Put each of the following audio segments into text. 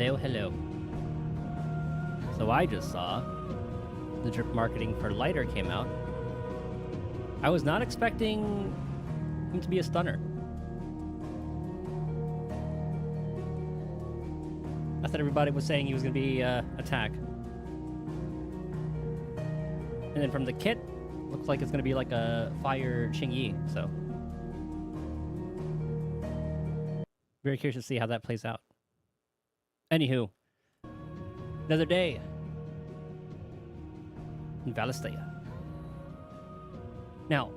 Hello, hello. So I just saw the drip marketing for lighter came out. I was not expecting him to be a stunner. I thought everybody was saying he was going to be attack. And then from the kit, looks like it's going to be like a fire Qingyi, so. Very curious to see how that plays out. Anywho, another day in Valisthea. Now,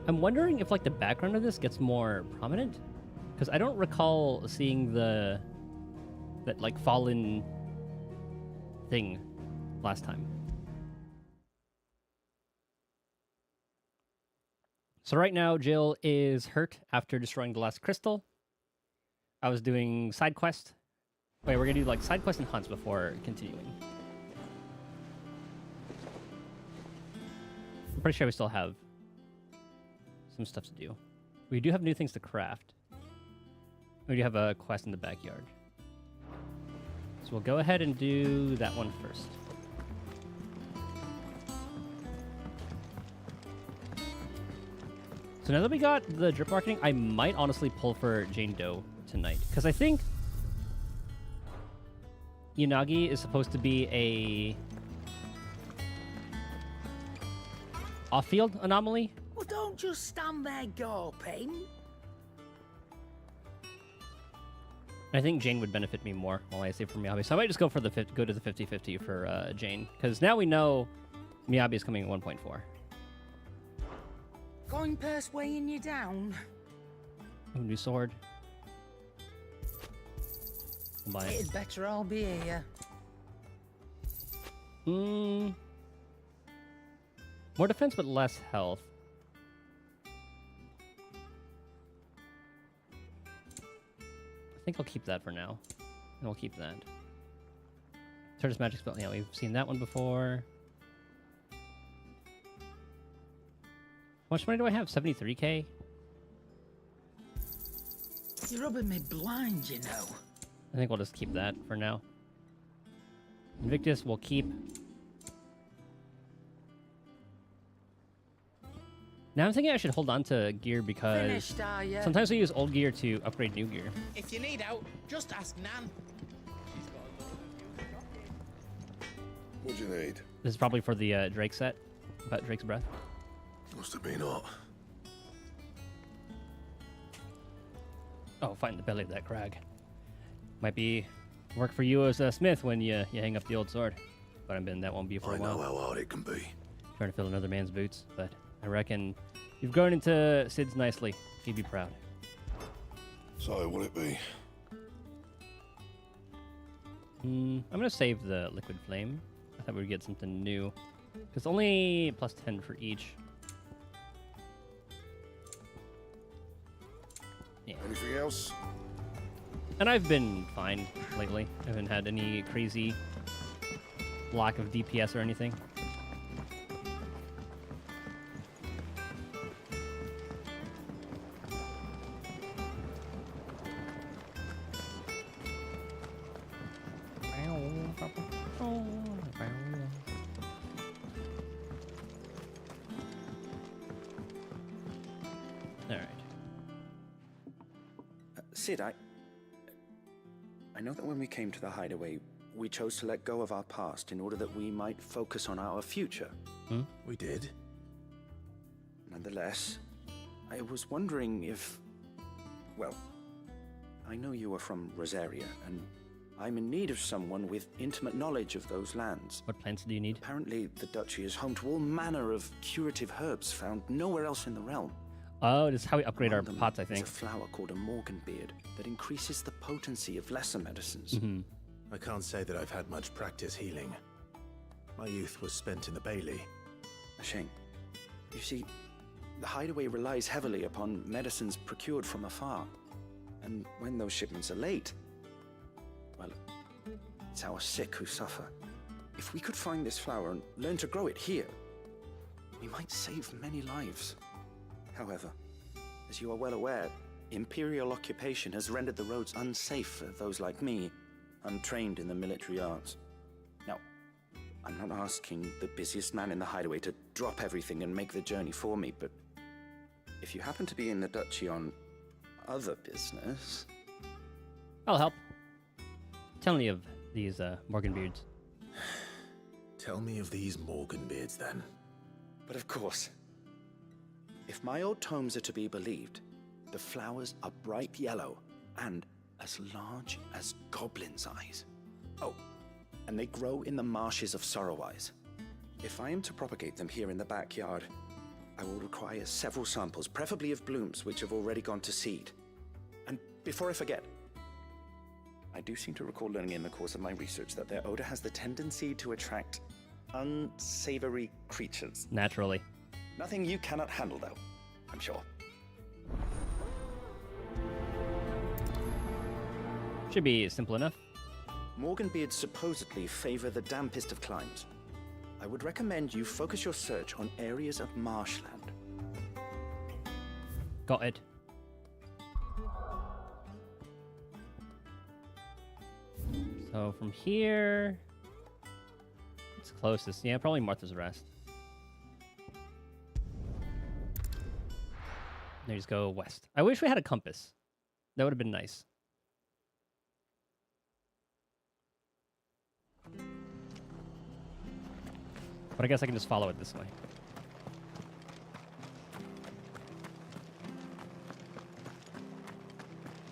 I'm wondering if like the background of this gets more prominent, because I don't recall seeing that like fallen thing last time. So right now, Jill is hurt after destroying the last crystal. I was doing side quest. Wait, we're gonna do like side quest and hunts before continuing. I'm pretty sure we still have some stuff to do. We do have new things to craft. We do have a quest in the backyard. So we'll go ahead and do that one first. So now that we got the drip marketing, I might honestly pull for Jane Doe tonight. Because I think Yanagi is supposed to be a off-field anomaly. Well, don't just stand there gawping. I think Jane would benefit me more while I save for Miyabi. So I might just go to the 50-50 for Jane. Because now we know Miyabi is coming at 1.4. Coin purse weighing you down. Ooh, new sword. I'll buy it. It'd better all be here. More defense but less health. I think I'll keep that for now. And we'll keep that. Turtle's magic spell. Yeah, we've seen that one before. How much money do I have? 73k? You're rubbing me blind, you know. I think we'll just keep that for now. Invictus we'll keep. Now I'm thinking I should hold on to gear because Finished, are ya? sometimes we use old gear to upgrade new gear. If you need out, just ask Nan. What'd you need? This is probably for the Drake set, about Drake's breath. Must have been hot. Oh, fighting the belly of that crag. Might be work for you as a smith when you hang up the old sword. But that won't be for I a know while. how hard it can be. Trying to fill another man's boots, but I reckon you've grown into Sid's nicely. He'd be proud. So, what'll it be? I'm gonna save the liquid flame. I thought we'd get something new. It's only plus 10 for each. Yeah. Anything else? And I've been fine lately. I haven't had any crazy lack of DPS or anything. Sid, I know that when we came to the hideaway, we chose to let go of our past in order that we might focus on our future. We did. Nonetheless, I was wondering if... Well, I know you are from Rosaria, and I'm in need of someone with intimate knowledge of those lands. What plants do you need? Apparently, the duchy is home to all manner of curative herbs found nowhere else in the realm. Oh, this is how we upgrade our Among them pots, I is think. a flower called a morganbeard that increases the potency of lesser medicines. Mm-hmm. I can't say that I've had much practice healing. My youth was spent in the Bailey. A shame. You see, the hideaway relies heavily upon medicines procured from afar. And when those shipments are late, well, it's our sick who suffer. If we could find this flower and learn to grow it here, we might save many lives. However, as you are well aware, Imperial occupation has rendered the roads unsafe for those like me. untrained in the military arts. Now, I'm not asking the busiest man in the hideaway to drop everything and make the journey for me, but if you happen to be in the duchy on other business... I'll help. Tell me of these Morganbeards. Tell me of these Morganbeards, then. But of course, if my old tomes are to be believed, the flowers are bright yellow and as large as goblins' eyes. Oh, and they grow in the marshes of Sorrowwise. If I am to propagate them here in the backyard, I will require several samples, preferably of blooms which have already gone to seed. And before I forget, I do seem to recall learning in the course of my research that their odor has the tendency to attract unsavory creatures. Naturally. Nothing you cannot handle, though, I'm sure. Should be simple enough. Morganbeards supposedly favor the dampest of climes. I would recommend you focus your search on areas of marshland. Got it. So from here, it's closest. Yeah, probably Martha's Rest. There, just go west. I wish we had a compass. That would have been nice. But I guess I can just follow it this way.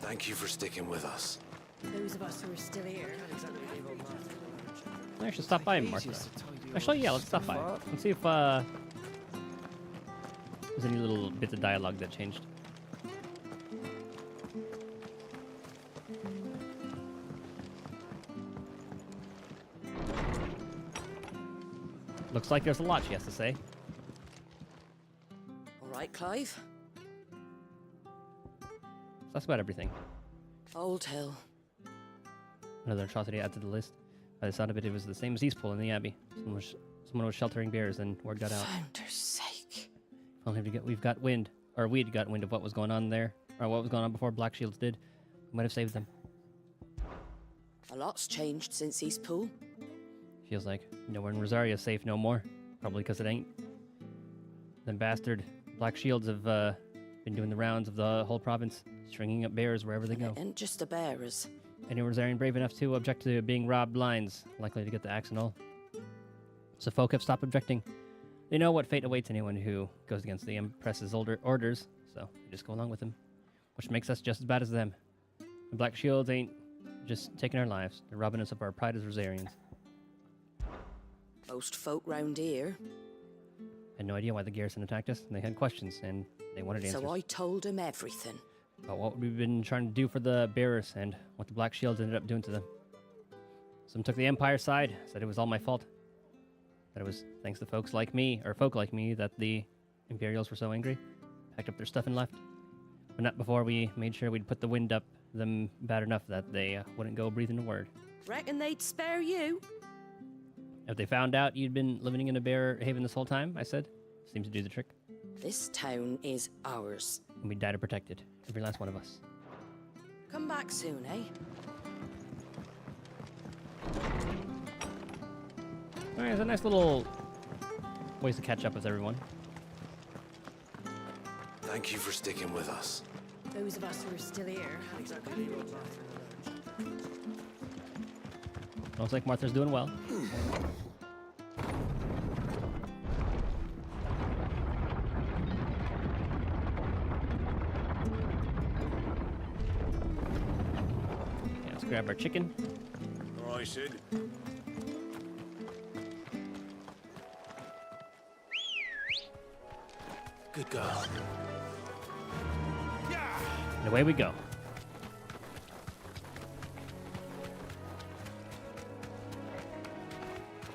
Thank you for sticking with us. Those of us who are still here. I should stop by Martha. Actually, yeah, let's stop by. Let's see if there's any little bits of dialogue that changed. Looks like there's a lot she has to say. All right, Clive. That's about everything. Old Hill. Another atrocity added to the list. By the sound of it, it was the same as Eastpool in the Abbey. Someone was sheltering bears, and word got out. Founder's sake. We'd got wind of what was going on there, or what was going on before Black Shields did. We might have saved them. A lot's changed since Eastpool. Feels like nowhere in Rosaria's safe no more. Probably because it ain't. Them bastard Black Shields have been doing the rounds of the whole province, stringing up bears wherever they go. And just the bearers. Any Rosarian brave enough to object to being robbed blinds, likely to get the axe and all. So folk have stopped objecting. They know what fate awaits anyone who goes against the Empress's orders, so they just go along with them. Which makes us just as bad as them. The Black Shields ain't just taking our lives, they're robbing us of our pride as Rosarians. Most folk round here. Had no idea why the garrison attacked us, and they had questions, and they wanted answers. So I told him everything. About what we've been trying to do for the bearers, and what the Black Shields ended up doing to them. Some took the Empire side, said it was all my fault. That it was thanks to folk like me, that the Imperials were so angry, packed up their stuff and left. But not before we made sure we'd put the wind up them bad enough that they wouldn't go breathing a word. Reckon they'd spare you? If they found out you'd been living in a bear haven this whole time, I said, seems to do the trick. This town is ours. And we die to protect it, every last one of us. Come back soon, eh? Alright, it's a nice little ways to catch up with everyone. Thank you for sticking with us. Those of us who are still here. Looks like Martha's doing well. Okay, let's grab our chicken. All right, Sid. Good girl. And away we go.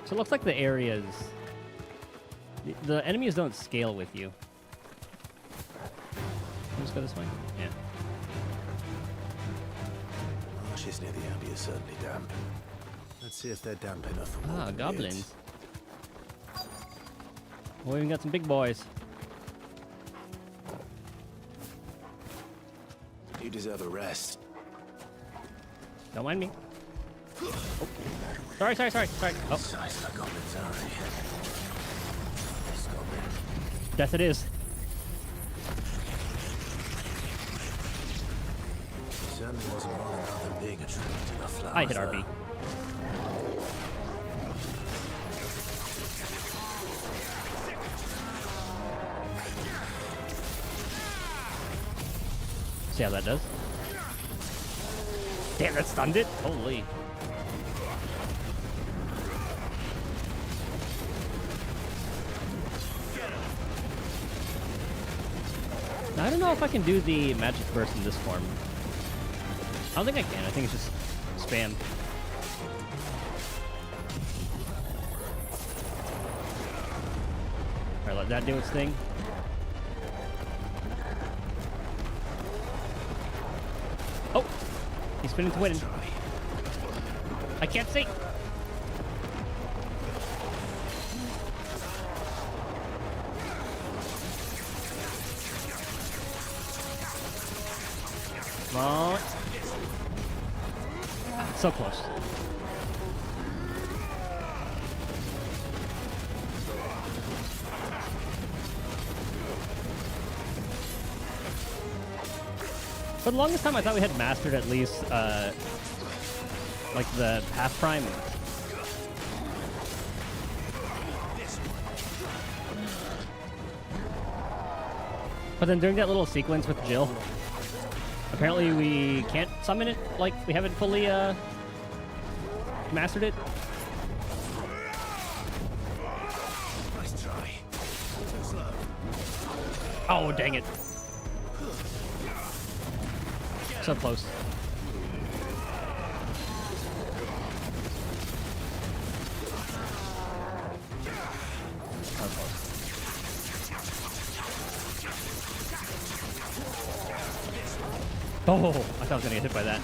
So it looks like the areas... The enemies don't scale with you. Let's go this way? Yeah. Marshes near the Abbey is certainly damp. Let's see if they're damp enough for more Goblins. We even got some big boys. You deserve a rest. Don't mind me. Sorry. Oh, Size for goblins, Ari. This goblin. death it is. Certainly wasn't wrong about them being attracted to the flowers. I hit RB. See how that does? Damn, that stunned it? Holy. Now, I don't know if I can do the magic burst in this form. I don't think I can. I think it's just spam. Alright, let that do its thing. Oh! He's spinning to win. I can't see! Come on. So close. For the longest time, I thought we had mastered at least, like the half prime. But then during that little sequence with Jill, apparently we can't summon it, like we haven't fully mastered it. Nice try. Oh, dang it. So close. So close. Oh, I thought I was gonna get hit by that.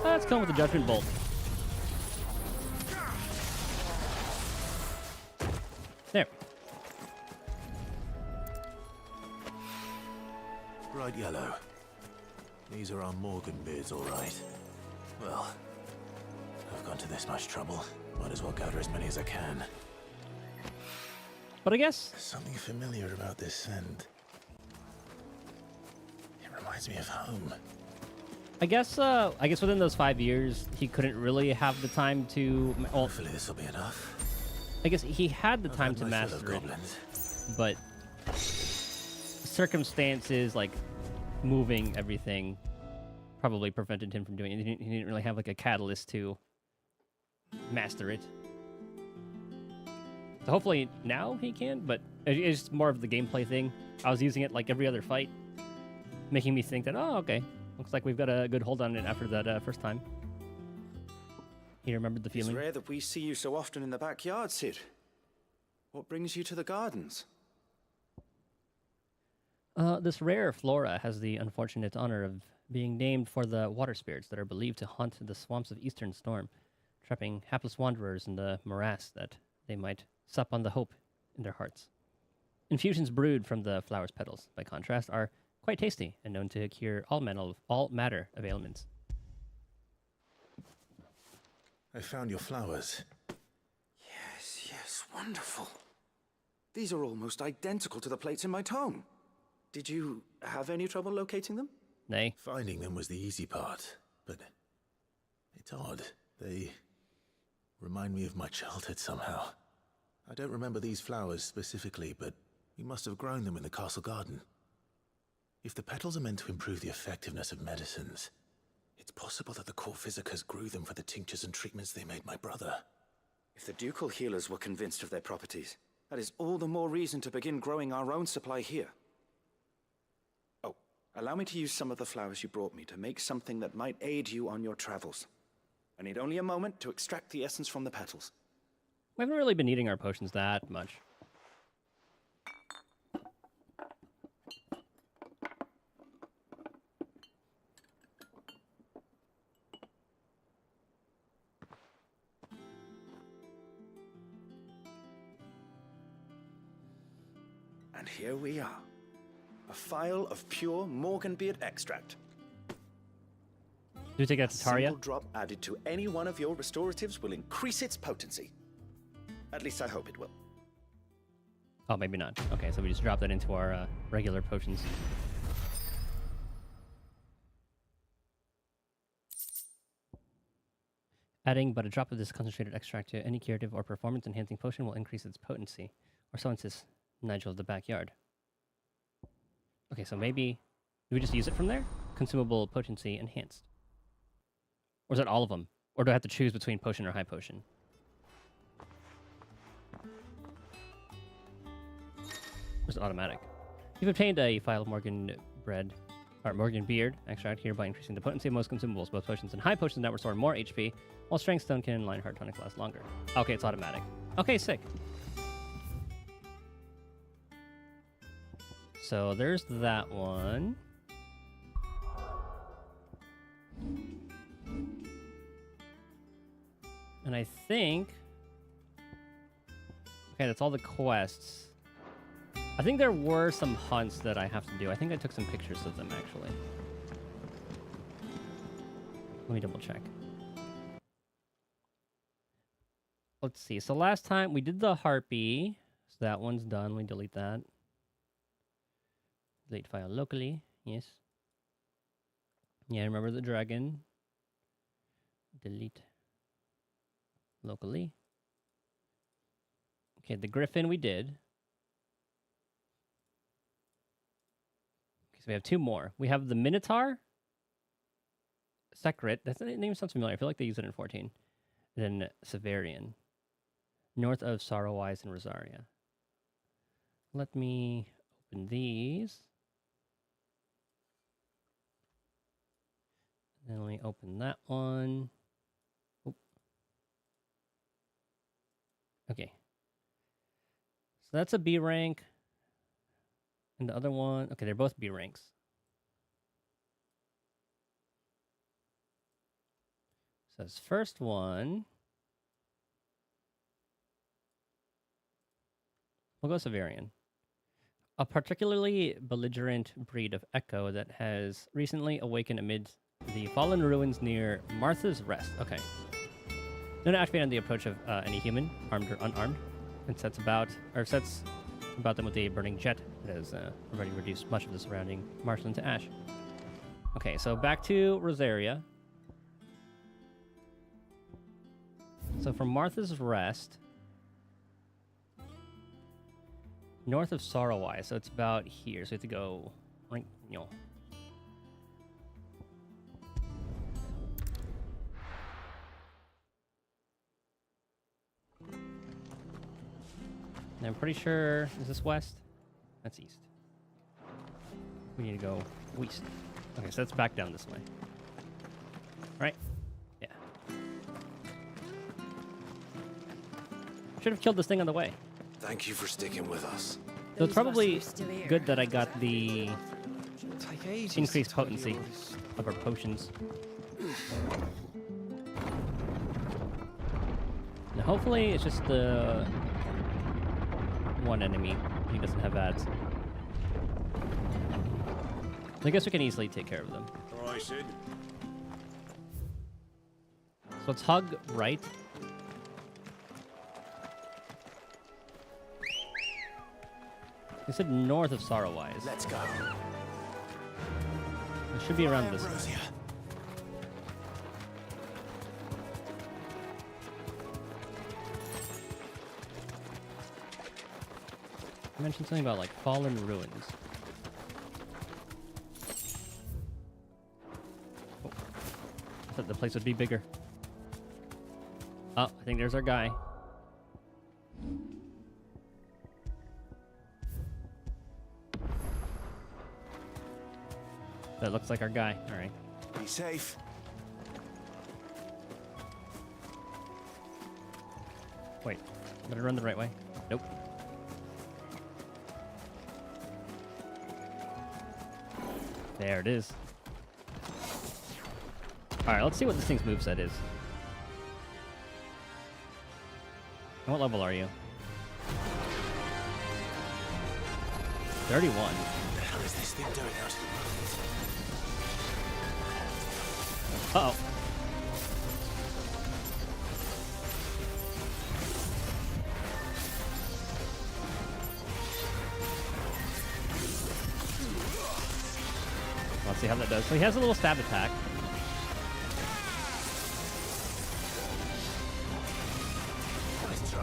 Let's come with the Judgment Bolt. There. Bright yellow. These are our Morgan beards, all right. Well, I've gone to this much trouble. Might as well gather as many as I can. But I guess There's something familiar about this scent. It reminds me of home. I guess within those 5 years, he couldn't really have the time to. Well, Hopefully this will be enough. I guess he had the time I've to had my fill of master it, goblins. but circumstances like moving everything probably prevented him from doing it. He didn't really have like a catalyst to master it. So hopefully now he can, but it's more of the gameplay thing. I was using it like every other fight, making me think that, oh, okay, looks like we've got a good hold on it after that first time. He remembered the It's feeling. rare that we see you so often in the backyard, Sid. What brings you to the gardens? This rare flora has the unfortunate honor of being named for the water spirits that are believed to haunt the swamps of Eastern Storm, trapping hapless wanderers in the morass that they might sup on the hope in their hearts. Infusions brewed from the flower's petals, by contrast, are quite tasty and known to cure all matter of ailments. I found your flowers. Yes, wonderful. These are almost identical to the plates in my tome. Did you have any trouble locating them? Nay. Finding them was the easy part, but it's odd. They remind me of my childhood somehow. I don't remember these flowers specifically, but we must have grown them in the castle garden. If the petals are meant to improve the effectiveness of medicines, it's possible that the court physicers grew them for the tinctures and treatments they made my brother. If the ducal healers were convinced of their properties, that is all the more reason to begin growing our own supply here. Oh, allow me to use some of the flowers you brought me to make something that might aid you on your travels. I need only a moment to extract the essence from the petals. We haven't really been eating our potions that much. And here we are. A phial of pure Morganbeard extract. we take that A to Taria? single drop added to any one of your restoratives will increase its potency. At least I hope it will. Oh, maybe not. Okay, so we just drop that into our regular potions. Adding but a drop of this concentrated extract to any curative or performance-enhancing potion will increase its potency. Or so insists Nigel of the backyard. Okay, so maybe... Do we just use it from there? Consumable potency enhanced. Or is that all of them? Or do I have to choose between potion or high potion? Or is it automatic? You've obtained a file of Morgan bread, or Morgan beard extract here by increasing the potency of most consumables. Both potions and high potions now restore more HP, while strength, stone cannon, and Lionheart tonic last longer. Okay, it's automatic. Okay, sick. So there's that one. And I think... Okay, that's all the quests. I think there were some hunts that I have to do. I think I took some pictures of them, actually. Let me double check. Let's see. So last time we did the harpy. So that one's done. Let me delete that. Delete file locally. Yes. Yeah, remember the dragon. Delete locally. Okay, the griffin we did. Okay, so we have two more. We have the Minotaur. Secret. That name sounds familiar. I feel like they use it in 14. And then Severian. North of Sorrowwise and Rosaria. Let me open these. And then let me open that one. Oh. Okay. So that's a B rank. And the other one, okay, they're both B ranks. So this first one, we'll go Severian. A particularly belligerent breed of echo that has recently awakened amid the fallen ruins near Martha's Rest. Okay. Known to activate on the approach of any human, armed or unarmed, and sets about them with a burning jet that has already reduced much of the surrounding marshland to ash. Okay, so back to Rosaria. So from Martha's Rest, north of Sorrowwise, so it's about here. So we have to go right, you know. And I'm pretty sure, is this west? That's east. We need to go west. Okay, so that's back down this way. Right? Yeah. Should have killed this thing on the way. Thank you for sticking with us. So it's probably Those of us who are still here. good that I got the Take ages increased to tell you potency all this. of our potions. Now hopefully it's just the one enemy. He doesn't have ads. I guess we can easily take care of them. All right, Sid. So let's hug right. I said north of Sorrowwise. Let's go. It should be around this way. Ambrosia. I mentioned something about like fallen ruins. Oh. I thought the place would be bigger. Oh, I think there's our guy. That looks like our guy. All right. Be safe. Wait. Did I run the right way? Nope. There it is. Alright, let's see what this thing's moveset is. And what level are you? 31. What the hell is this thing doing out? Uh-oh. Let's see how that does. So he has a little stab attack.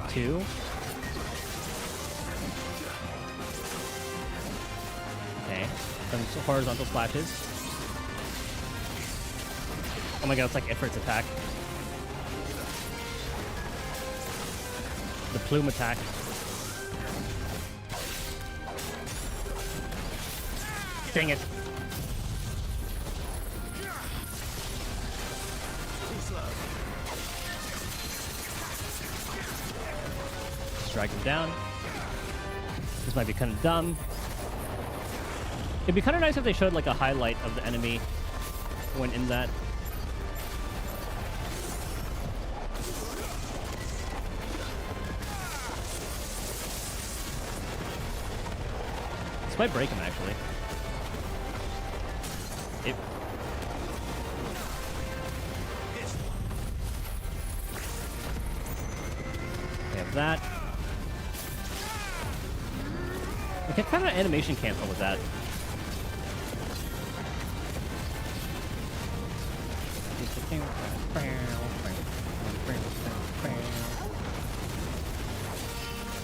Two. Okay. Some horizontal slashes. Oh my god, it's like Ifrit's attack. The plume attack. Dang it. Strike him down. This might be kind of dumb. It'd be kind of nice if they showed like a highlight of the enemy when in that. This might break him actually. We have that. We can kind of animation cancel with that.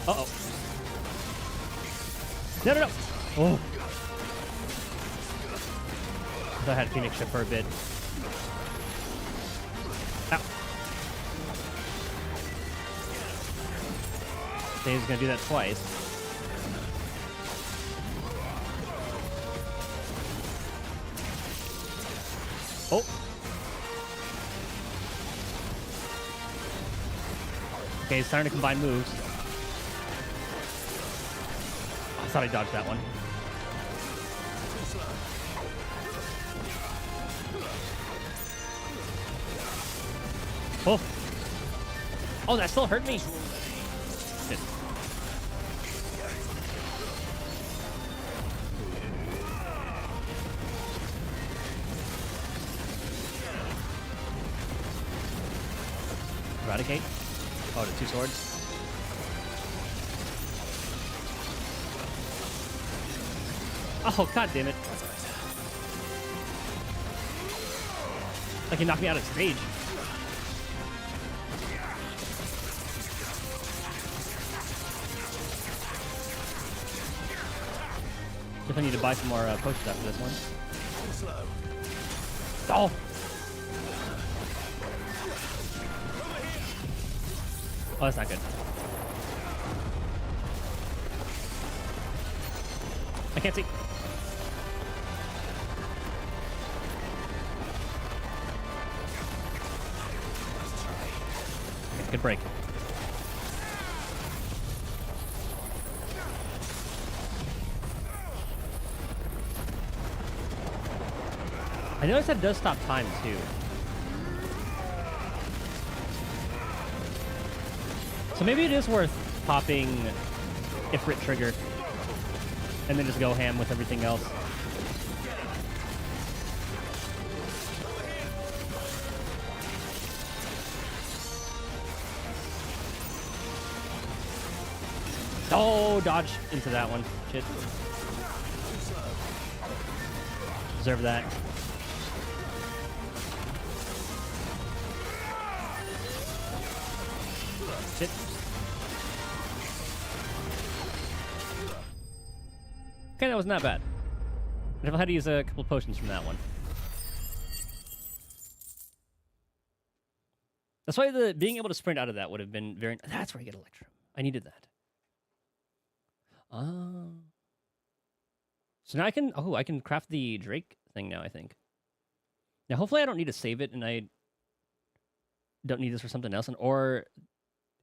Uh-oh. No, no, no. Oh. I thought I had Phoenix Ship for a bit. Ow. Dave's gonna do that twice. Oh. Okay, he's starting to combine moves. I thought I dodged that one. Oh. Oh, that still hurt me. Shit. Eradicate. Oh, the two swords. Oh, god damn it. Like he knocked me out of stage. Definitely need to buy some more potions after this one. Oh! Oh, that's not good. I can't see. Okay, good break. I noticed that does stop time too. So maybe it is worth popping Ifrit trigger and then just go ham with everything else. Oh, dodge into that one. Shit. Deserve that. Shit. Okay, that wasn't that bad. I definitely had to use a couple potions from that one. That's why the being able to sprint out of that would have been very... That's where I get Electrum. I needed that. So now I can... Oh, I can craft the Drake thing now, I think. Now, hopefully I don't need to save it and I don't need this for something else. Or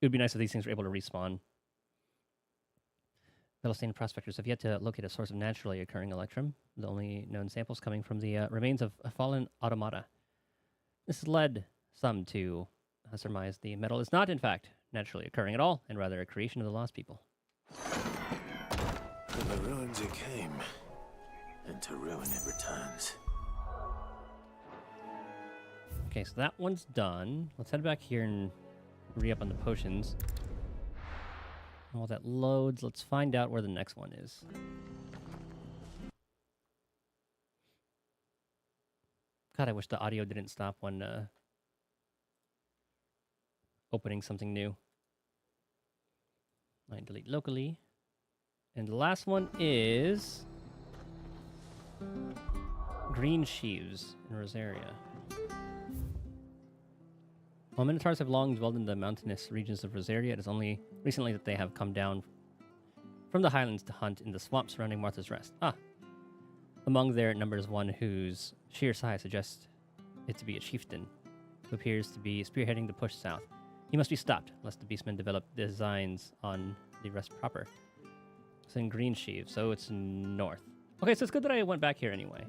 it would be nice if these things were able to respawn. Valisthea prospectors have yet to locate a source of naturally occurring Electrum. The only known samples coming from the remains of fallen automata. This has led some to surmise the metal is not, in fact, naturally occurring at all, and rather a creation of the lost people. From the ruins it came, and to ruin it returns. Okay, so that one's done. Let's head back here and re-up on the potions. While that loads, let's find out where the next one is. God, I wish the audio didn't stop when opening something new. I delete locally. And the last one is Green Sheaves in Rosaria. While Minotaurs have long dwelled in the mountainous regions of Rosaria, it is only recently that they have come down from the highlands to hunt in the swamp surrounding Martha's Rest. Among their numbers, one whose sheer size suggests it to be a chieftain, who appears to be spearheading the push south. He must be stopped, lest the beastmen develop designs on the rest proper. It's in Green Sheaves, so it's north. Okay, so it's good that I went back here anyway.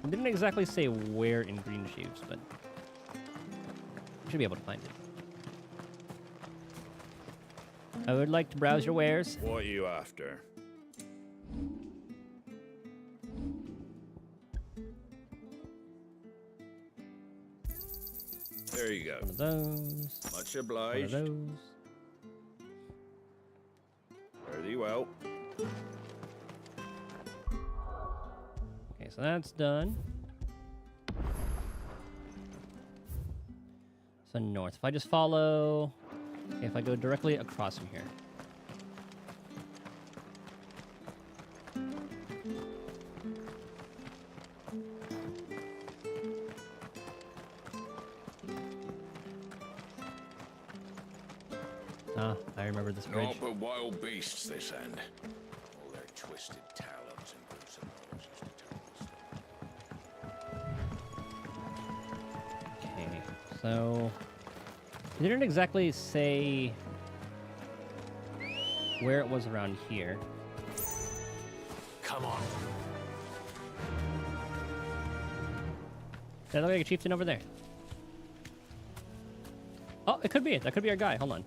I didn't exactly say where in Green Sheaves, but I should be able to find it. I would like to browse your wares. What are you after? There you go. One of those. Much One of obliged. those. Fare thee well. Okay, so that's done. So north. If I just follow... Okay, if I go directly across from here. I remember this bridge. Naught but wild beasts this end. All their twisted talons and gruesome noses to tell the story. Okay, so... They didn't exactly say where it was around here. Come on. Does that look like a chieftain over there? Oh, it could be it. That could be our guy. Hold on.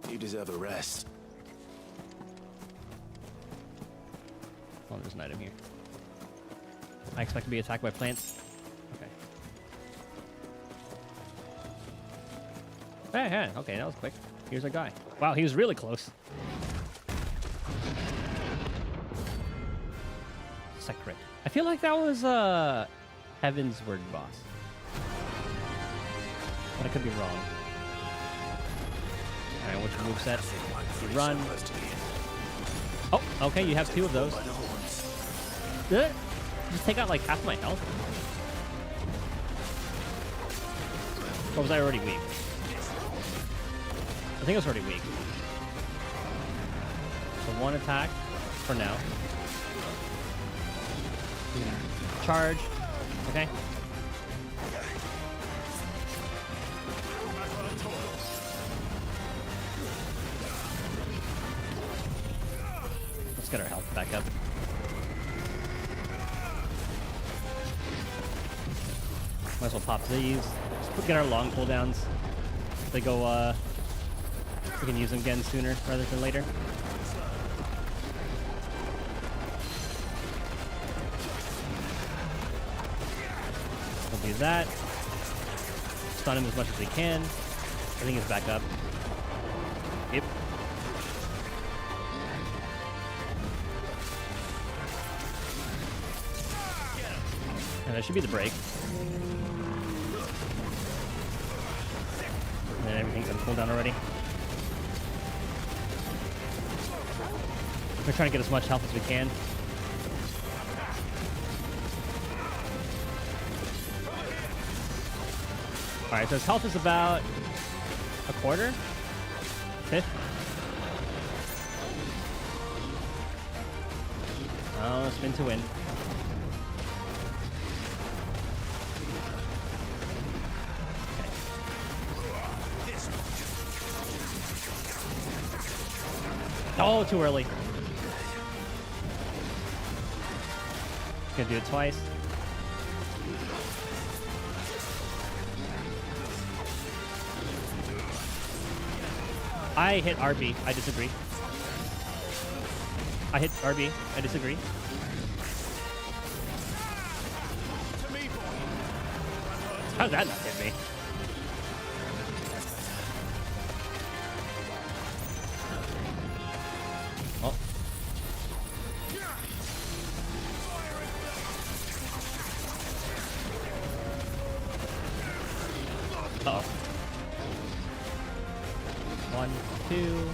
You deserve a rest. Oh, there's an item here. I expect to be attacked by plants. Okay. Hey, okay, that was quick. Here's our guy. Wow, he was really close. Secret. I feel like that was Heaven's Word boss. But I could be wrong. Alright, what's your moveset? You run. Oh, okay, you have two of those. Did it just take out like half my health? Or was I already weak? I think I was already weak. So one attack for now. Charge. Okay. Let's get our health back up. Might as well pop these. Just get our long cooldowns. They go, we can use them again sooner rather than later. We'll do that. Stun him as much as we can. I think he's back up. Yep. And that should be the break. And then everything's on cooldown already. We're trying to get as much health as we can. Alright, so his health is about a quarter? Fifth? Oh, spin to win. Okay. Oh, too early. Gonna do it twice. I hit RB. I disagree. I hit RB. I disagree. How'd that not hit me? Oh. Uh-oh. 1, 2,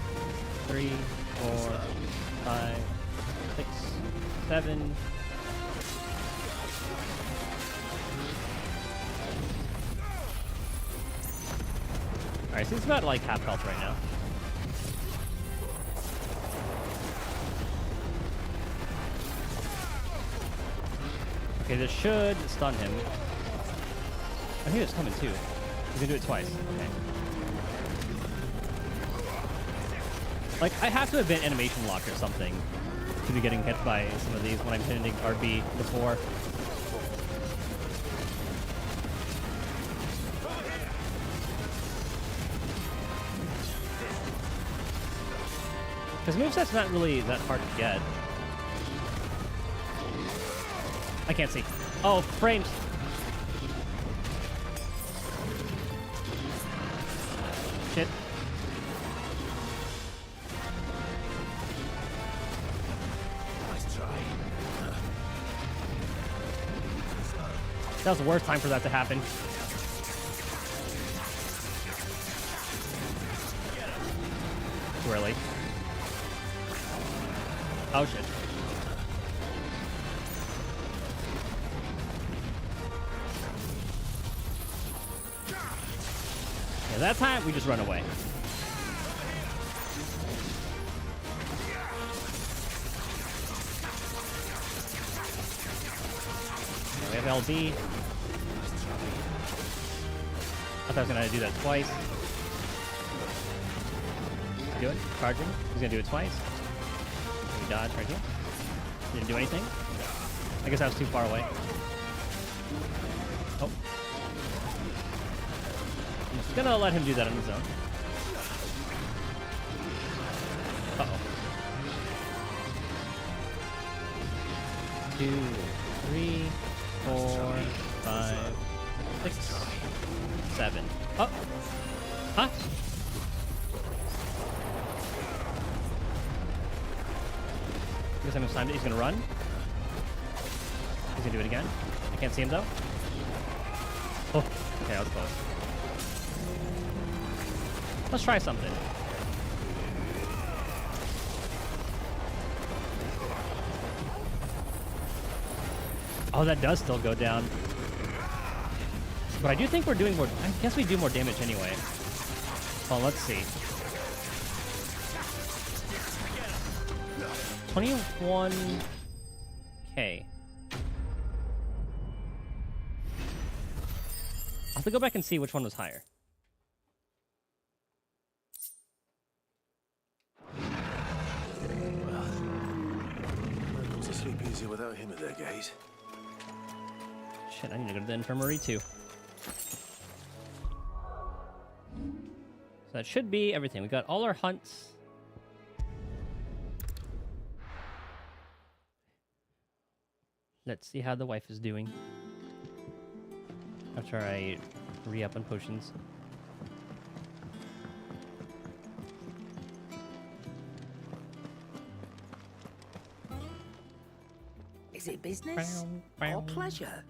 3, 4, 5, 6, 7. Alright, so he's about like half health right now. Okay, this should stun him. I think it's coming too. He's gonna do it twice. Okay. Like, I have to have been animation locked or something to be getting hit by some of these when I'm hitting RB before. Because moveset's not really that hard to get. I can't see. Oh, frames. Shit. Nice try. That was the worst time for that to happen. Too early. Oh shit. Yeah, that time we just run away. We have LB. I thought I was gonna do that twice. Do it. Charging. He's gonna do it twice. We dodge right here. Didn't do anything. I guess I was too far away. Oh. I'm just gonna let him do that on his own. Uh-oh. 2, 3, 4, 5, 6, 7. Oh! Huh? Guess how much time he's gonna run. He's gonna do it again. I can't see him though. Oh, okay, that was close. Let's try something. Oh, that does still go down. But I do think we're doing more. I guess we do more damage anyway. Well, let's see. 21k. I'll have to go back and see which one was higher. Locals will sleep easier without him at their gate. Shit, I need to go to the infirmary too. So that should be everything. We got all our hunts. Let's see how the wife is doing. After I re-up on potions. Is it business or pleasure?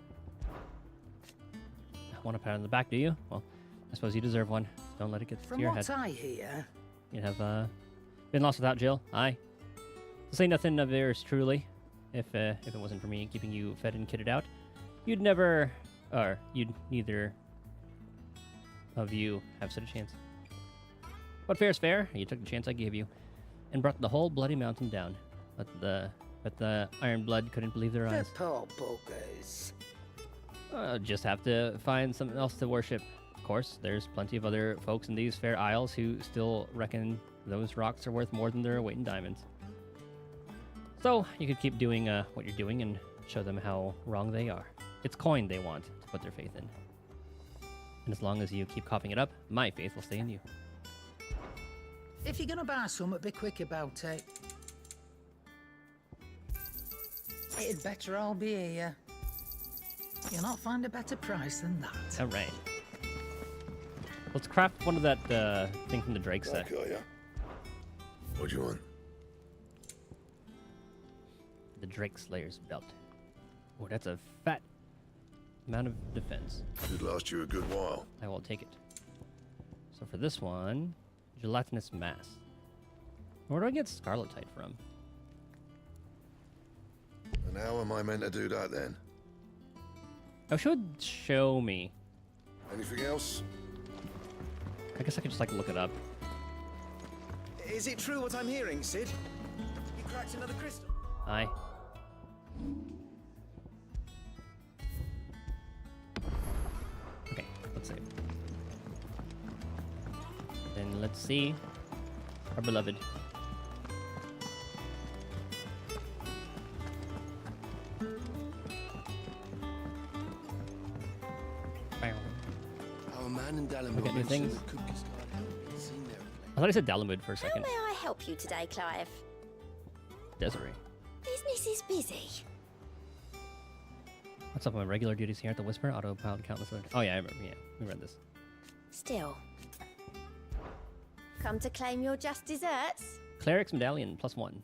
Want a pat on the back, do you? Well, I suppose you deserve one. Don't let it get to From your what head. I hear, You have been lost without Jill. Aye. To say nothing of yours truly. If it wasn't for me keeping you fed and kitted out, you'd never, or you'd neither of you have such a chance. What fair's fair? You took the chance I gave you, and brought the whole bloody mountain down. But the Iron Blood couldn't believe their the eyes. poor buggers. Just have to find something else to worship. Of course, there's plenty of other folks in these fair isles who still reckon those rocks are worth more than their weight in diamonds. So, you could keep doing what you're doing and show them how wrong they are. It's coin they want to put their faith in. And as long as you keep coughing it up, my faith will stay in you. If you're gonna buy some, be quick about it. It'd better all be here. You'll not find a better price than that. All right. Let's craft one of that thing from the Drake set. Got ya. What do you want? The Drake Slayer's belt. Oh, that's a fat amount of defense. Should last you a good while. I will take it. So for this one, gelatinous mass. Where do I get scarletite from? And how am I meant to do that then? Oh, should show me. Anything else? I guess I could just like look it up. Is it true what I'm hearing, Sid? You cracked another crystal? Aye. Okay, let's save. Then let's see our beloved. Our man in Dalamud We got new things. mentioned Cooper's Guard hadn't been seen there of late. I thought I said Dalamud for a How second. may I help you today, Clive? Desiree. Business is busy. What's up with my regular duties here at the Whisper? Autopilot countless other... Oh yeah, I remember. Yeah, we read this. Still. Come to claim your just desserts? Cleric's Medallion, +1.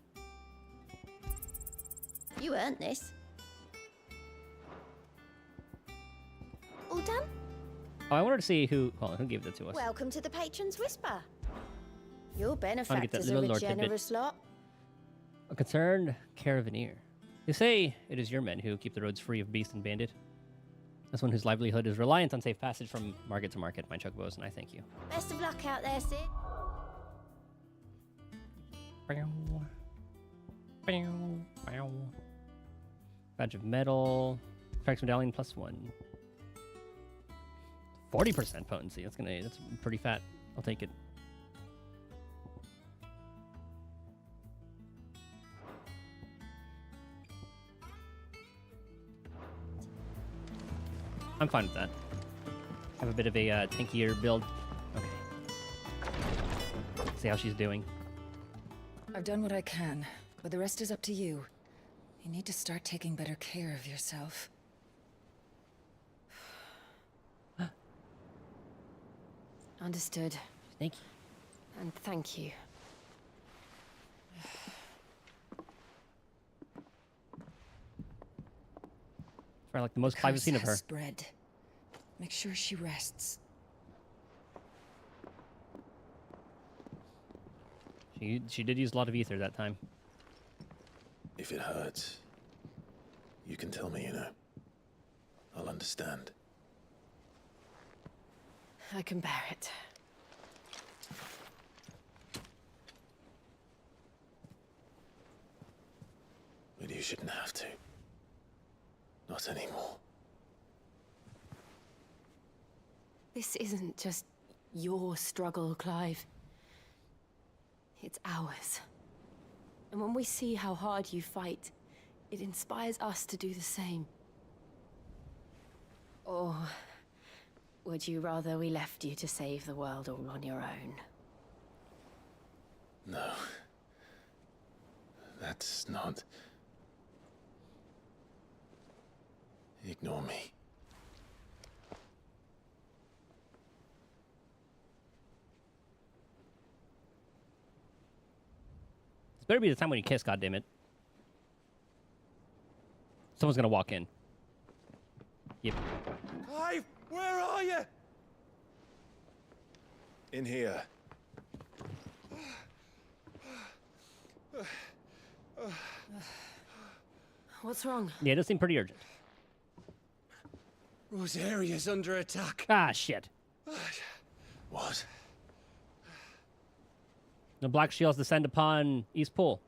You earned this. All done? Oh, I wanted to see who... Hold on, who gave that to us? Welcome to the Patron's Whisper. Your get that benefactors are little a lord tidbit. generous lot. A concerned caravaneer. They say it is your men who keep the roads free of beast and bandit. As one whose livelihood is reliant on safe passage from market to market, my chocobos, and I thank you. Best of luck out there, Sid. Badge of metal. Cleric's Medallion, +1. 40% potency. That's pretty fat. I'll take it. I'm fine with that. Have a bit of a tankier build. Okay. See how she's doing. I've done what I can, but the rest is up to you. You need to start taking better care of yourself. Understood. Thank you. And thank you. Probably like the most Clive has seen of her. Spread. Make sure she rests. She did use a lot of ether that time. If it hurts, you can tell me, you know. I'll understand. I can bear it. But you shouldn't have to. Not anymore. This isn't just your struggle, Clive. It's ours. And when we see how hard you fight, it inspires us to do the same. Or would you rather we left you to save the world all on your own? No. That's not... Ignore me. This better be the time when you kiss, goddammit. Someone's gonna walk in. Yep. Clive, where are you? In here. What's wrong? Yeah, it does seem pretty urgent. Rosaria's under attack. Ah, shit. What? The Black Shields descend upon East Pool.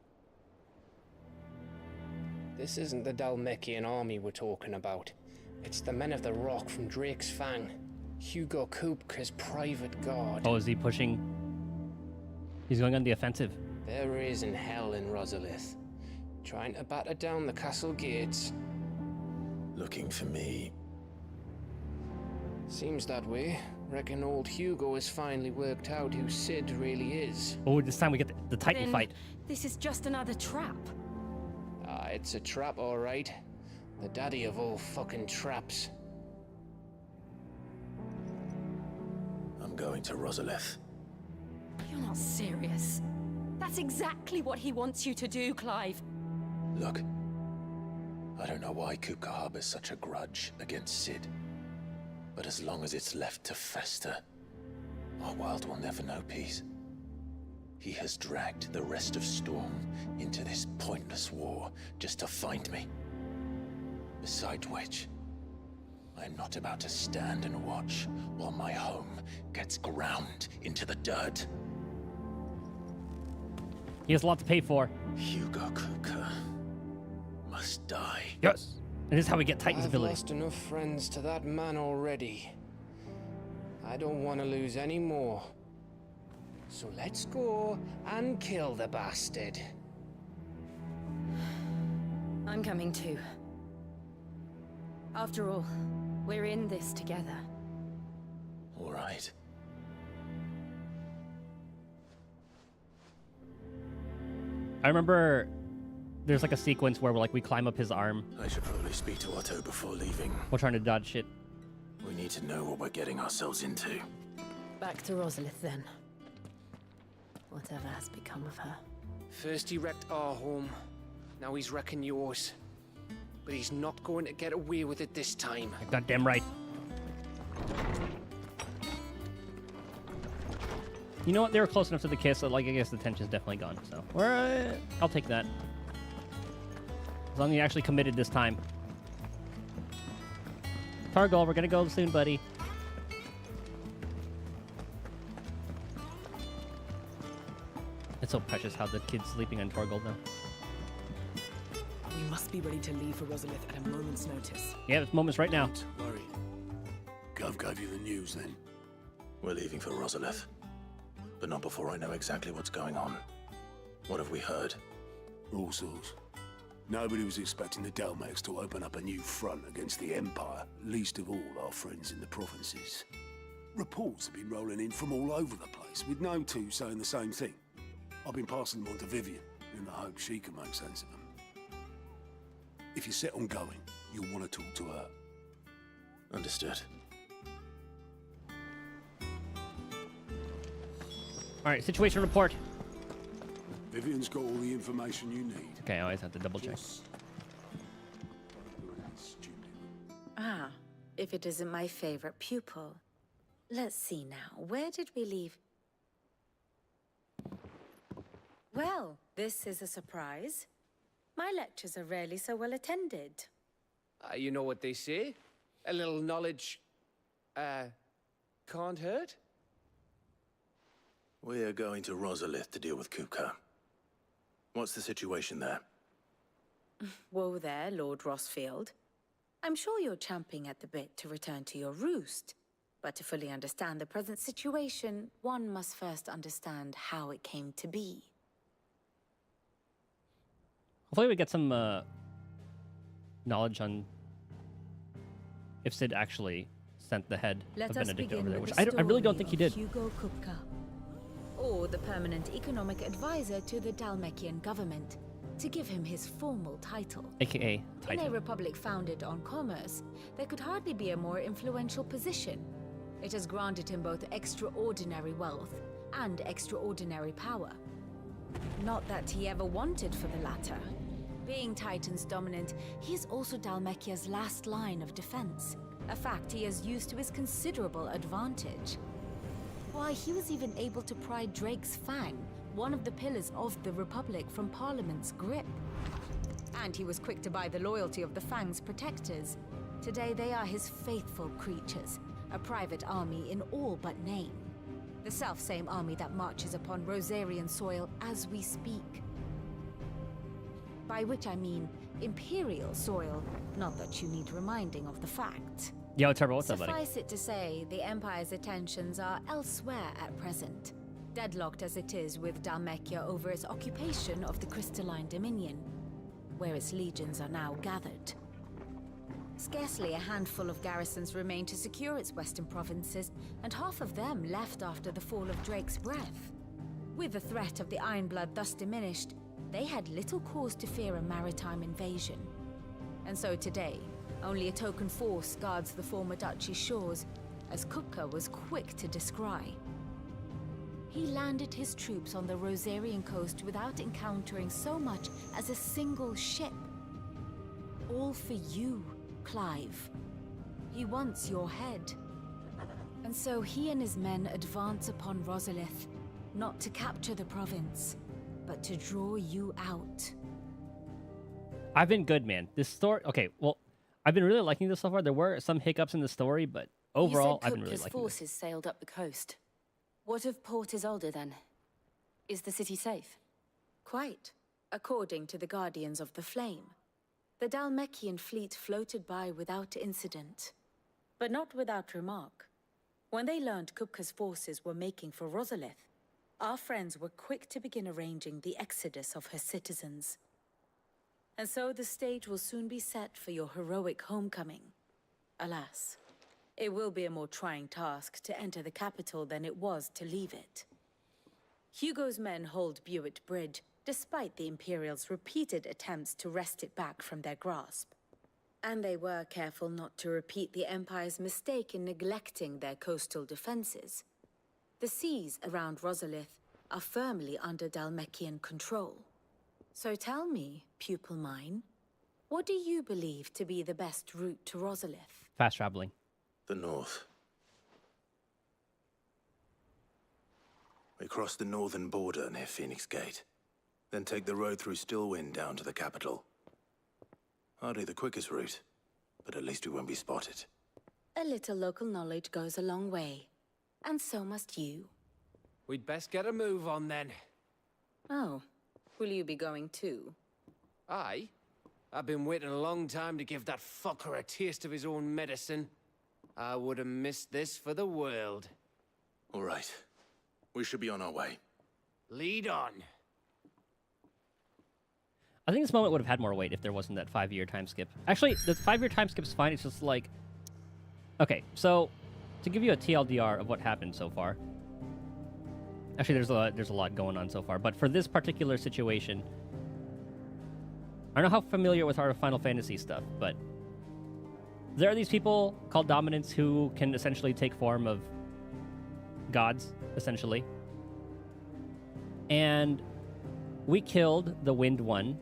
This isn't the Dalmekian army we're talking about. It's the men of the Rock from Drake's Fang. Hugo Kupka's private guard. Oh, is he pushing? He's going on the offensive. They're raising hell in Rosalith. Trying to batter down the castle gates. Looking for me. Seems that way. Reckon old Hugo has finally worked out who Sid really is. Oh, this time we get the Titan Then fight. This is just another trap. Ah, it's a trap, all right. The daddy of all fucking traps. I'm going to Rosalith. You're not serious. That's exactly what he wants you to do, Clive. Look, I don't know why Kupka harbors such a grudge against Sid. But as long as it's left to fester, our world will never know peace. He has dragged the rest of Storm into this pointless war just to find me. Besides which, I am not about to stand and watch while my home gets ground into the dirt. He has a lot to pay for. Hugo Kupka must die. Yes. And this is how we get Titan's I've ability. lost enough friends to that man already. I don't want to lose any more. So let's go and kill the bastard. I'm coming too. After all, we're in this together. All right. I remember there's like a sequence where we climb up his arm I should probably speak to Otto before leaving. while trying to dodge shit. We need to know what we're getting ourselves into. Back to Rosalith then. Whatever has become of her. First he wrecked our home, now he's wrecking yours. But he's not going to get away with it this time. Goddamn right. You know what? They were close enough to the kiss, so I guess the tension's definitely gone. So I'll take that. As long as you actually committed this time. Targol, we're gonna go soon, buddy. It's so precious how the kid's sleeping on Torgold now. We must be ready to leave for Rosalith at a moment's notice. Yeah, it's moments right now. Don't worry. Gov gave you the news then. We're leaving for Rosalith. But not before I know exactly what's going on. What have we heard? All sorts. Nobody was expecting the Dalmex to open up a new front against the Empire, least of all our friends in the provinces. Reports have been rolling in from all over the place, with no two saying the same thing. I've been passing them on to Vivian, in the hope she can make sense of them. If you're set on going, you'll want to talk to her. Understood. Alright, situation report. Vivian's got all the information you need. Okay, I always have to double check. Ah, if it isn't my favorite pupil. Let's see now, where did we leave? Well, this is a surprise. My lectures are rarely so well attended. You know what they say? A little knowledge, can't hurt? We're going to Rosalith to deal with Kupka. What's the situation there? Whoa there, Lord Rossfield. I'm sure you're champing at the bit to return to your roost. But to fully understand the present situation, one must first understand how it came to be. Hopefully we get some knowledge on if Sid actually sent the head Let of us Benedict begin over there, with which the I really don't think story he did. of Hugo Kupka, or the permanent economic advisor to the Dalmekian government, to give him his formal title. AKA In a Titan. republic founded on commerce, there could hardly be a more influential position. It has granted him both extraordinary wealth and extraordinary power. Not that he ever wanted for the latter. Being Titan's dominant, he is also Dalmekia's last line of defense, a fact he has used to his considerable advantage. Why, he was even able to pry Drake's Fang, one of the pillars of the Republic, from Parliament's grip. And he was quick to buy the loyalty of the Fang's protectors. Today they are his faithful creatures, a private army in all but name. The self-same army that marches upon Rosarian soil as we speak. By which I mean Imperial soil, not that you need reminding of the fact. Yo, Turbo, what's up, buddy? Suffice it to say, the Empire's attentions are elsewhere at present, deadlocked as it is with Dalmekia over its occupation of the Crystalline Dominion, where its legions are now gathered. Scarcely a handful of garrisons remain to secure its western provinces, and half of them left after the fall of Drake's Breath. With the threat of the Ironblood thus diminished, they had little cause to fear a maritime invasion. And so today, only a token force guards the former duchy's shores, as Kupka was quick to descry. He landed his troops on the Rosarian coast without encountering so much as a single ship. All for you, Clive. He wants your head. And so he and his men advance upon Rosalith, not to capture the province, but to draw you out. I've been good, man. This story... Okay, well, I've been really liking this so far. There were some hiccups in the story, but overall, I've been really liking this. Forces sailed up the coast. What of Port Isolde, then? Is the city safe? Quite, according to the Guardians of the Flame. The Dhalmekian fleet floated by without incident, but not without remark. When they learned Kupka's forces were making for Rosalith, our friends were quick to begin arranging the exodus of her citizens. And so the stage will soon be set for your heroic homecoming. Alas, it will be a more trying task to enter the capital than it was to leave it. Hugo's men hold Buet Bridge, despite the Imperials' repeated attempts to wrest it back from their grasp. And they were careful not to repeat the Empire's mistake in neglecting their coastal defenses. The seas around Rosalith are firmly under Dhalmekian control. So tell me, pupil mine, what do you believe to be the best route to Rosalith? Fast traveling. The north. We cross the northern border near Phoenix Gate, then take the road through Stillwind down to the capital. Hardly the quickest route, but at least we won't be spotted. A little local knowledge goes a long way, and so must you. We'd best get a move on then. Oh, will you be going too? Aye. I've been waiting a long time to give that fucker a taste of his own medicine. I would have missed this for the world. All right. We should be on our way. Lead on. I think this moment would have had more weight if there wasn't that 5-year time skip. Actually, the 5-year time skip's fine. It's just like... Okay, so to give you a TLDR of what happened so far. Actually, there's a lot going on so far. But for this particular situation... I don't know how familiar with our Final Fantasy stuff, but... There are these people called Dominants who can essentially take form of gods, essentially. And we killed the Wind One,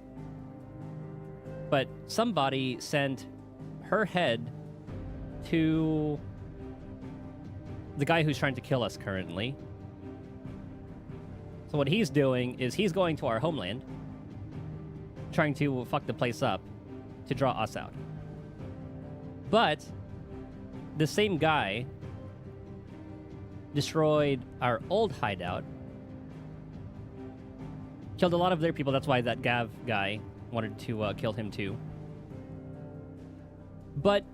but somebody sent her head to the guy who's trying to kill us currently. So what he's doing is he's going to our homeland, trying to fuck the place up to draw us out. But the same guy destroyed our old hideout, killed a lot of their people. That's why that Gav guy wanted to kill him too. But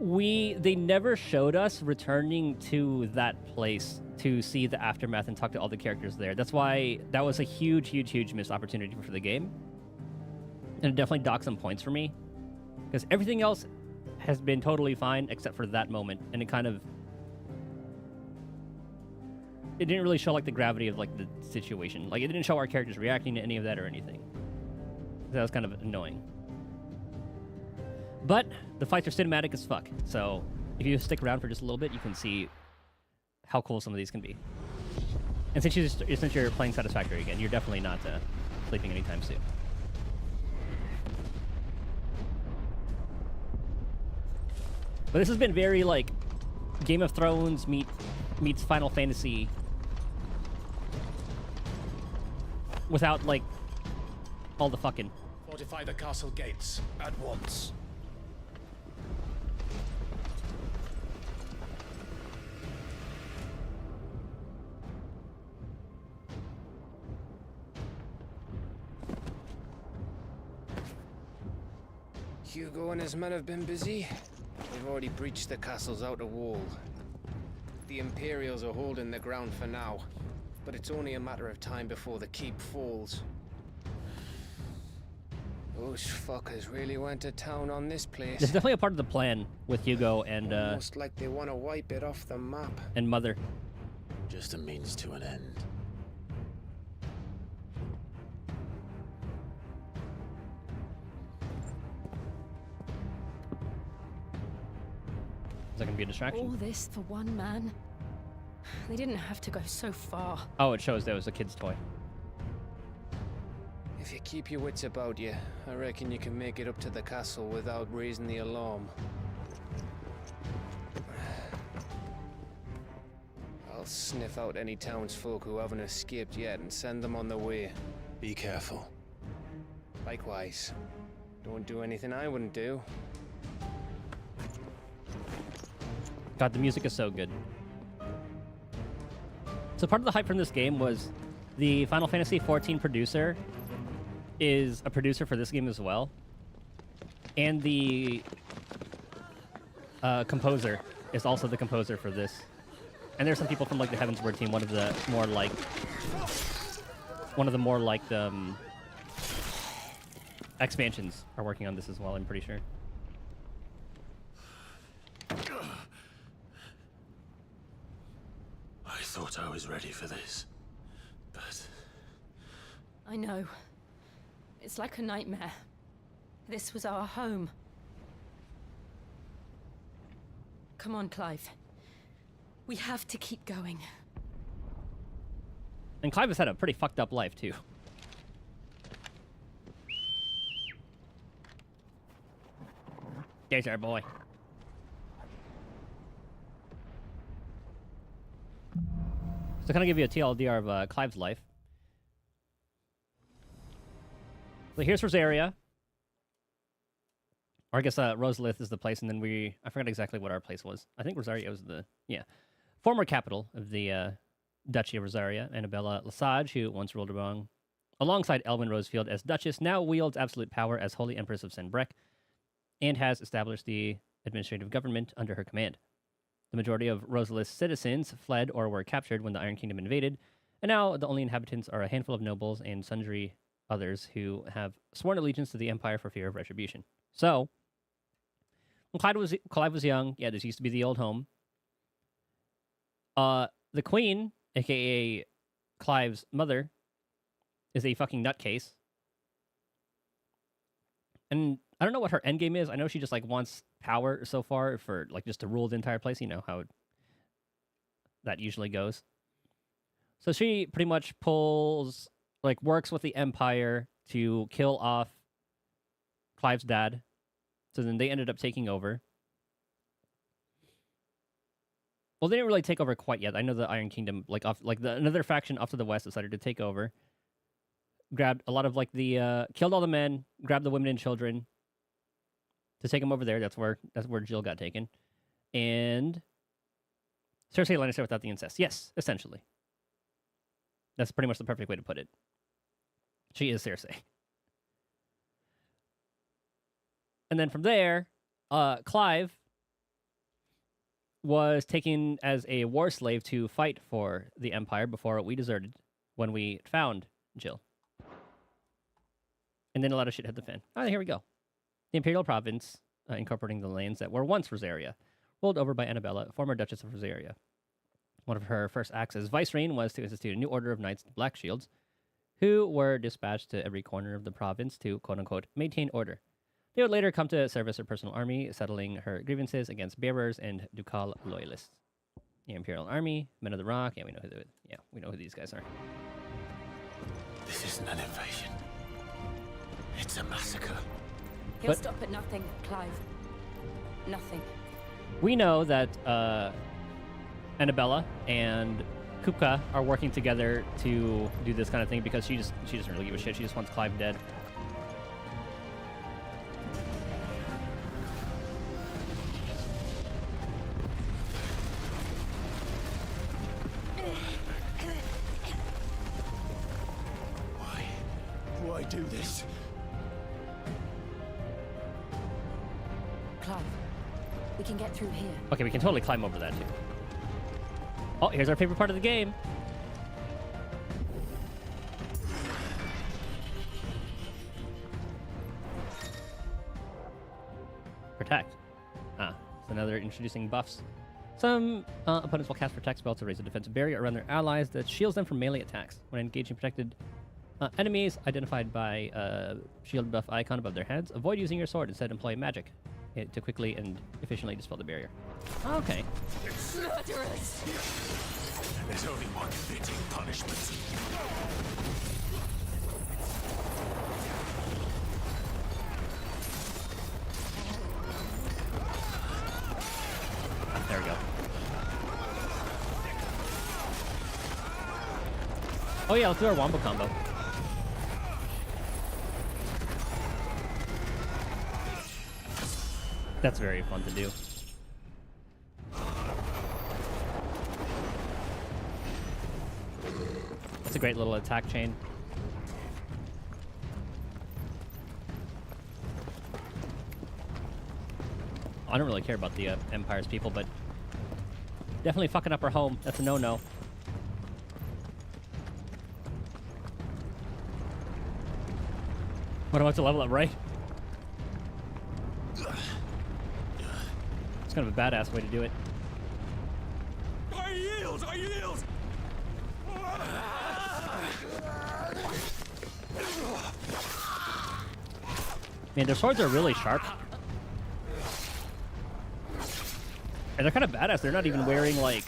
they never showed us returning to that place to see the aftermath and talk to all the characters there. That's why that was a huge missed opportunity for the game. And it definitely docked some points for me. Because everything else has been totally fine except for that moment. And it kind of... It didn't really show, like, the gravity of, like, the situation. Like, it didn't show our characters reacting to any of that or anything. That was kind of annoying. But the fights are cinematic as fuck. So if you stick around for just a little bit, you can see how cool some of these can be. And since you're playing Satisfactory again, you're definitely not sleeping anytime soon. But this has been very, like, Game of Thrones meets Final Fantasy without, like, all the fucking... Fortify the castle gates at once. Hugo and his men have been busy. They've already breached the castle's outer wall. The Imperials are holding the ground for now, but it's only a matter of time before the keep falls. Those fuckers really went to town on this place. It's definitely a part of the plan with Hugo and almost like they want to wipe it off the map. And Mother. Just a means to an end. that gonna be a distraction? All this for one man? They didn't have to go so far. Oh, it shows that it was a kid's toy. If you keep your wits about you, I reckon you can make it up to the castle without raising the alarm. I'll sniff out any townsfolk who haven't escaped yet and send them on their way. Be careful. Likewise. Don't do anything I wouldn't do. God, the music is so good. So part of the hype from this game was the Final Fantasy XIV producer is a producer for this game as well. And the composer is also the composer for this. And there's some people from like the Heavensward team, one of the more like expansions are working on this as well, I'm pretty sure. I thought I was ready for this, but... I know. It's like a nightmare. This was our home. Come on, Clive. We have to keep going. And Clive has had a pretty fucked up life, too. There's our boy. So kind of give you a TLDR of Clive's life. So here's Rosaria. Or I guess Rosalith is the place, and then I forgot exactly what our place was. I think Rosaria was the, former capital of the Duchy of Rosaria. Annabella Lesage, who once ruled alongside Elwyn Rosefield as Duchess, now wields absolute power as Holy Empress of Senbrek, and has established the administrative government under her command. The majority of Rosalith's citizens fled or were captured when the Iron Kingdom invaded, and now the only inhabitants are a handful of nobles and sundry others who have sworn allegiance to the Empire for fear of retribution. So, when Clive was young, this used to be the old home. The Queen, aka Clive's mother, is a fucking nutcase. And I don't know what her endgame is. I know she just like wants power so far for like just to rule the entire place. You know how that usually goes. So she pretty much works with the Empire to kill off Clive's dad. So then they ended up taking over. Well, they didn't really take over quite yet. I know the Iron Kingdom, another faction off to the west decided to take over. Grabbed a lot of killed all the men, grabbed the women and children to take them over there. That's where Jill got taken. And Cersei Lannister without the incest. Yes, essentially. That's pretty much the perfect way to put it. She is Cersei. And then from there, Clive was taken as a war slave to fight for the Empire before we deserted when we found Jill. And then a lot of shit hit the fan. Here we go. The Imperial Province, incorporating the lands that were once Rosaria, ruled over by Annabella, former Duchess of Rosaria. One of her first acts as vicereine was to institute a new order of Knights in Black Shields, who were dispatched to every corner of the province to, quote-unquote, maintain order. They would later come to service her personal army, settling her grievances against bearers and ducal loyalists. The Imperial Army, Men of the Rock, we know who these guys are. This isn't an invasion. It's a massacre. He'll stop at nothing, Clive. Nothing. We know that Annabella and Kupka are working together to do this kind of thing because she doesn't really give a shit. She just wants Clive dead. Why do this? Clive, we can get through here. Okay, we can totally climb over that too. Oh, here's our favorite part of the game. Protect. It's another introducing buffs. Some opponents will cast Protect spell to raise a defensive barrier around their allies that shields them from melee attacks. When engaging protected enemies identified by a shield buff icon above their heads, avoid using your sword. Instead, employ magic. to quickly and efficiently dispel the barrier. Okay. Murderers! There's only one fitting punishment. There we go. Oh yeah, let's do our wombo combo. That's very fun to do. It's a great little attack chain. I don't really care about the Empire's people, but definitely fucking up our home. That's a no-no. What am I to level up, right? It's kind of a badass way to do it. I yield! I yield! Man, their swords are really sharp. And they're kind of badass. They're not even wearing, like...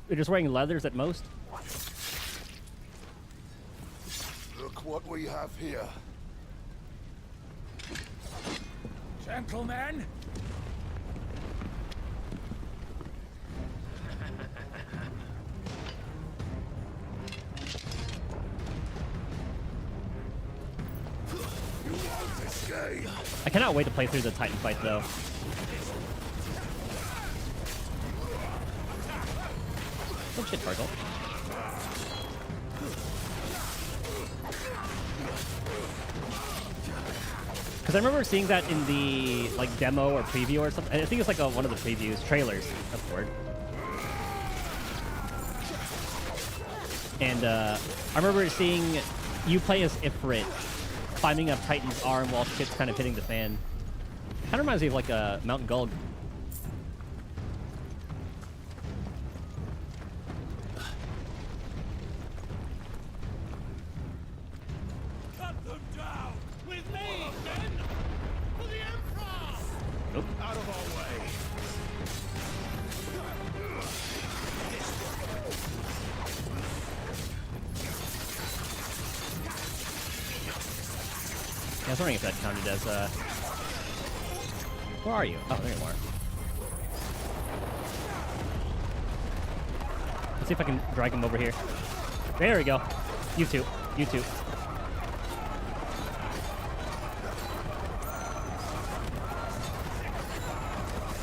They're just wearing leathers at most. Look what we have here. Gentlemen! I cannot wait to play through the Titan fight, though. Oh shit, Targle. Because I remember seeing that in the like demo or preview or something. I think it's like one of the previews, trailers, that's the word. And I remember seeing you play as Ifrit, climbing up Titan's arm while shit's kind of hitting the fan. Kind of reminds me of like a Mountain Gulg. Cut them down! With me, men! For the Emperor! Nope. Out of our way! Yeah, I was wondering if that counted as where are you? Oh, there you are. Let's see if I can drag him over here. There we go. You two. You two.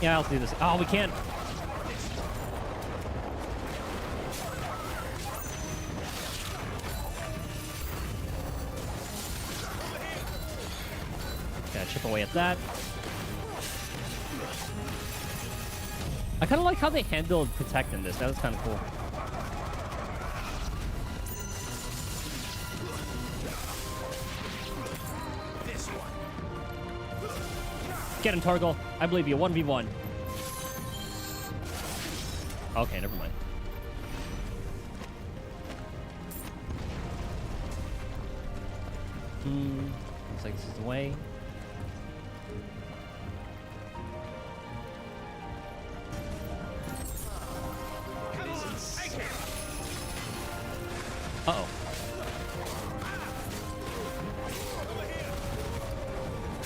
Yeah, I'll do this. Oh, we can't. Gotta chip away at that. I kind of like how they handled Protect in this. That was kind of cool. This one. Get him, Targle. I believe you. 1v1. Okay, never mind. Looks like this is the way. Uh-oh.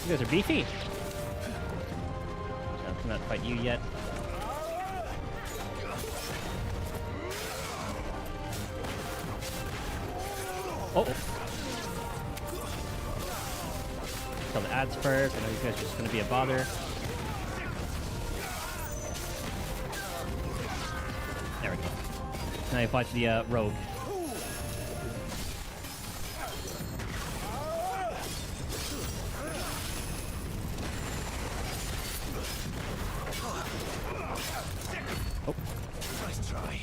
You guys are beefy. I cannot fight you yet. Oh. Kill the ads first. I know you guys are just going to be a bother. There we go. Now you fight the rogue. Oh. Nice try.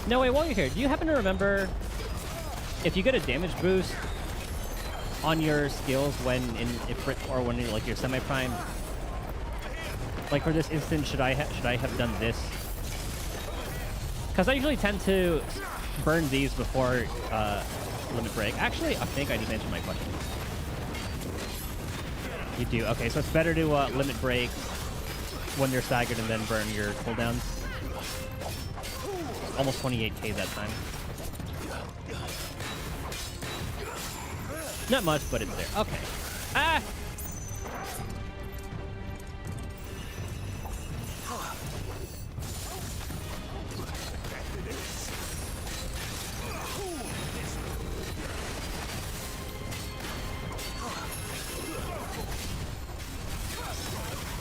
No, wait, while you're here, do you happen to remember if you get a damage boost on your skills when in Ifrit or when you're like your semi-prime? Like for this instance, should I have done this? Because I usually tend to burn these before limit break. Actually, I think I just answered my question. You do. Okay, so it's better to limit break when you're staggered and then burn your cooldowns. Almost 28k that time. Not much, but it's there. Okay. Ah!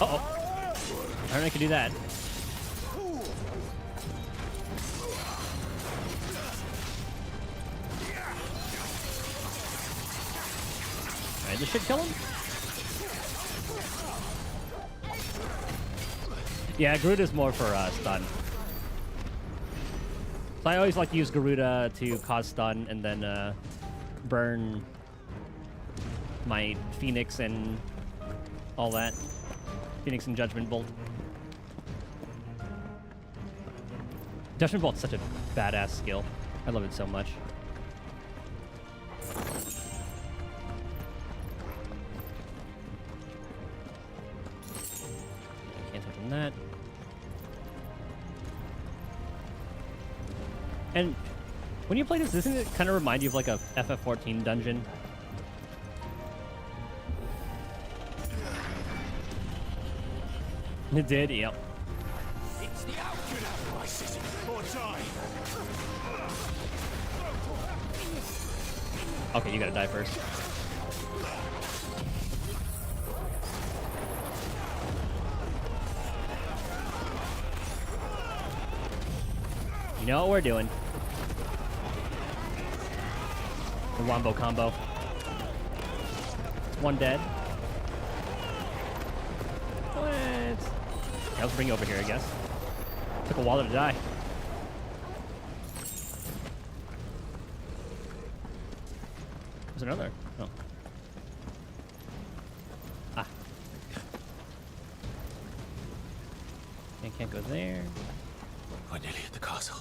Uh-oh. I don't know I can do that. Alright, this should kill him. Yeah, Garuda's more for stun. So I always like to use Garuda to cause stun and then burn my Phoenix and all that. Phoenix and Judgment Bolt. Judgment Bolt's such a badass skill. I love it so much. Can't touch on that. And when you play this, doesn't it kind of remind you of like a FF14 dungeon? It did, yep. It's the outcome of my city, or die. Okay, you gotta die first. You know what we're doing. The wombo combo. One dead. What? Yeah, let's bring you over here, I guess. Took a while to die. There's another. Oh. Ah. Can't go there. We're nearly at the castle.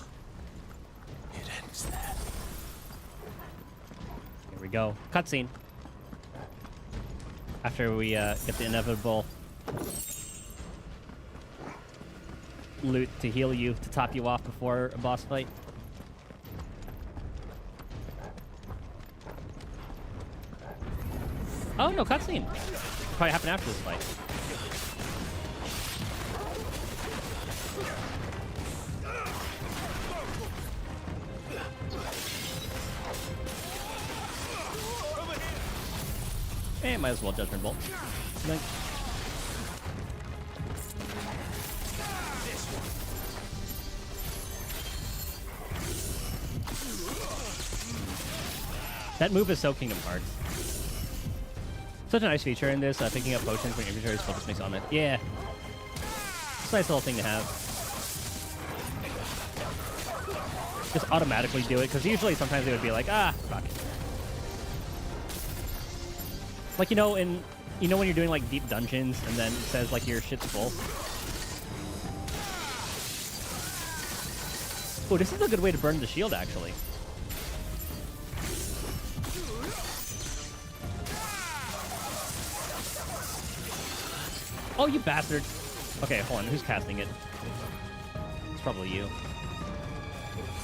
It ends there. Here we go. Cutscene. After we get the inevitable loot to heal you, to top you off before a boss fight. Oh, no, cutscene. It'll probably happen after this fight. Eh, might as well Judgment Bolt. Like, that move is so Kingdom Hearts. Such a nice feature in this, picking up potions when your inventory is full just makes on it. Yeah. It's a nice little thing to have. Just automatically do it, because usually sometimes it would be like, ah, fuck. Like, you know, when you're doing like deep dungeons and then it says like your shit's full. Oh, this is a good way to burn the shield, actually. Oh, you bastard. Okay, hold on. Who's casting it? It's probably you.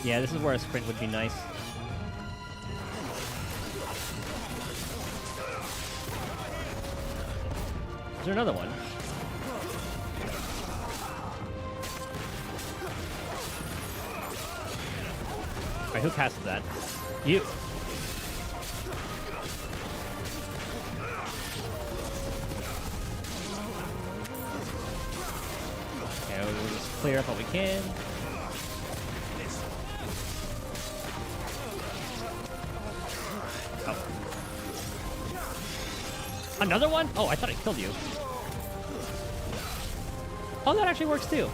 Yeah, this is where a sprint would be nice. Is there another one? Alright, who casted that? You. Okay, we'll just clear up what we can. Oh. Another one? Oh, I thought I killed you. Oh, that actually works too. You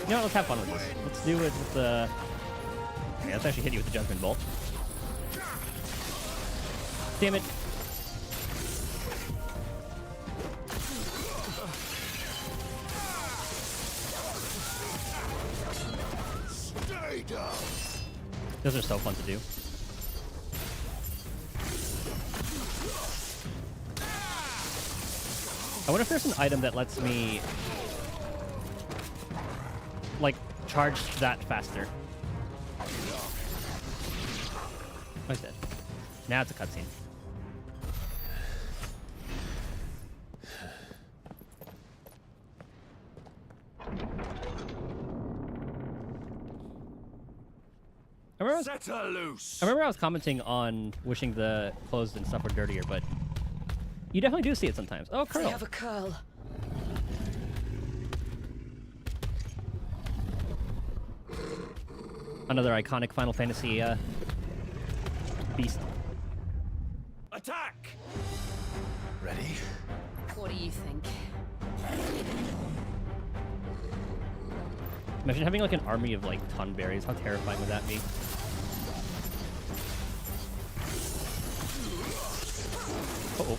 know what, let's have fun with this. Let's do it with the... Okay, let's actually hit you with the Judgment Bolt. Damn it. Those are so fun to do. I wonder if there's an item that lets me, like, charge that faster. Oh, he's dead. Now it's a cutscene. Set her loose. I remember I was commenting on wishing the clothes and stuff were dirtier, but you definitely do see it sometimes. Oh, curl. They have a curl. Another iconic Final Fantasy beast. Attack! Ready? What do you think? Imagine having like an army of like tonberries. How terrifying would that be? Uh-oh.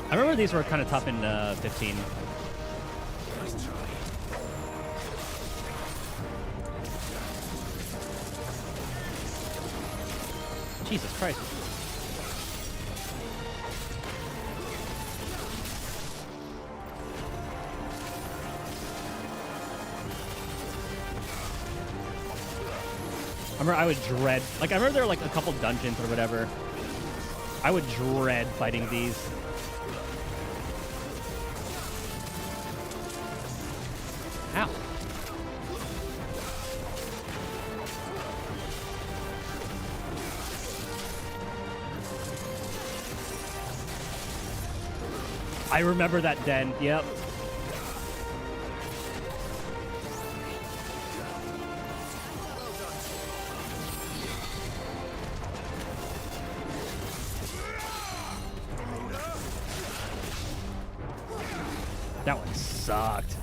I remember these were kind of tough in 15. Jesus Christ. I remember I would dread, like I remember there were like a couple dungeons or whatever. I would dread fighting these. Ow. I remember that den, yep. That one sucked.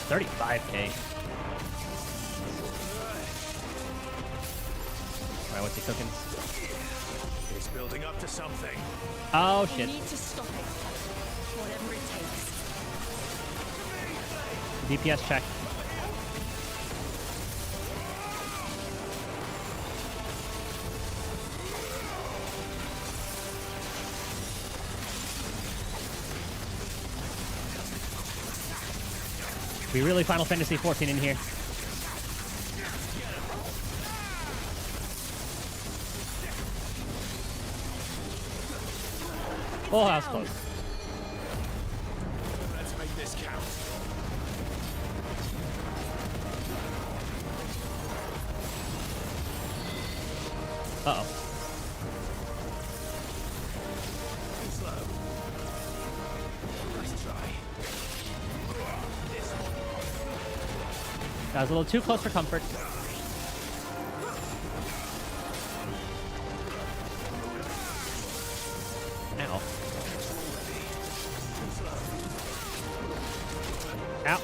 $35K. Alright, what's he cooking? It's building up to something. Oh shit. You need to stop it. Whatever it takes. DPS check. We really Final Fantasy 14 in here. Oh, that was close. Let's make this count. Uh-oh. Slow. Let's try. That was a little too close for comfort. Ow. Ow.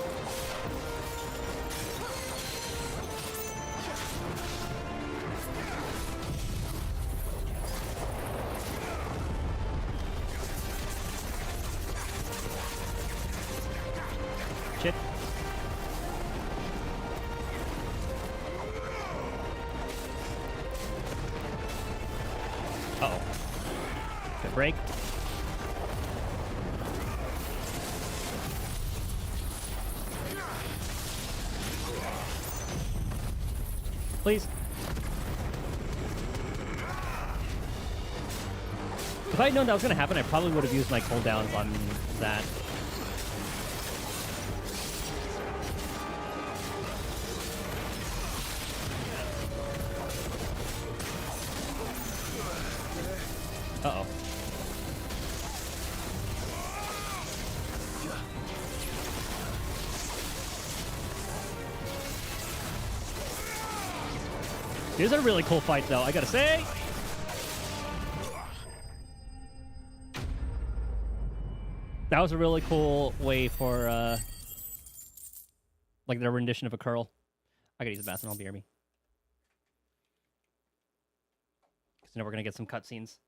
Shit. Uh-oh. Good break. Please. If I had known that was going to happen, I probably would have used my cooldowns on that. Uh-oh. These are really cool fights, though, I gotta say. That was a really cool way for, like, their rendition of a curl. I gotta use the bathroom, I'll be near me. Because now we're gonna get some cutscenes.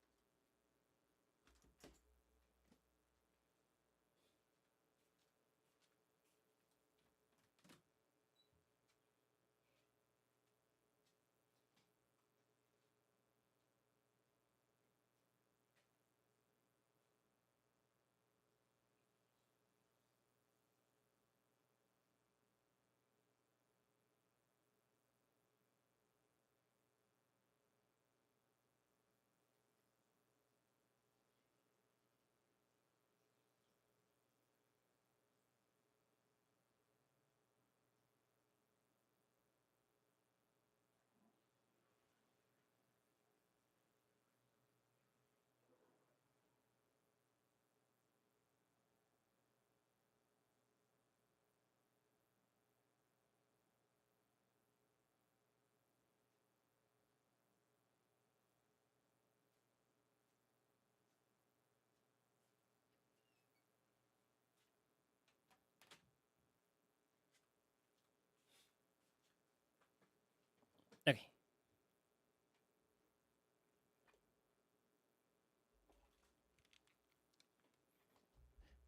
Okay.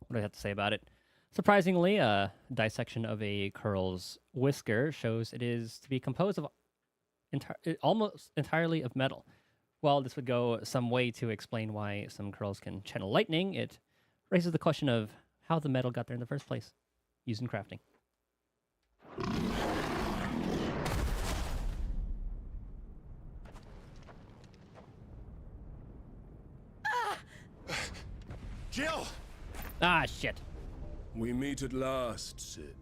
What do I have to say about it? Surprisingly, a dissection of a curl's whisker shows it is to be composed of almost entirely of metal. While this would go some way to explain why some curls can channel lightning, it raises the question of how the metal got there in the first place, used in crafting. Jill! Ah, shit. We meet at last, Sid.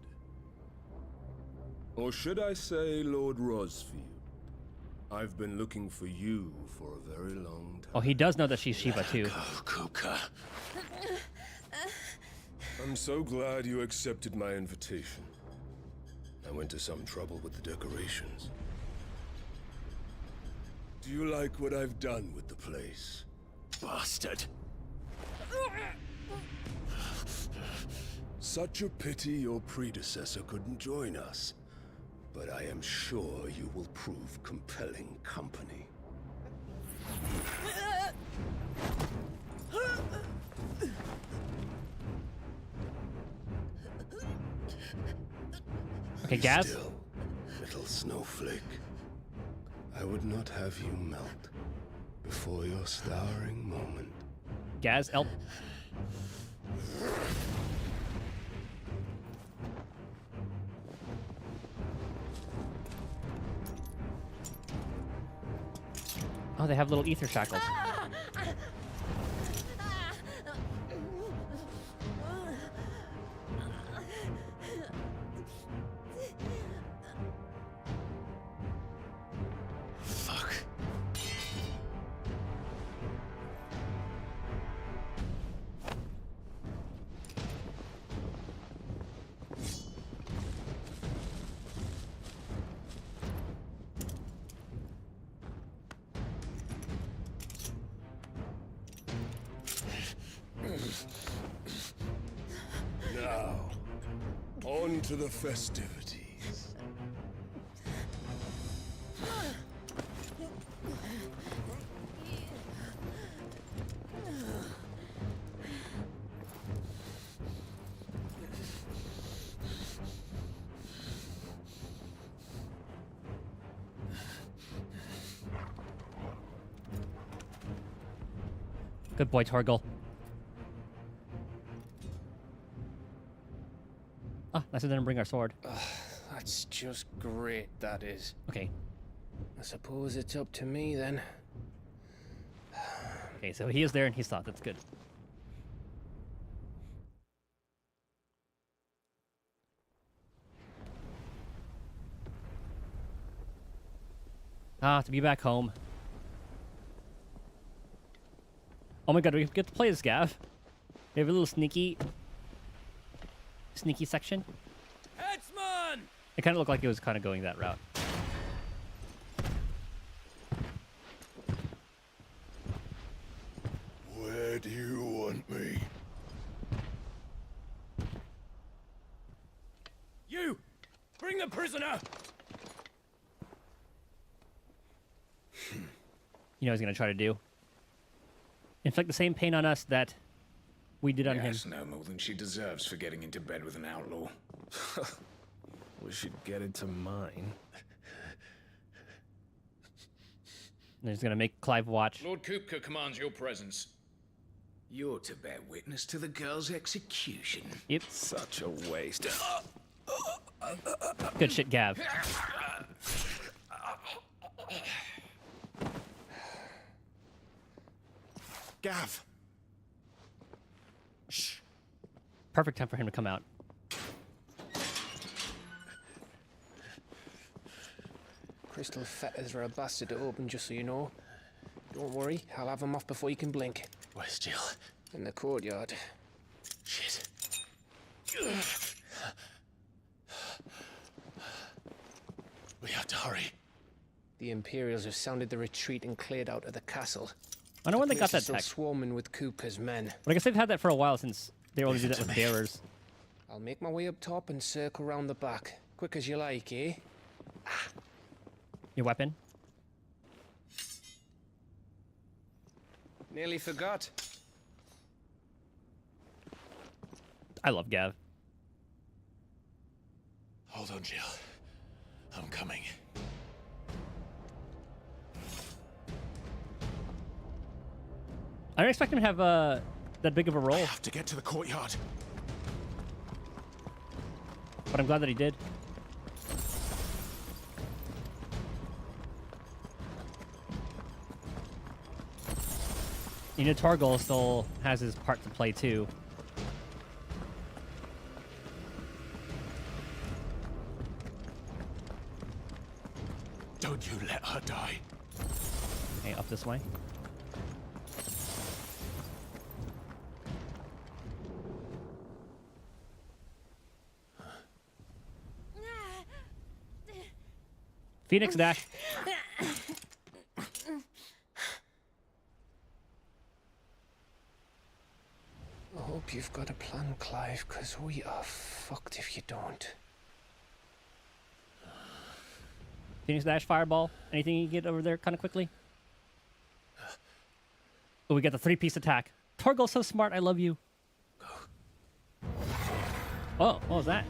Or should I say, Lord Rosfield? I've been looking for you for a very long time. Oh, he does know that she's Shiva, too. Kuka. I'm so glad you accepted my invitation. I went to some trouble with the decorations. Do you like what I've done with the place? Bastard! Such a pity your predecessor couldn't join us. But I am sure you will prove compelling company. Okay, Gaz? Still, little snowflake. I would not have you melt before your starring moment. Gaz, help. Oh, they have little ether shackles. Fuck. Now, on to the festivities. Good boy, Torgal. Ah, nice of them to bring our sword. That's just great, that is. Okay. I suppose it's up to me then. Okay, so he is there and he's thought. That's good. Ah, to be back home. Oh my god, we get to play as Gav. We have a little sneaky section. Headsman! It kind of looked like it was kind of going that route. a prisoner! You know what he's gonna try to do? Inflict the same pain on us that we did on him. Yes, no more than she deserves for getting into bed with an outlaw. We should get into mine. And he's gonna make Clive watch. Lord Kupka commands your presence. You're to bear witness to the girl's execution. Yep. Such a waste. Good shit, Gav. Gav! Shh. Perfect time for him to come out. Crystal fetters are a bastard to open, just so you know. Don't worry, I'll have them off before you can blink. Where's Jill? In the courtyard. Shit. We have to hurry. The Imperials have sounded the retreat and cleared out of the castle. I don't know when they got place that is tech. still swarming with Kupka's men. But I guess they've had that for a while since they were able to do that with bearers. I'll make my way up top and circle round the back. Quick as you like, eh? Your weapon? Nearly forgot. I love Gav. Hold on, Jill. I'm coming. I don't expect him to have that big of a role. I have to get to the courtyard. But I'm glad that he did. You know, Torgal still has his part to play too. Don't you let her die. Okay, up this way. Phoenix dash. I hope you've got a plan, Clive, because we are fucked if you don't. Phoenix dash, fireball. Anything you can get over there kind of quickly? Oh, we got the 3-piece attack. Torgal's so smart. I love you. Oh, what was that?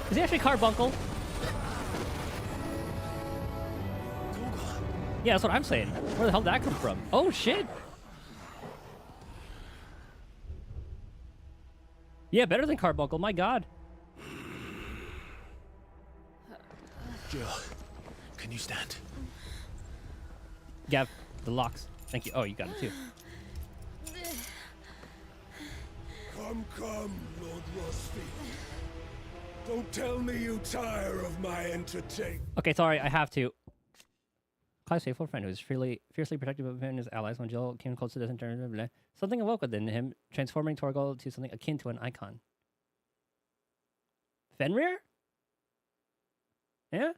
Is he actually Carbuncle? Yeah, that's what I'm saying. Where the hell did that come from? Oh, shit! Yeah, better than Carbuncle, my god. Jill, can you stand? Gav, the locks. Thank you. Oh, you got it too. Come, Lord Rosfi. Don't tell me you tire of my entertainment. Okay, sorry, I have to. Clive's faithful friend who was fiercely protective of him and his allies when Jill came close to death and turned blah, blah. Something awoke within him, transforming Torgal to something akin to an icon. Fenrir? Yeah?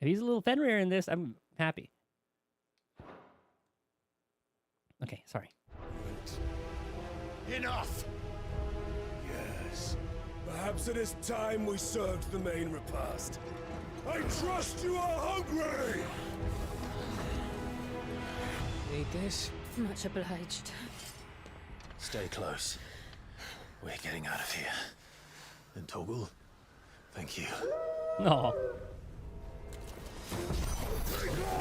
If he's a little Fenrir in this, I'm happy. Okay, sorry. Enough! Yes. Perhaps it is time we served the main repast. I trust you are hungry! Need this? Much obliged. Stay close. We're getting out of here. And Torgal, thank you. No.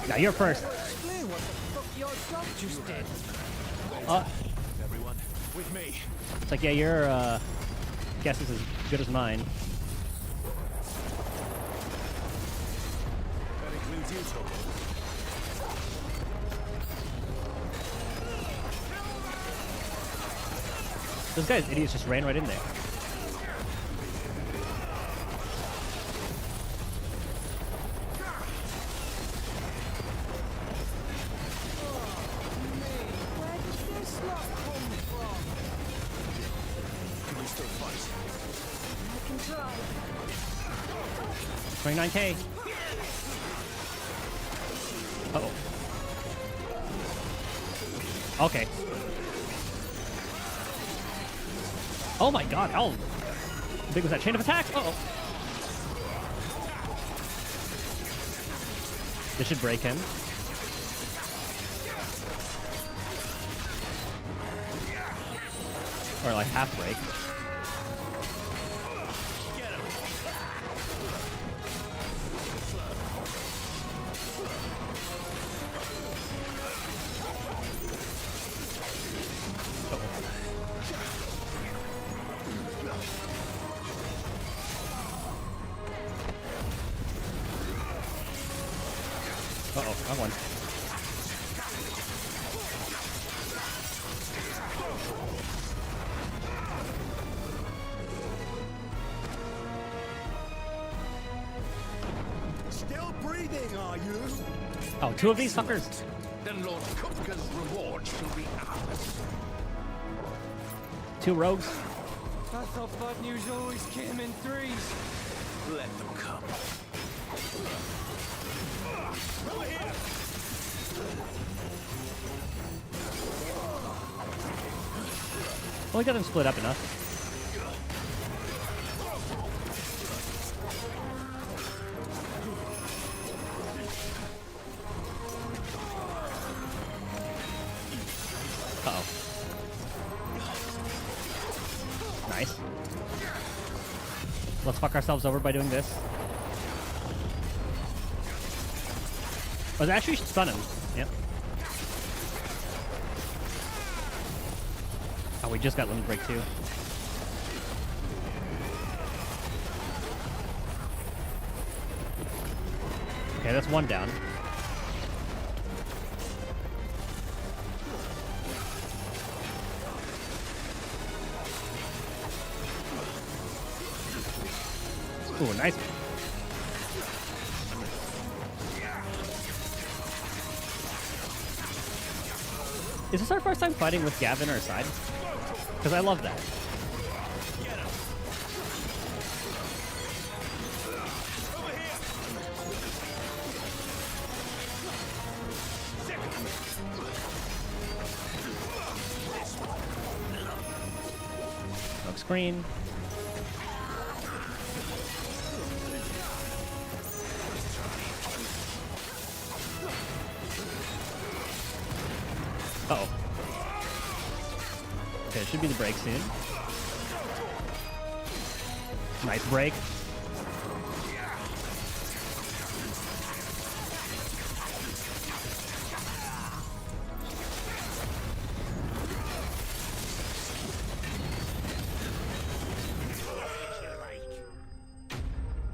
Now you're first. Explain what the fuck your dog just did. Everyone, with me. It's like, yeah, your guess is as good as mine. That includes you, Torgal. Those guys, idiots, just ran right in there. still fight. I can try. 29K. Uh-oh. Okay. Oh my god, how big was that chain of attack? Uh-oh. This should break him. Or like half break. Uh-oh, I won. Still breathing, are you? Oh, two of these fuckers. Then Lord Kupka's reward shall be ours. Two rogues. I thought bad news always came in threes. Let them come. Over here! Well, we got them split up enough. Uh-oh. Nice. Let's fuck ourselves over by doing this. Oh, that actually stun him. Yep. Oh, we just got limit break too. Okay, that's one down. Ooh, nice. Is this our first time fighting with Gavin our side? Because I love that. Smoke screen. Uh-oh. Okay, it should be the break soon. Nice break.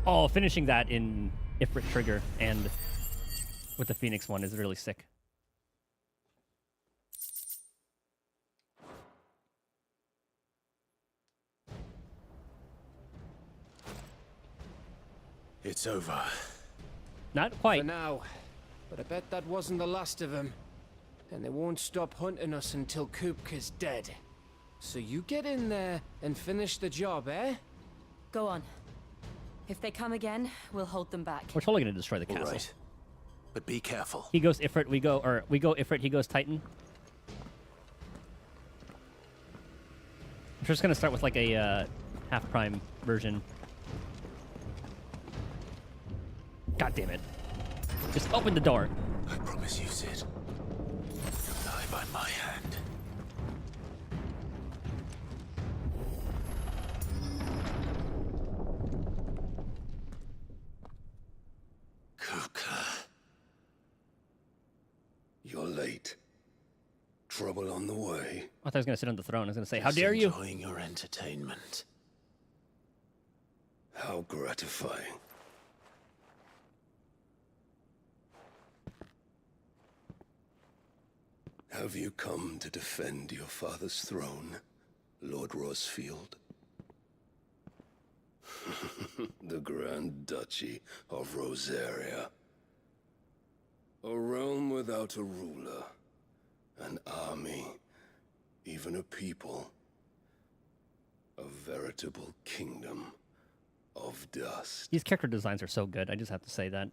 Oh, finishing that in Ifrit trigger and with the Phoenix one is really sick. It's over. Not quite. For now. But I bet that wasn't the last of them. And they won't stop hunting us until Kupka's dead. So you get in there and finish the job, eh? Go on. If they come again, we'll hold them back. We're totally gonna destroy the castle. All right. But be careful. He goes Ifrit, we go Ifrit, he goes Titan. I'm just gonna start with like a half prime version. God damn it. Just open the door. I promise you, Sid. You'll die by my hand. Kupka. You're late. Trouble on the way. I thought I was gonna sit on the throne. I was gonna say, how dare you? Enjoying your entertainment. How gratifying. Have you come to defend your father's throne, Lord Rosfield? The Grand Duchy of Rosaria. A realm without a ruler, an army, even a people. A veritable kingdom of dust. These character designs are so good. I just have to say that.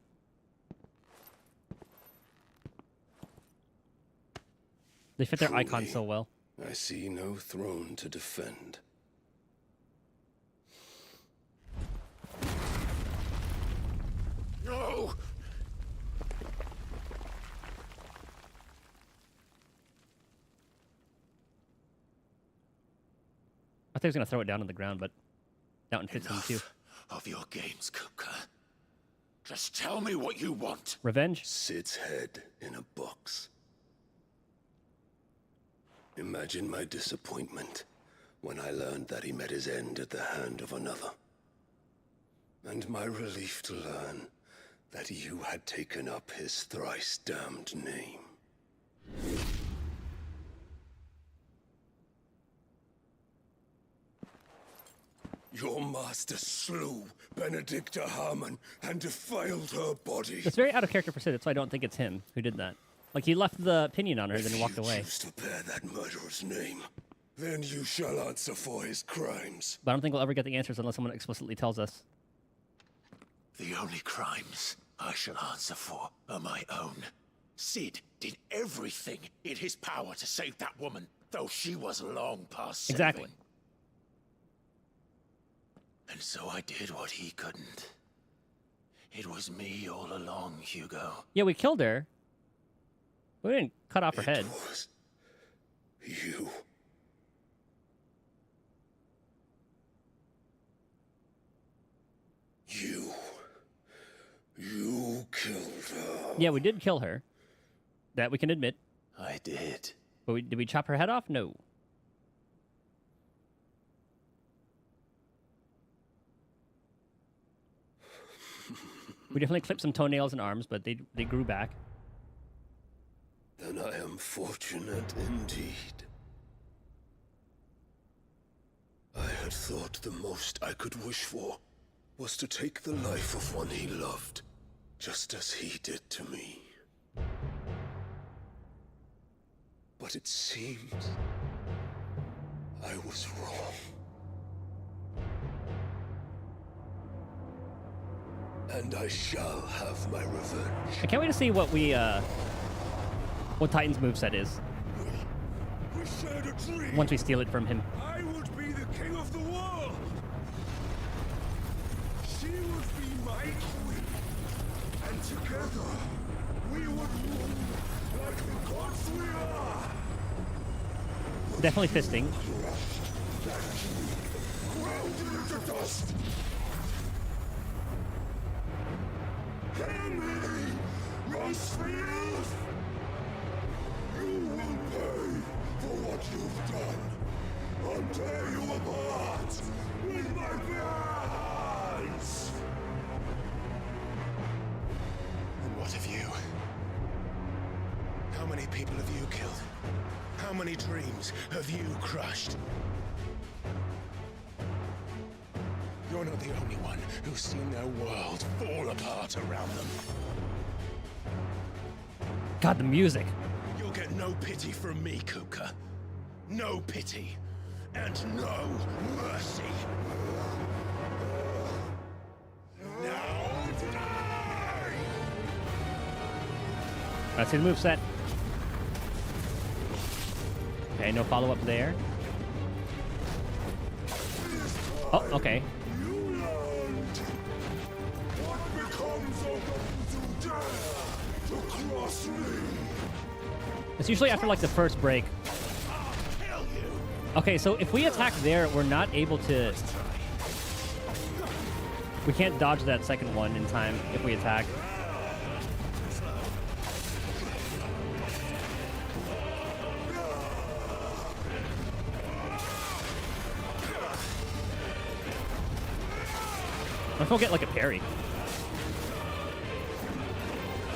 They fit their icons so well. I see no throne to defend. No! I thought he was gonna throw it down on the ground, but that one fits him too. Of your games, Kuka. Just tell me what you want. Revenge? Sid's head in a box. Imagine my disappointment when I learned that he met his end at the hand of another. And my relief to learn that you had taken up his thrice damned name. Your master slew Benedicta Harmon and defiled her body. It's very out of character for Sid, so I don't think it's him who did that. Like, he left the pinion on her, then he walked away. If you choose to bear that murderer's name, then you shall answer for his crimes. But I don't think we'll ever get the answers unless someone explicitly tells us. The only crimes I shall answer for are my own. Sid did everything in his power to save that woman, though she was long past saving. Exactly. And so I did what he couldn't. It was me all along, Hugo. Yeah, we killed her. We didn't cut off her head. It was you. You killed her. Yeah, we did kill her. That we can admit. I did. But did we chop her head off? No. We definitely clipped some toenails and arms, but they grew back. Then I am fortunate indeed. I had thought the most I could wish for was to take the life of one he loved, just as he did to me. But it seems I was wrong. And I shall have my revenge. I can't wait to see what what Titan's moveset is. We shared a dream. Once we steal it from him. I would be the king of the world. She would be my queen. And together, we would rule like the gods we are. Definitely fisting. Grounded into dust. Hear me, Rosefield! You will pay for what you've done. I'll tear you apart with my bare hands. And what of you? How many people have you killed? How many dreams have you crushed? You're not the only one who's seen their world fall apart around them. God, the music. You'll get no pity from me, Kuka. No pity. And no mercy. Now die! That's his moveset. Okay, no follow-up there. Oh, okay. It's usually after like the first break. Okay, so if we attack there, we're not able to... We can't dodge that second one in time if we attack. I think we'll get like a parry.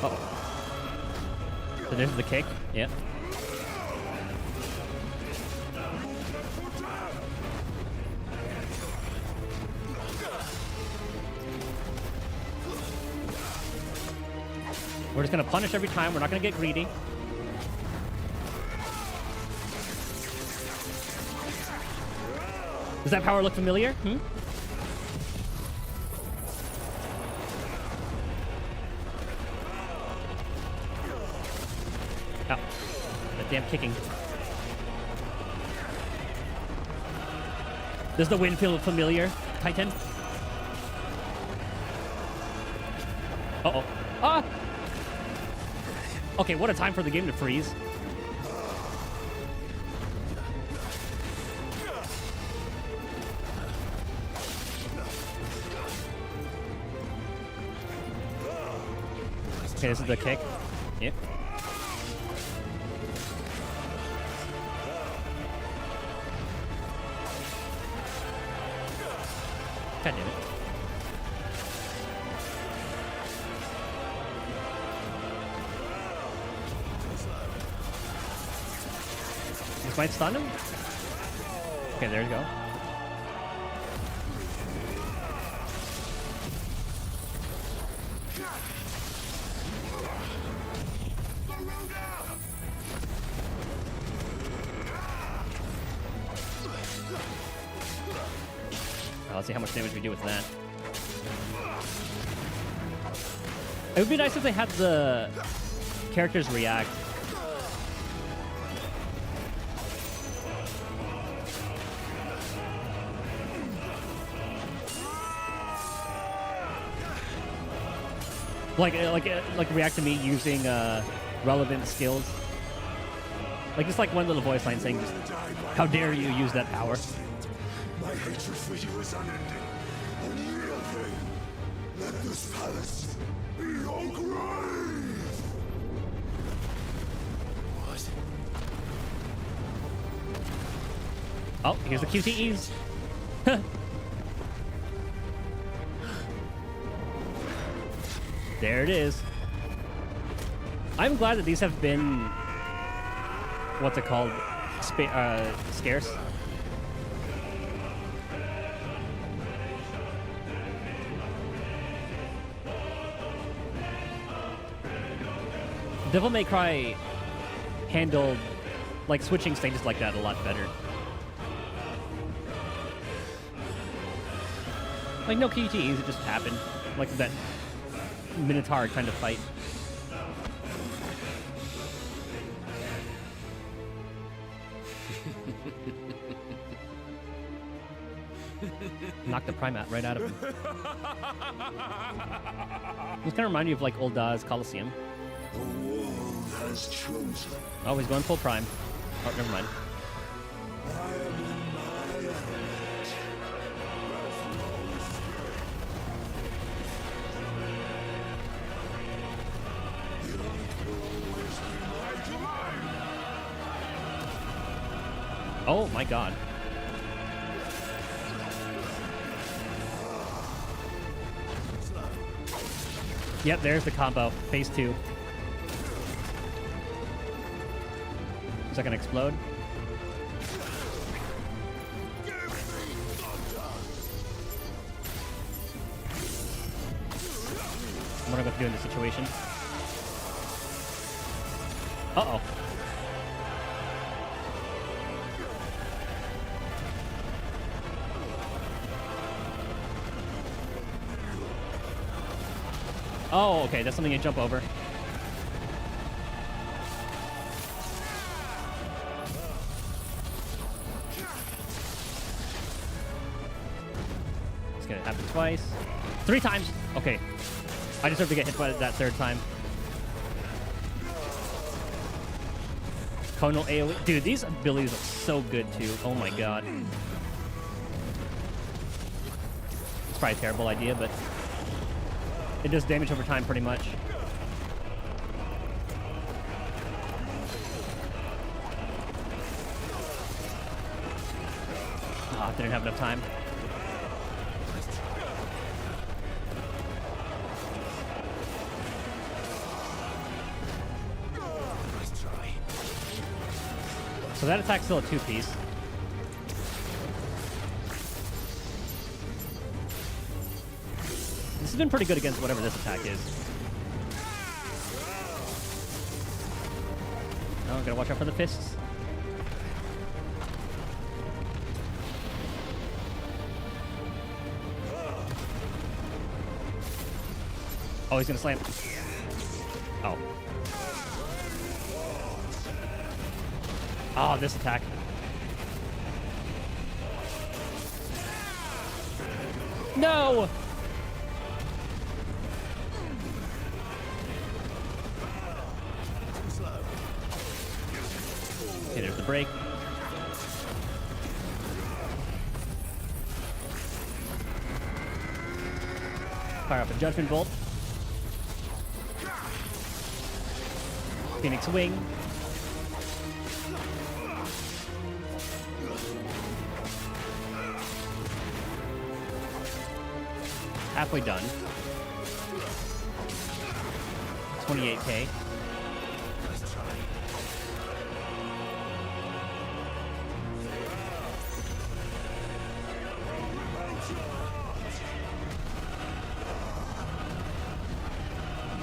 Uh-oh. So there's the kick. Yep. We're just gonna punish every time. We're not gonna get greedy. Does that power look familiar? Hmm? Ow. That damn kicking. Does the wind feel familiar, Titan? Uh-oh. Ah! Okay, what a time for the game to freeze. Okay, this is the kick. Yep. God damn it. This might stun him? Okay, there you go. Let's see how much damage we do with that. It would be nice if they had the characters react. Like react to me using relevant skills. Like just like one little voice line saying, just, "How dare you use that power?" My hatred for you is unending. Unyielding. Let this palace be your grave. What? Oh, here's the QTEs. There it is. I'm glad that these have been, what's it called, scarce. Devil May Cry handled, like, switching stages like that a lot better. Like, no QTEs, it just happened. Like that Minotaur kind of fight. Knock the Primat right out of him. This kind of remind you of, like, old Coliseum. The world has chosen. Oh, he's going full prime. Oh, never mind. Oh my god. Yep, there's the combo. Phase 2. Is that gonna explode? What am I going to do in this situation? Uh-oh. Oh, okay, that's something you jump over. It's gonna happen twice. 3 times! Okay. I deserve to get hit by that 3rd time. Conal AoE. Dude, these abilities are so good too. Oh my god. It's probably a terrible idea, but it does damage over time pretty much. Ah, didn't have enough time. So that attack's still a 2-piece. This has been pretty good against whatever this attack is. Oh, gotta watch out for the fists. Oh, he's gonna slam. Oh. Oh, this attack. No! Okay, there's the break. Fire up a Judgment Bolt. Phoenix Wing. Halfway done. 28k.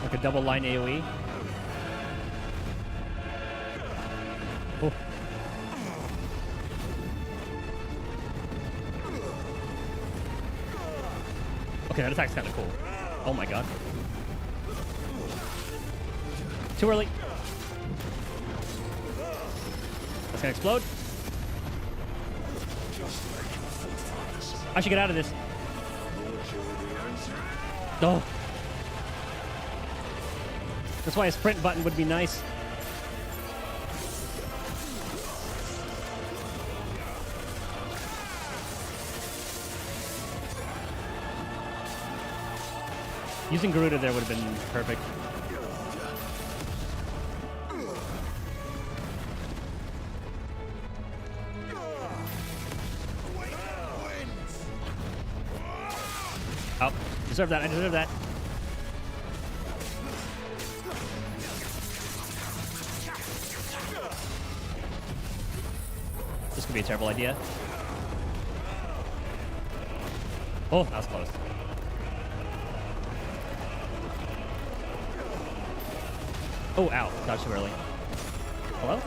Like a double line AoE. Oh. Okay, that attack's kind of cool. Oh my god. Too early. That's gonna explode. I should get out of this. Oh. That's why a sprint button would be nice. Using Garuda there would have been perfect. Oh, deserve that. I deserve that. This could be a terrible idea. Oh, that was close. Oh, ow. Dodged too early. Hello?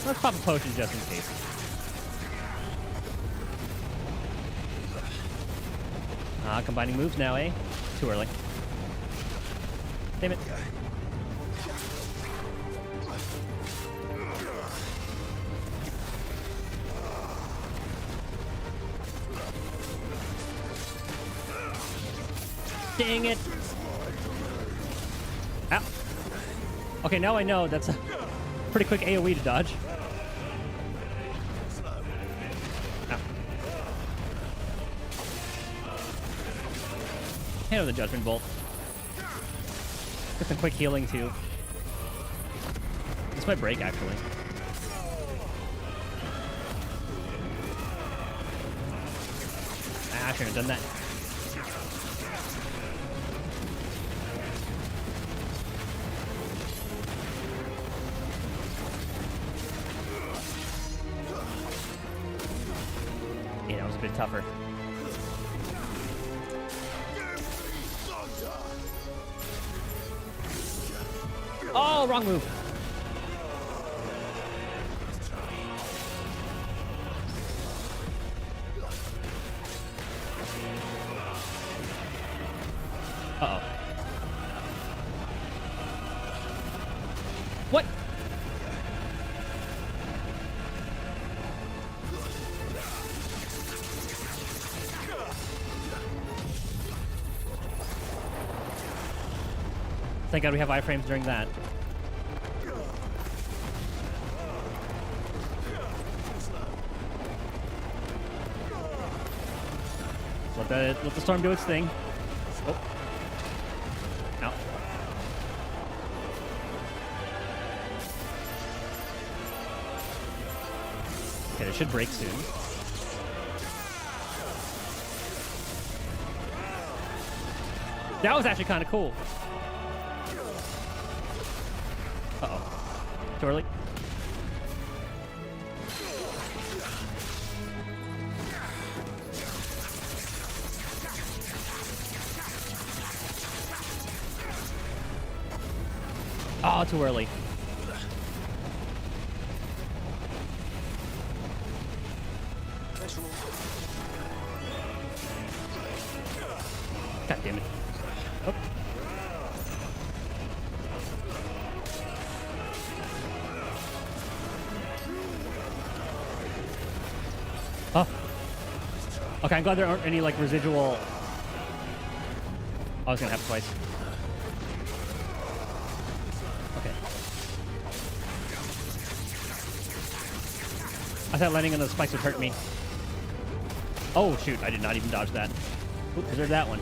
Let's pop a potion just in case. Combining moves now, eh? Too early. Damn it. Dang it! Ow. Okay, now I know that's a pretty quick AoE to dodge. Ow. Handle the Judgment Bolt. Get some quick healing too. This might break actually. I shouldn't have done that. Yeah, that was a bit tougher. Oh, wrong move. Uh-oh. What? Thank God we have iframes during that. Let the storm do its thing. Oh. Ow. Okay, it should break soon. That was actually kind of cool. Uh-oh. Too early. Oh, too early. God damn it. Oh. Oh. Okay, I'm glad there aren't any, like, residual... I was gonna have it twice. Okay. I thought landing on those spikes would hurt me. Oh, shoot. I did not even dodge that. Oop, deserved that one.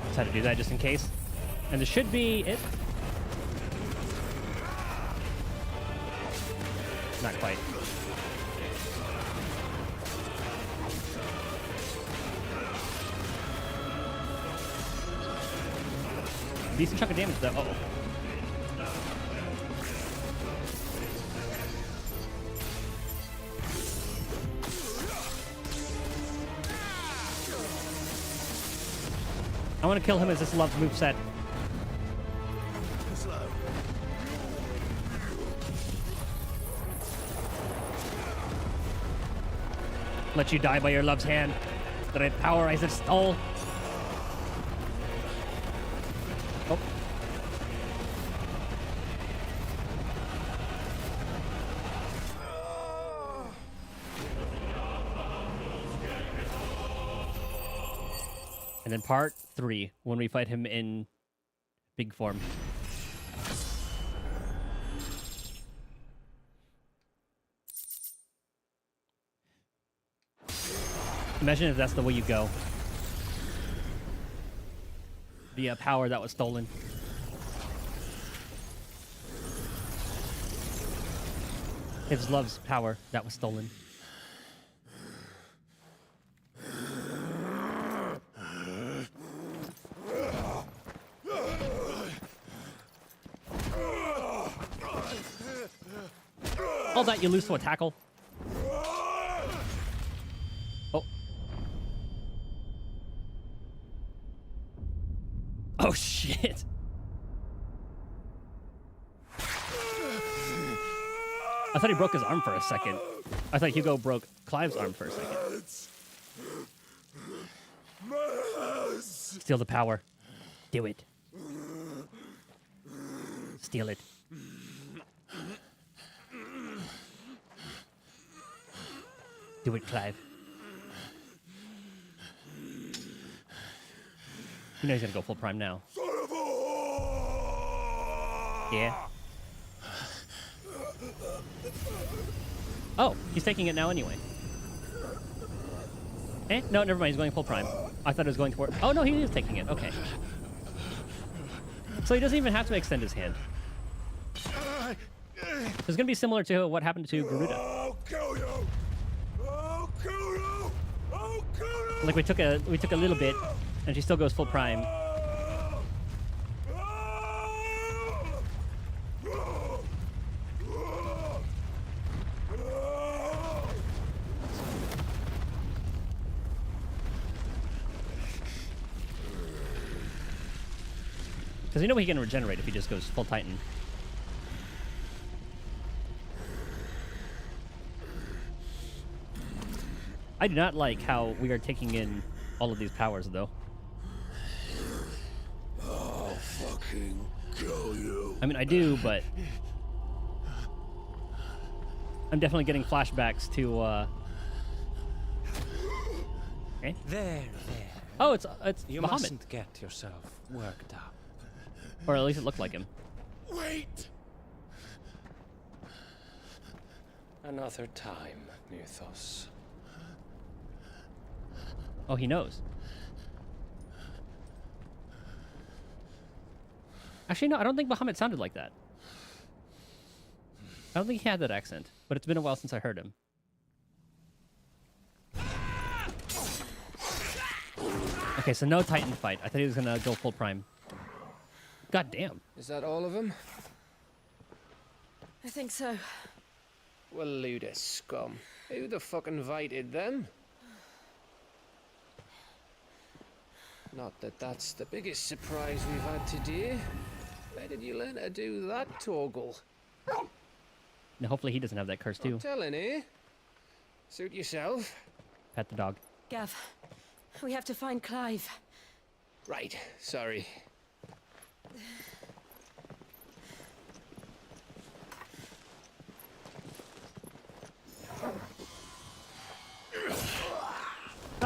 Just had to do that just in case. And this should be it. Not quite. Decent chunk of damage though. Uh-oh. I want to kill him as this loves moveset. Let you die by your love's hand, that I power as it stole. Oh. And then part 3, when we fight him in big form. Imagine if that's the way you go. The power that was stolen. His love's power that was stolen. All that you lose to a tackle. Oh. Oh shit. I thought he broke his arm for a second. I thought Hugo broke Clive's arm for a second. Steal the power. Do it. Steal it. Do it, Clive. You know he's gonna go full prime now. Yeah. Oh, he's taking it now anyway. Eh? No, never mind. He's going full prime. I thought it was going toward... Oh, no, he is taking it. Okay. So he doesn't even have to extend his hand. It's going to be similar to what happened to Garuda. I'll kill you! I'll kill you! I'll kill you! Like we took a little bit, and she still goes full prime. Because you know he can regenerate if he just goes full Titan. I do not like how we are taking in all of these powers, though. I'll fucking kill you. I mean, I do, but... I'm definitely getting flashbacks to, Okay. There. Oh, it's You Muhammad. mustn't get yourself worked up. Or at least it looked like him. Wait! Another time, Muthos. Oh, he knows. Actually, no, I don't think Muhammad sounded like that. I don't think he had that accent, but it's been a while since I heard him. Okay, so no Titan fight. I thought he was gonna go full prime. God damn. Is that all of them? I think so. Well, load of scum. Who the fuck invited them? Not that that's the biggest surprise we've had today. Where did you learn to do that, Torgal? Now, hopefully he doesn't have that curse too. Not telling, eh? Suit yourself. Pet the dog. Gav, we have to find Clive. Right, sorry.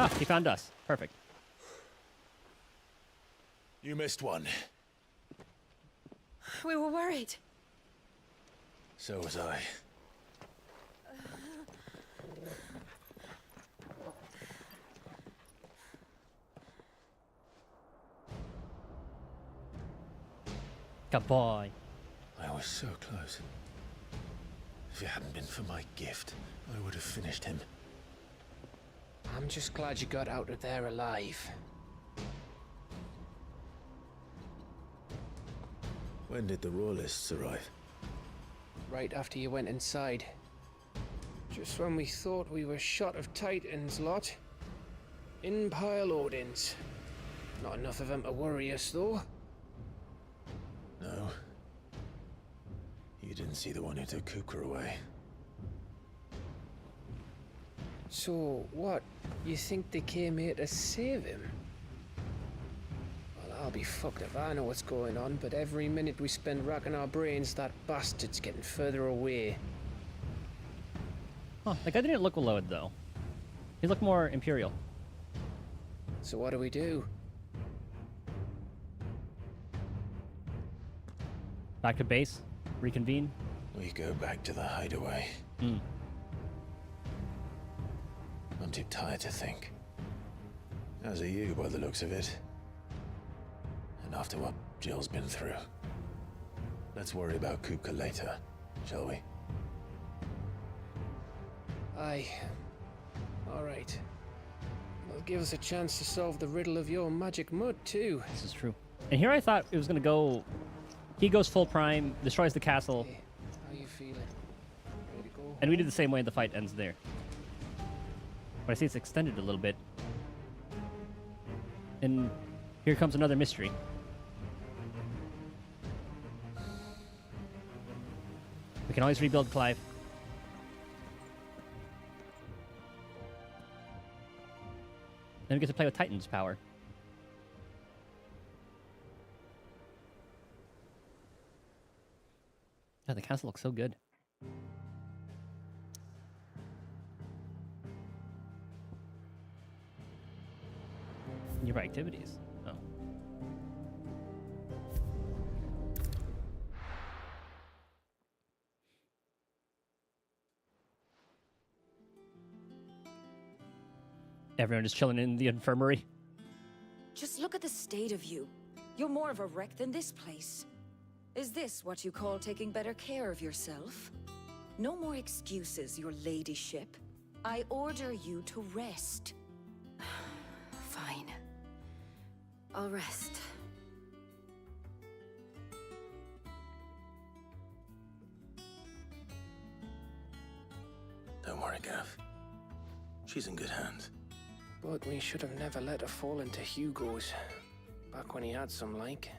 Ah, he found us. Perfect. You missed one. We were worried. So was I. Good boy. I was so close. If it hadn't been for my gift, I would have finished him. I'm just glad you got out of there alive. When did the Royalists arrive? Right after you went inside. Just when we thought we were shot of Titans, lot. In pile Odins. Not enough of them to worry us, though. No. You didn't see the one who took Kupka away. So, what? You think they came here to save him? Well, I'll be fucked if I know what's going on, but every minute we spend racking our brains, that bastard's getting further away. Huh, that guy didn't look lowered, though. He looked more Imperial. So what do we do? Back to base? Reconvene? We go back to the hideaway. Hmm. I'm too tired to think. As are you, by the looks of it. And after what Jill's been through. Let's worry about Kupka later, shall we? Aye. Alright. Well, give us a chance to solve the riddle of your magic mud, too. This is true. And here I thought it was going to go... He goes full prime, destroys the castle. Hey, how you feeling? Ready to go? And we do the same way, and the fight ends there. But I see it's extended a little bit. And here comes another mystery. We can always rebuild Clive. Then we get to play with Titan's power. God, the castle looks so good. Nearby activities. Oh. Everyone just chilling in the infirmary. Just look at the state of you. You're more of a wreck than this place. Is this what you call taking better care of yourself? No more excuses, your ladyship. I order you to rest. Fine. I'll rest. Don't worry, Gav. She's in good hands. But we should have never let her fall into Hugo's. Back when he had some like.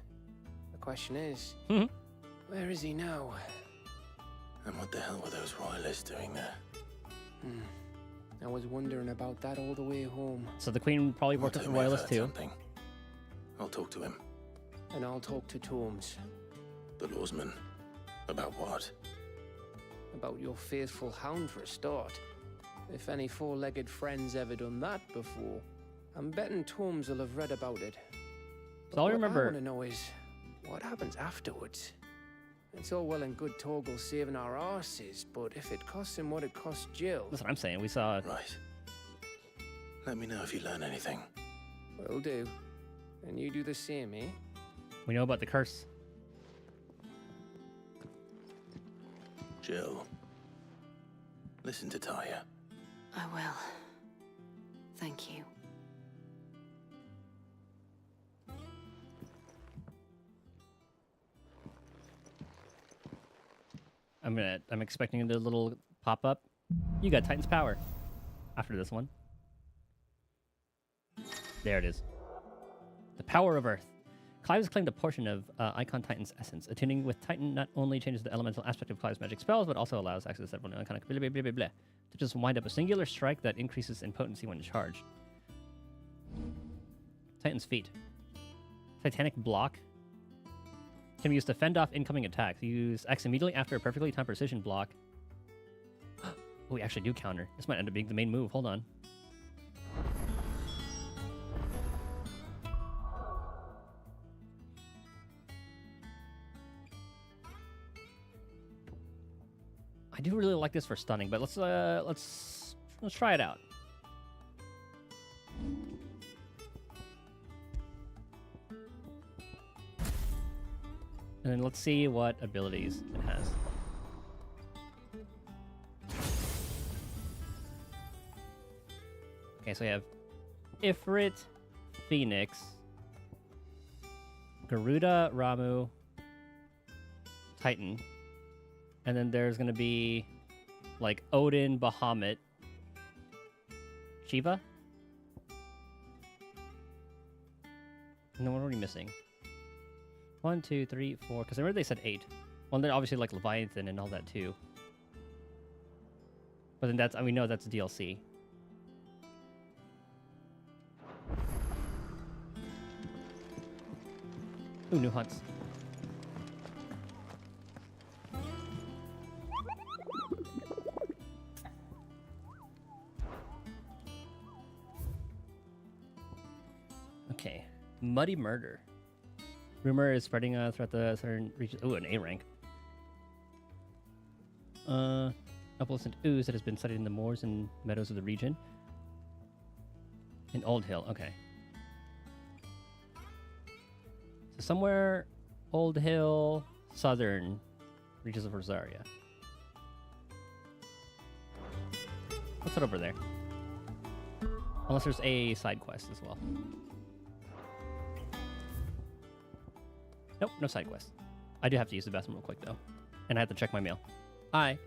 The question is, where is he now? And what the hell were those royalists doing there? I was wondering about that all the way home. So the Queen probably worked with the Royalists too. Something. I'll talk to him. And I'll talk to Tomes. The lawsman. About what? About your faithful hound for a start. If any four-legged friends ever done that before, I'm betting Tomes will have read about it. But So I'll what remember. I want to know is, what happens afterwards? It's all well and good Torgal saving our arses, but if it costs him what it cost Jill... That's what I'm saying. We saw... Right. Let me know if you learn anything. Will do. And you do the same, eh? We know about the curse. Jill. Listen to Taya. I will. Thank you. I'm expecting the little pop up. You got Titan's power after this one. There it is. The power of Earth. Clive has claimed a portion of Icon Titan's essence. Attuning with Titan not only changes the elemental aspect of Clive's magic spells, but also allows access to several iconic blah, blah, blah, blah, blah, to just wind up a singular strike that increases in potency when charged. Titan's feat. Titanic block. Can be used to fend off incoming attacks. Use X immediately after a perfectly timed precision block. Oh, we actually do counter. This might end up being the main move. Hold on. I do really like this for stunning, but let's try it out. And then let's see what abilities it has. Okay, so we have Ifrit, Phoenix, Garuda, Ramu, Titan. And then there's going to be, like, Odin, Bahamut, Shiva? No, what are we missing? 1, 2, 3, 4, because I remember they said 8. Well, then obviously, like, Leviathan and all that, too. But then that's, we know that's DLC. Ooh, new hunts. Okay, Muddy Murder. Rumor is spreading throughout the southern region. Ooh, an A rank. Opalescent ooze that has been sighted in the moors and meadows of the region. In Old Hill, okay. So somewhere Old Hill, southern reaches of Rosaria. What's it over there? Unless there's a side quest as well. Nope, no side quest. I do have to use the bathroom real quick, though. And I have to check my mail. Hi.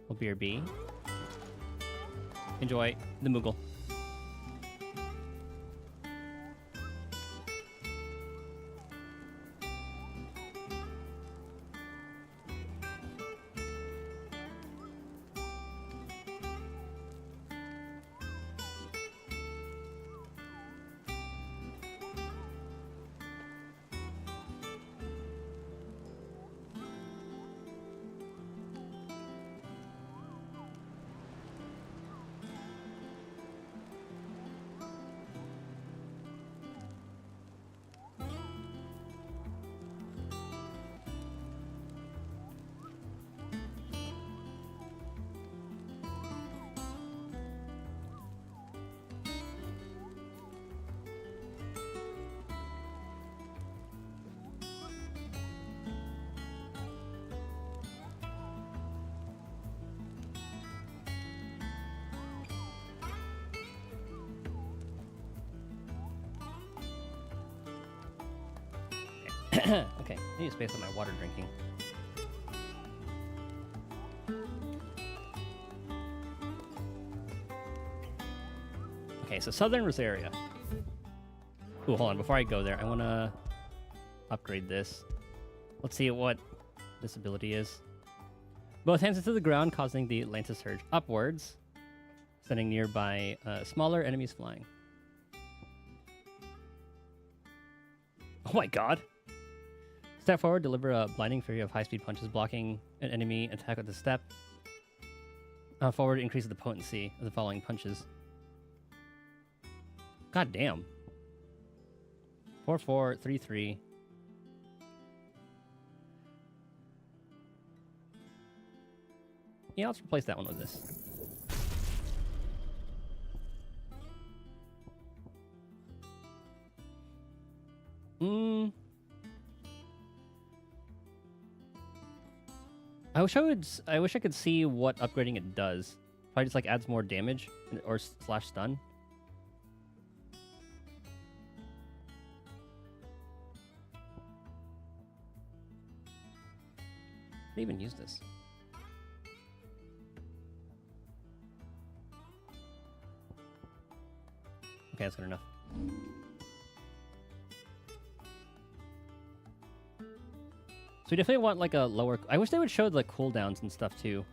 Will BRB. Enjoy the Moogle. Okay, I need to space on my water drinking. Okay, so Southern Rosaria. Ooh, hold on. Before I go there, I want to upgrade this. Let's see what this ability is. Both hands into the ground, causing the lance to surge upwards, sending nearby smaller enemies flying. Oh my god! Step forward, deliver a blinding fury of high-speed punches, blocking an enemy attack with a step. Forward increases the potency of the following punches. God damn. 4, 4, 3, 3. Yeah, let's replace that one with this. I wish I could see what upgrading it does. Probably just like adds more damage or slash stun. How do you even use this? Okay, that's good enough. So we definitely want like a lower... I wish they would show the cooldowns and stuff too.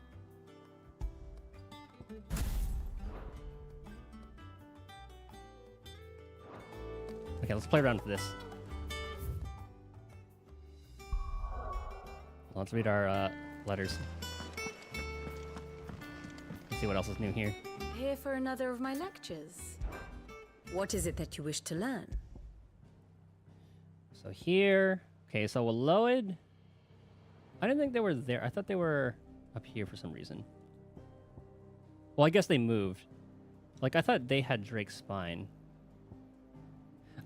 Okay, let's play around with this. Let's read our letters. Let's see what else is new here. Here for another of my lectures. What is it that you wish to learn? So here... Okay, so Willowed... I didn't think they were there. I thought they were up here for some reason. Well, I guess they moved. Like, I thought they had Drake's Spine.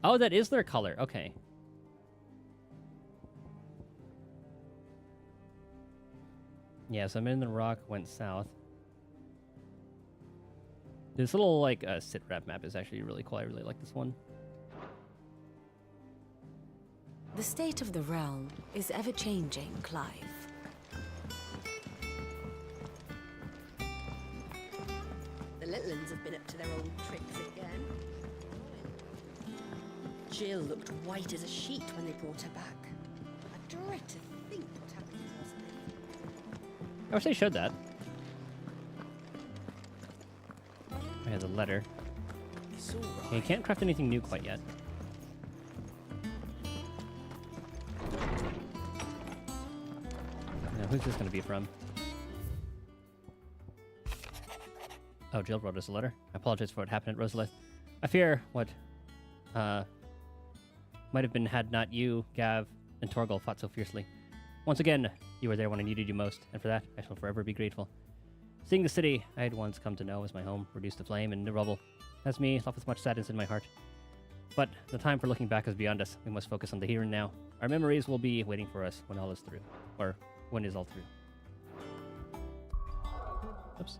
Oh, that is their color. Okay. Yeah, so I'm in the rock, went south. This little, like, sit-rep map is actually really cool. I really like this one. The state of the realm is ever-changing, Clive. The little ones have been up to their old tricks again. Jill looked white as a sheet when they brought her back. I dread to think what happened to Rosalie. I wish they showed that. I have the letter. It's all right. Okay, you can't craft anything new quite yet. Now, who's this going to be from? Oh, Jill wrote us a letter. I apologize for what happened at Rosalith. I fear what might have been had not you, Gav, and Torgal fought so fiercely. Once again, you were there when I needed you most, and for that, I shall forever be grateful. Seeing the city I had once come to know as my home, reduced to flame and rubble, has me left with much sadness in my heart. But the time for looking back is beyond us. We must focus on the here and now. Our memories will be waiting for us when all is through. Or when is all through. Oops.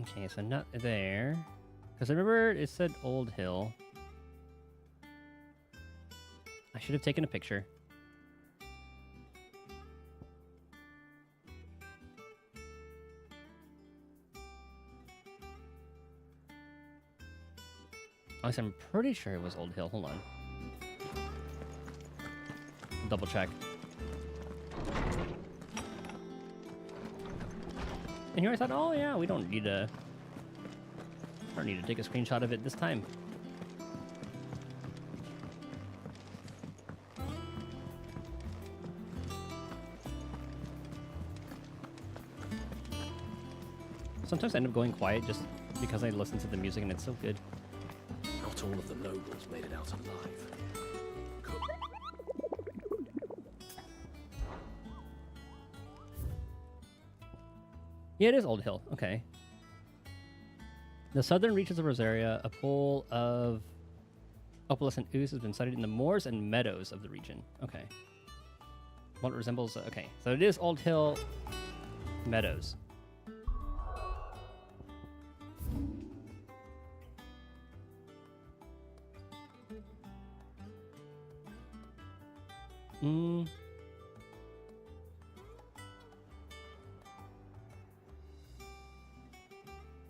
Okay, so not there. Because I remember it said Old Hill. I should have taken a picture. At least I'm pretty sure it was Old Hill. Hold on. Double check. And here I thought, oh yeah, we don't need to take a screenshot of it this time. Sometimes I end up going quiet just because I listen to the music and it's so good. Not all of the nobles made it out alive. Yeah, it is Old Hill. Okay. The southern reaches of Rosaria, a pool of opalescent ooze has been sighted in the moors and meadows of the region. Okay. What resembles... okay, so it is Old Hill Meadows.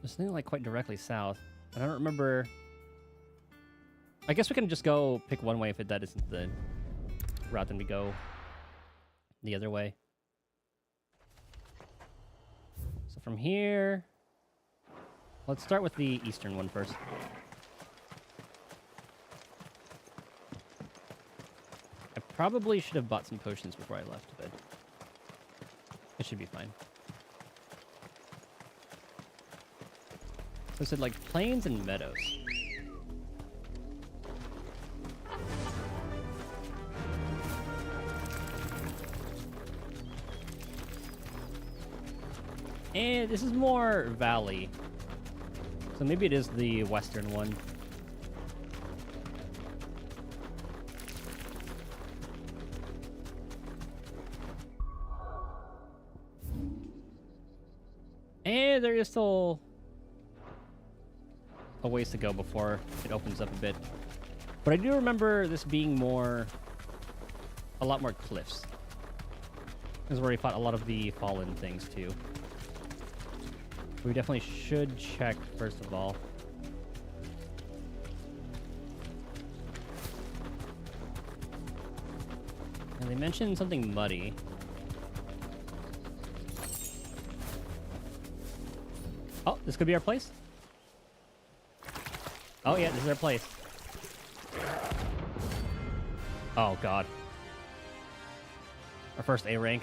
There's something like quite directly south. I don't remember. I guess we can just go pick one way if that isn't the route, then we go the other way. So from here, let's start with the eastern one first. I probably should have bought some potions before I left, but it should be fine. So I said like plains and meadows. And this is more valley. So maybe it is the western one. And there is still a ways to go before it opens up a bit. But I do remember this being a lot more cliffs. This is where we fought a lot of the fallen things too. We definitely should check first of all. And they mentioned something muddy. Oh, this could be our place? Oh yeah, this is our place. Oh god. Our first A rank.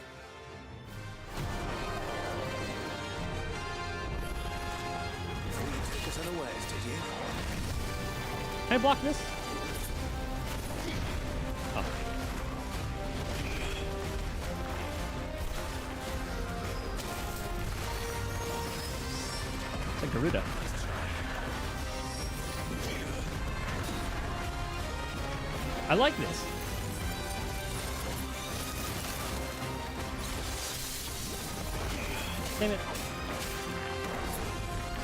Can I block this? Oh. It's like Garuda. I like this. Damn it.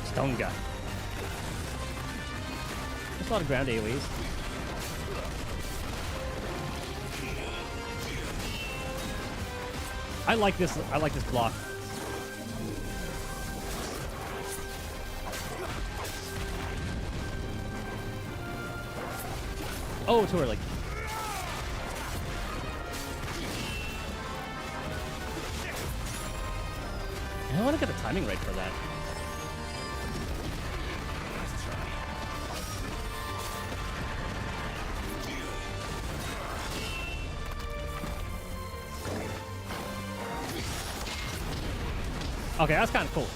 Stone guy. There's a lot of ground AoEs. I like this block. Oh, too early. I want to get the timing right for that. Okay, that's kind of cool.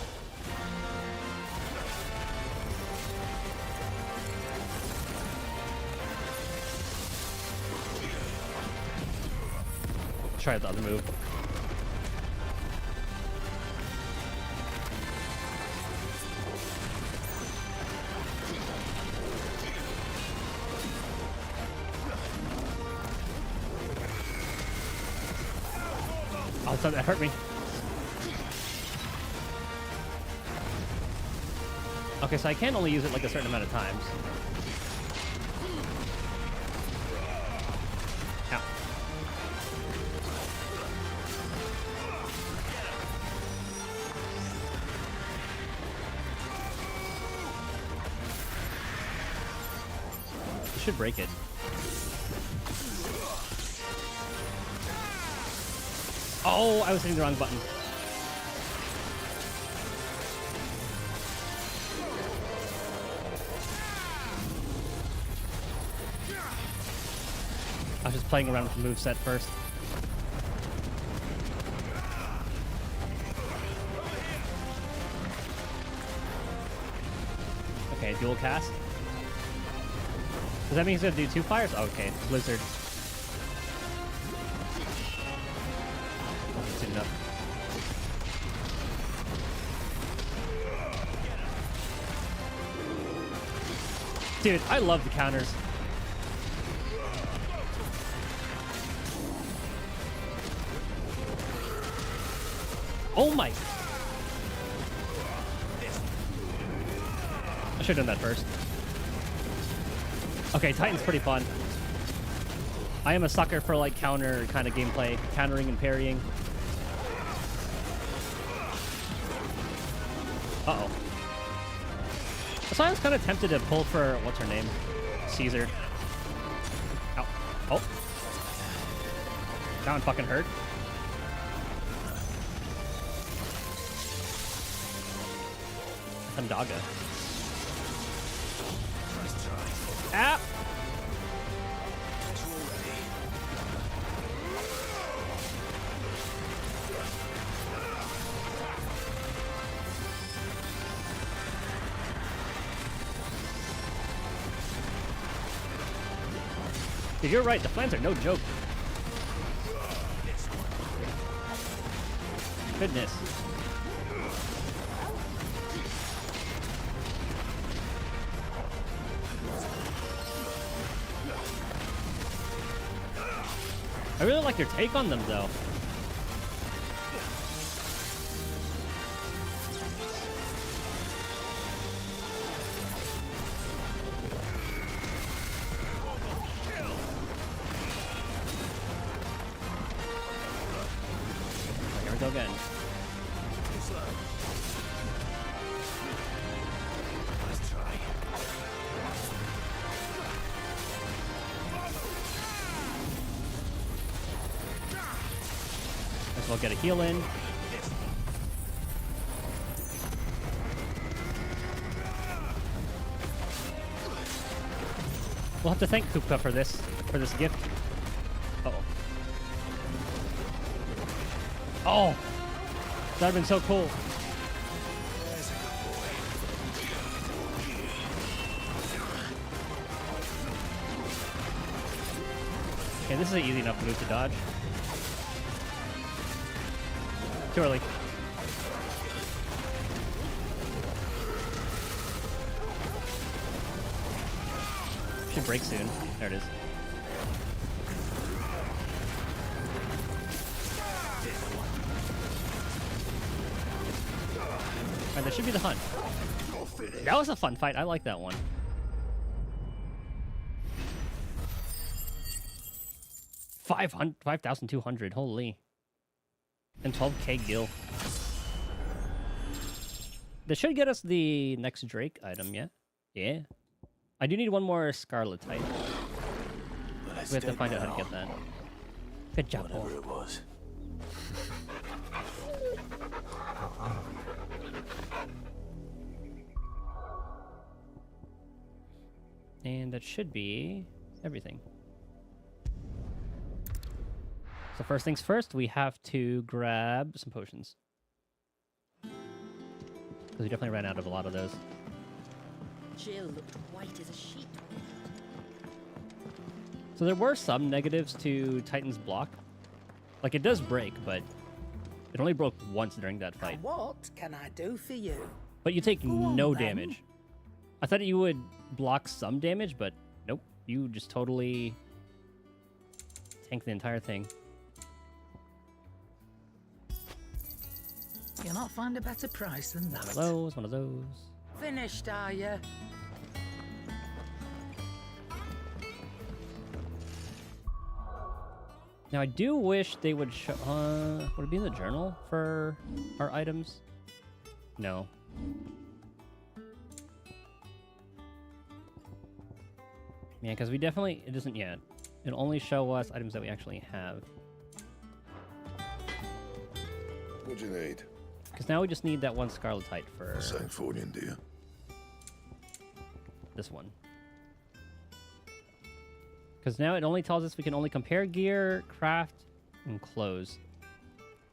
Try the other move. Oh, something that hurt me. Okay, so I can only use it like a certain amount of times. Ow. You should break it. Oh, I was hitting the wrong button. I was just playing around with the moveset first. Okay, dual cast. Does that mean he's gonna do 2 fires? Oh, okay, Blizzard. That's good enough. Dude, I love the counters. Oh my! I should have done that first. Okay, Titan's pretty fun. I am a sucker for like counter kind of gameplay, countering and parrying. Uh-oh. So I was kind of tempted to pull for, what's her name? Caesar. Ow. Oh. That one fucking hurt. Handaga. Ah! Dude, you're right, the flans are no joke. Goodness. I really like your take on them, though. Here we go again. We'll get a heal in. We'll have to thank Kupka for this gift. Uh-oh. Oh! That'd have been so cool. Okay, this is an easy enough move to dodge. Too early. Should break soon. There it is. Alright, that should be the hunt. That was a fun fight. I like that one. $5,200. Holy. And 12k gil. This should get us the next Drake item, yeah? Yeah. I do need one more Scarlet type. We have to find out how to get that. Good job, Paul. Whatever it was. And that should be everything. So first things first, we have to grab some potions. Because we definitely ran out of a lot of those. Jill looked white as a sheet. So there were some negatives to Titan's block. Like, it does break, but it only broke once during that fight. What can I do for you? But you take Go on, no then. damage. I thought you would block some damage, but nope. You just totally tank the entire thing. You'll not find a better price than that. One of those, one of those. Finished, are you? Now I do wish they would show. Would it be in the journal for our items? No. Yeah, because we definitely it doesn't yet. It'll only show us items that we actually have. What'd you need? Because now we just need that one Scarletite for Sancfordian, do you? this one. Because now it only tells us we can only compare gear, craft, and clothes.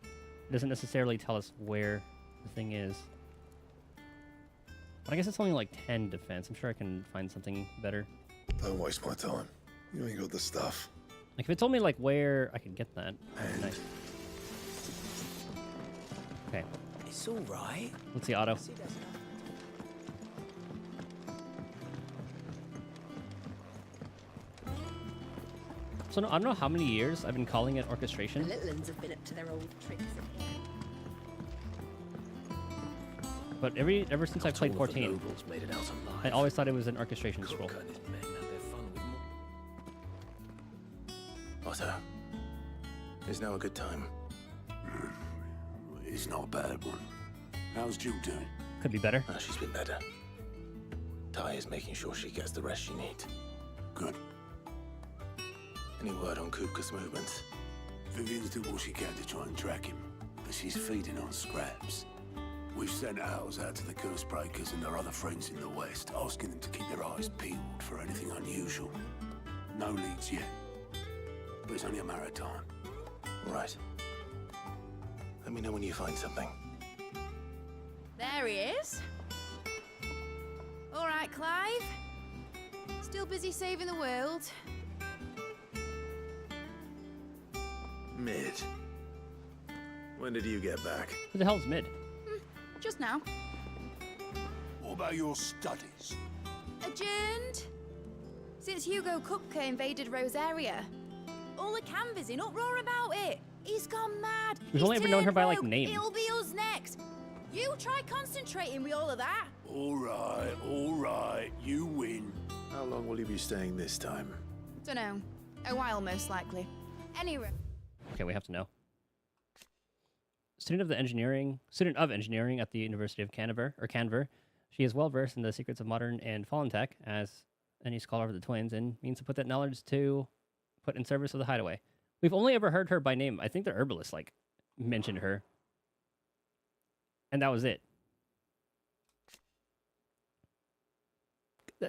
It doesn't necessarily tell us where the thing is. But I guess it's only like 10 defense. I'm sure I can find something better. Don't waste my time. You ain't got the stuff. Like if it told me like where I could get that. Nice. Okay. It's all right. Let's see auto. So no, I don't know how many years I've been calling it orchestration. The little ones have been up to their old tricks again. But ever since I played 14, made it out alive. I always thought it was an orchestration scroll. Otto, is now a good time? It's not a bad one. How's Jill doing? Could be better. Oh, she's been better. Ty is making sure she gets the rest she needs. Good. Any word on Kupka's movements? Vivian's doing what she can to try and track him, but she's feeding on scraps. We've sent ours out to the Cursebreakers and their other friends in the West, asking them to keep their eyes peeled for anything unusual. No leads yet, but it's only a matter of time. Right. Let me know when you find something. There he is. All right, Clive. Still busy saving the world. Mid. When did you get back? Who the hell's Mid? Just now. What about your studies? Adjourned. Since Hugo Kupka invaded Rosaria. All the canvas in uproar about it. He's gone mad. We've only ever known her by like name. It'll be us next. You try concentrating with all of that. All right, you win. How long will you be staying this time? Dunno. A while, most likely. Anyway. Okay, we have to know. Student of engineering at the University of Canver. She is well versed in the secrets of modern and fallen tech, as any scholar of the twins, and means to put that knowledge to put in service of the hideaway. We've only ever heard her by name. I think the herbalist like mentioned her. And that was it.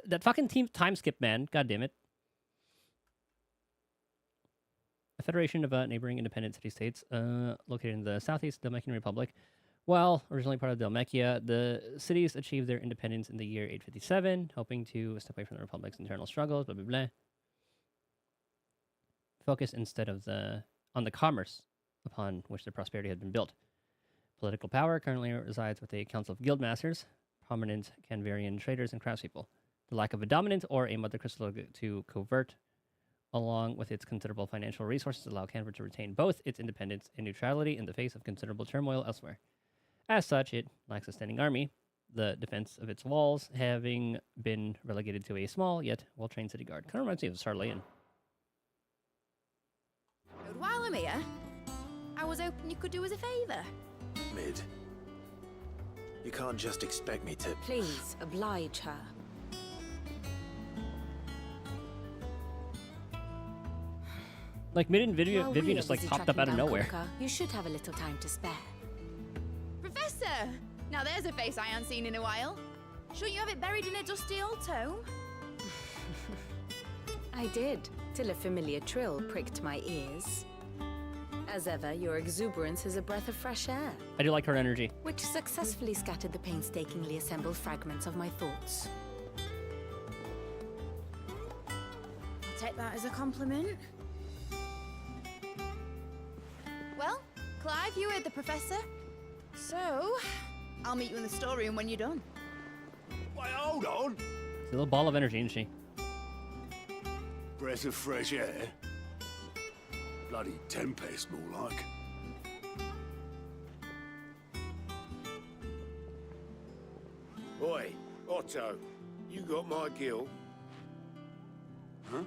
That fucking time skip, man. God damn it. A federation of neighboring independent city-states located in the southeast Dalmatian Republic. While originally part of Dalmatia, the cities achieved their independence in the year 857, hoping to step away from the Republic's internal struggles, blah, blah, blah. Focus instead of on the commerce upon which their prosperity had been built. Political power currently resides with a council of guildmasters, prominent Canvarian traders, and craftspeople. The lack of a dominant or a mother crystal to covert, along with its considerable financial resources, allow Canver to retain both its independence and neutrality in the face of considerable turmoil elsewhere. As such, it lacks a standing army, the defense of its walls having been relegated to a small yet well-trained city guard. Kind of reminds me of Sarlayan. While I'm here, I was hoping you could do us a favour. Mid. You can't just expect me to... Please, oblige her. Like, Mid and Vivian just, like, popped up out of nowhere. You should have a little time to spare. Professor! Now there's a face I haven't seen in a while. Shouldn't you have it buried in a dusty old tome? I did, till a familiar trill pricked my ears. As ever, your exuberance is a breath of fresh air. I do like her energy. Which successfully scattered the painstakingly assembled fragments of my thoughts. I'll take that as a compliment. Well, Clive, you heard the professor. So, I'll meet you in the storeroom when you're done. Wait, hold on. She's a little ball of energy, isn't she? Breath of fresh air. Bloody tempest, more like. Oi, Otto, you got my gill? Huh?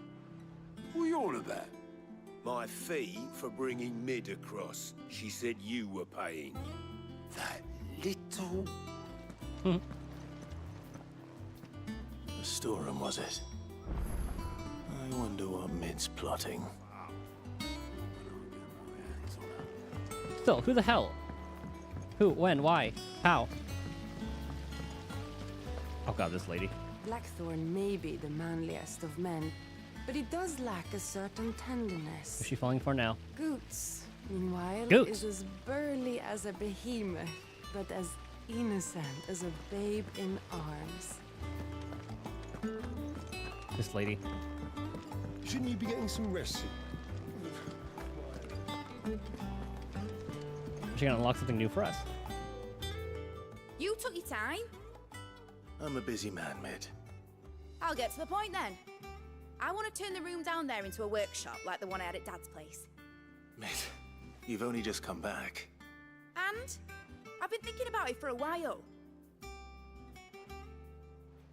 What are you on about? My fee for bringing Mid across. She said you were paying. That little... The storeroom, was it? I wonder what Mid's plotting. Still, who the hell? Who, when, why, how? Oh god, this lady. Blackthorn may be the manliest of men, but he does lack a certain tenderness. Who's she falling for now? Goots, meanwhile, Goots. is as burly as a behemoth, but as innocent as a babe in arms. This lady. Shouldn't you be getting some rest? She's gonna unlock something new for us. You took your time. I'm a busy man, Mid. I'll get to the point then. I want to turn the room down there into a workshop like the one I had at Dad's place. Mid, you've only just come back. And I've been thinking about it for a while.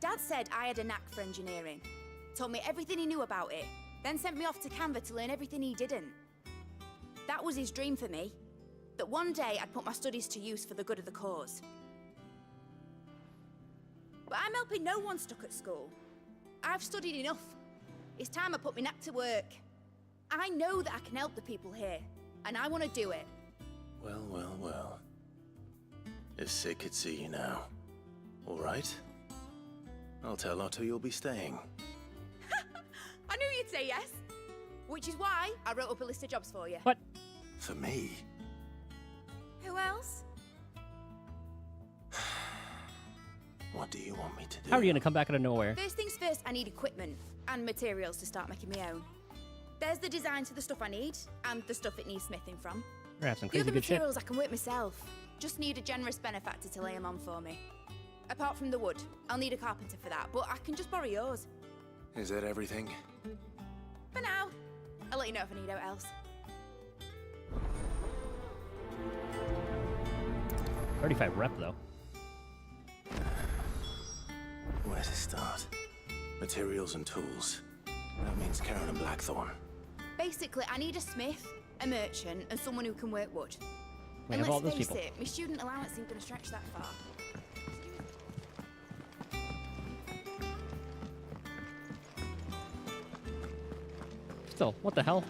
Dad said I had a knack for engineering. Told me everything he knew about it, then sent me off to Canva to learn everything he didn't. That was his dream for me. That one day I'd put my studies to use for the good of the cause. But I'm helping no one stuck at school. I've studied enough. It's time I put my knack to work. I know that I can help the people here, and I want to do it. Well, well, well. If Sid could see you now. All right? I'll tell Otto you'll be staying. I knew you'd say yes. Which is why I wrote up a list of jobs for you. What? For me? Who else? What do you want me to do? How are you gonna come back out of nowhere? First things first, I need equipment and materials to start making my own. There's the designs for the stuff I need, and the stuff it needs smithing from. We're gonna have some The crazy other good shit. materials I can work myself. Just need a generous benefactor to lay them on for me. Apart from the wood, I'll need a carpenter for that, but I can just borrow yours. Is that everything? For now. I'll let you know if I need out else. 35 rep though. Where to start? Materials and tools. That means Karen and Blackthorn. Basically, I need a smith, a merchant, and someone who can work wood. We And have all let's those face people. it, my student allowance isn't going to stretch that far. Still, what the hell?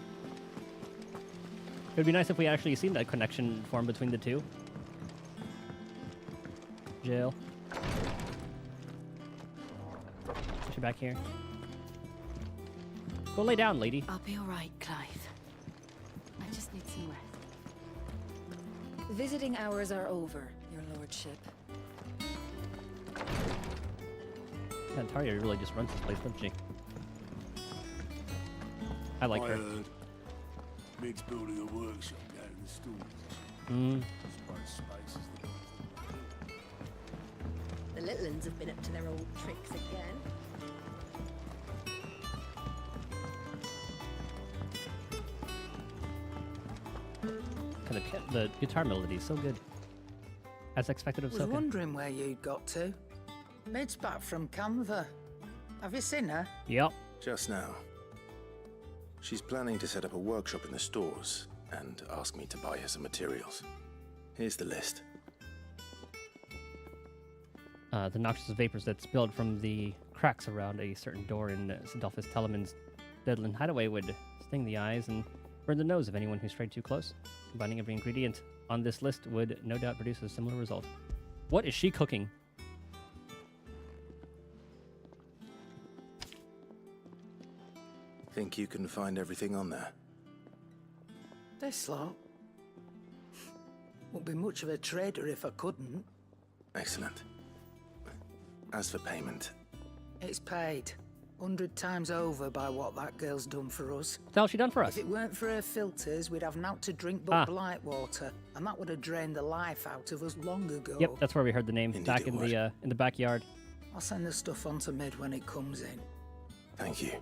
would be nice if we actually seen that connection form between the two. Jail. Put you back here. Go lay down, lady. I'll be all right, Clive. I just need some rest. Visiting hours are over, your lordship. Yeah, Taria really just runs this place, doesn't she? I like her. heard Mid's building a workshop down in the stores. Mm. The little ones have been up to their old tricks again. The guitar melody is so good. As expected of I was Soken. wondering where you'd got to. Mid's back from Canva. Have you seen her? Yep. Just now. She's planning to set up a workshop in the stores and ask me to buy her some materials. Here's the list. The noxious vapors that spilled from the cracks around a certain door in Sindolphus Telemon's Bedlin hideaway would sting the eyes and burn the nose of anyone who strayed too close. Combining every ingredient on this list would no doubt produce a similar result. What is she cooking? Think you can find everything on there? This lot. Wouldn't be much of a trader if I couldn't. Excellent. As for payment, It's paid 100 times over by what that girl's done for us. What the hell's she done for us? If it weren't for her filters, we'd have naught to drink but blight water, and that would have drained the life out of us long ago. Yep, that's where we heard the name. Back in the backyard. I'll send the stuff on to Mid when it comes in. thank you,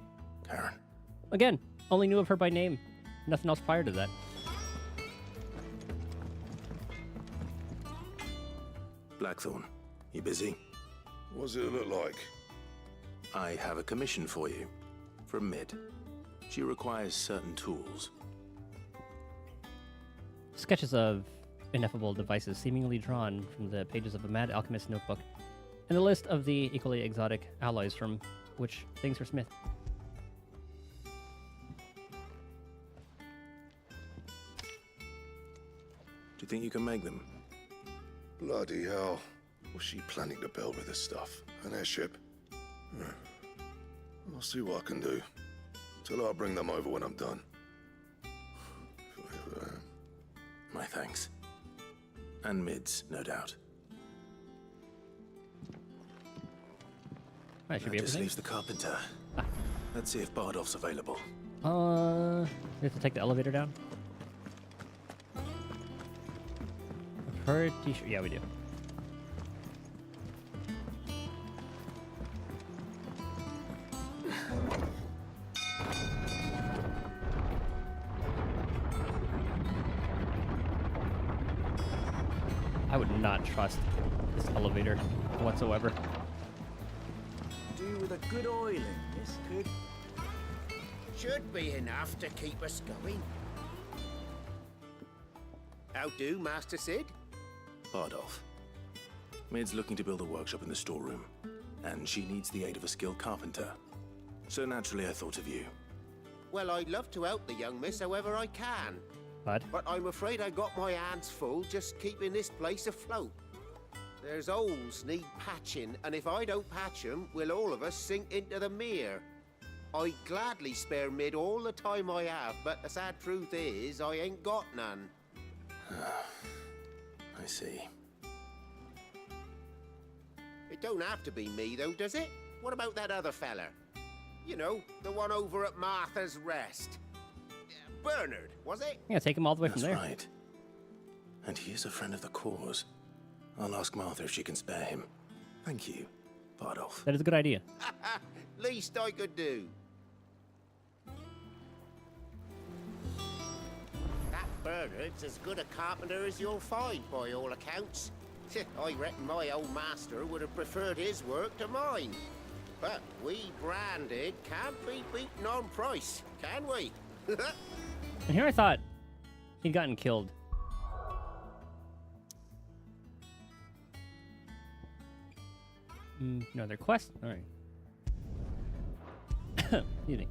Karen. Again, only knew of her by name. Nothing else prior to that. Blackthorn, you busy? What's it look like? I have a commission for you. From Mid. She requires certain tools. Sketches of ineffable devices seemingly drawn from the pages of a mad alchemist notebook, and a list of the equally exotic alloys from which things are smith. Do you think you can make them? Bloody hell. What's she planning to build with this stuff? An airship? I'll see what I can do. Tell her I'll bring them over when I'm done. My thanks. And Mid's, no doubt. That should That be just everything. leaves the carpenter. Let's see if Bardolph's available. We have to take the elevator down? Pretty sure. Yeah, we do. I would not trust this elevator whatsoever. Do with a good oiling, this could. Should be enough to keep us going. How do, Master Sid? Bardolph. Mid's looking to build a workshop in the storeroom, and she needs the aid of a skilled carpenter. So naturally I thought of you. Well, I'd love to help the young miss however I can. But I'm afraid I got my hands full just keeping this place afloat. There's holes need patching, and if I don't patch them, we'll all of us sink into the mere. I'd gladly spare Mid all the time I have, but the sad truth is, I ain't got none. I see. It don't have to be me, though, does it? What about that other fella? You know, the one over at Martha's Rest. Bernard, was it? Yeah, take him all the way from That's there. right. And he is a friend of the cause. I'll ask Martha if she can spare him. Thank you, Bardolph. That is a good idea. Least I could do. That Bernard's as good a carpenter as you'll find, by all accounts. I reckon my old master would have preferred his work to mine. But we branded can't be beaten on price, can we? And here I thought he'd gotten killed. No other quest? Alright. Excuse me.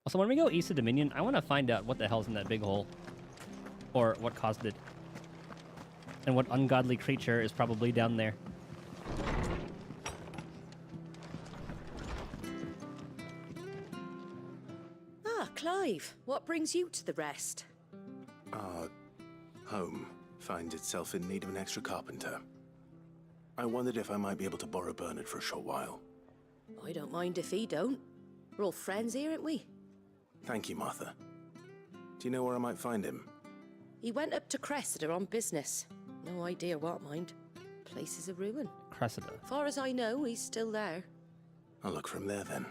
Also, when we go east of Dominion, I want to find out what the hell's in that big hole. Or what caused it. And what ungodly creature is probably down there. Ah, Clive, what brings you to the rest? Our home finds itself in need of an extra carpenter. I wondered if I might be able to borrow Bernard for a short while. I don't mind if he don't. We're all friends here, aren't we? Thank you, Martha. Do you know where I might find him? He went up to Cressida on business. No idea what, mind. Place is a ruin. Cressida. Far as I know, he's still there. I'll look from there then.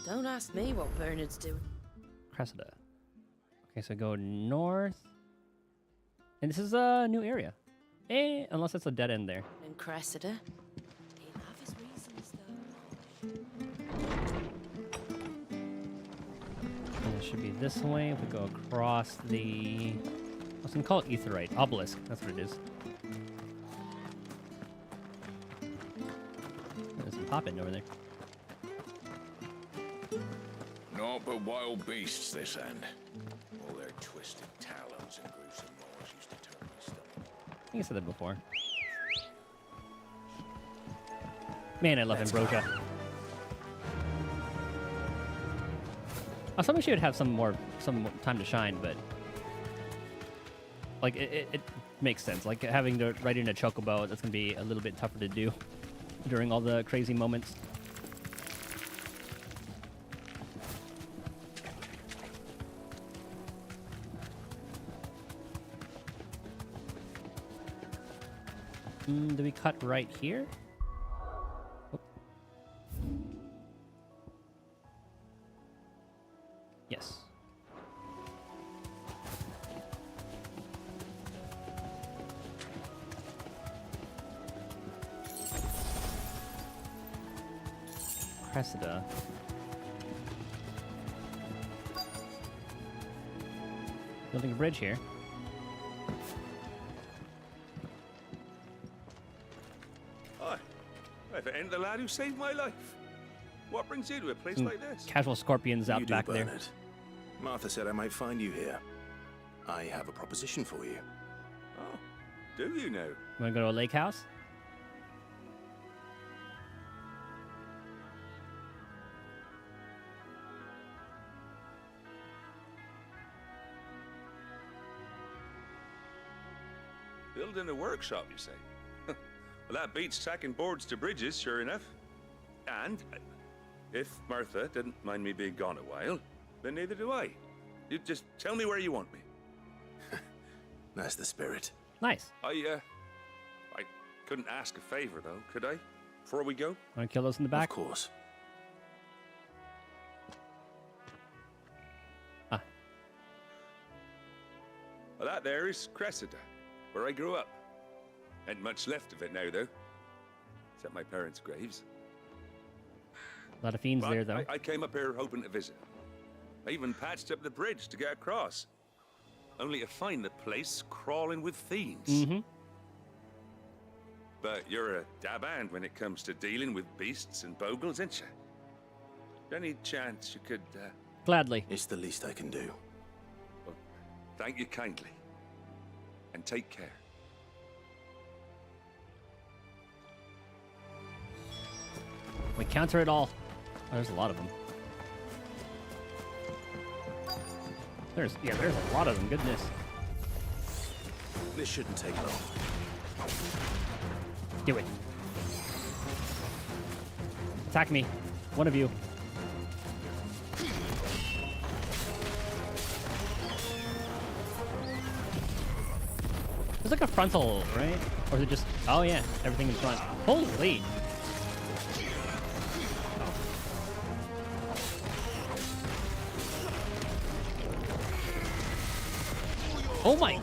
Don't ask me what Bernard's doing. Cressida. Okay, so go north. And this is a new area. Unless it's a dead end there. And Cressida? He'll have his reasons, though. And it should be this way if we go across the... I was going to call it Aetheryte. Obelisk. That's what it is. There's some pop-in over there. Naught but wild beasts this end. All their twisted talons and gruesome maws used to turn my stomach. I think I said that before. Man, I love Ambrosia. I thought she would have some time to shine, but like it makes sense. Like having to ride in a chocobo, that's gonna be a little bit tougher to do during all the crazy moments. Do we cut right here? Oh. Yes. Cressida. Building a bridge here. If it ain't the lad who saved my life. What brings you to a place like this? Casual scorpions out back there. Bernard. Martha said I might find you here. I have a proposition for you. Oh, do you know? Want to go to a lake house? Building a workshop, you say? Well, that beats tacking boards to bridges, sure enough. And if Martha didn't mind me being gone a while, then neither do I. You just tell me where you want me. That's the spirit. Nice. I couldn't ask a favor, though, could I? Before we go? Want to kill those in the back? Of course. Ah. Well, that there is Cressida, where I grew up. Ain't much left of it now, though. Except my parents' graves. A lot of fiends there, though. I came up here hoping to visit. I even patched up the bridge to get across. Only to find the place crawling with fiends. Mm-hmm. But you're a dab hand when it comes to dealing with beasts and bogles, ain't you? Any chance you could, Gladly. It's the least I can do. Well, thank you kindly. And take care. We counter it all. Oh, there's a lot of them. There's a lot of them. Goodness. This shouldn't take long. Do it. Attack me. One of you. There's like a frontal, right? Or is it just... Oh yeah, everything in front. Holy! Oh my!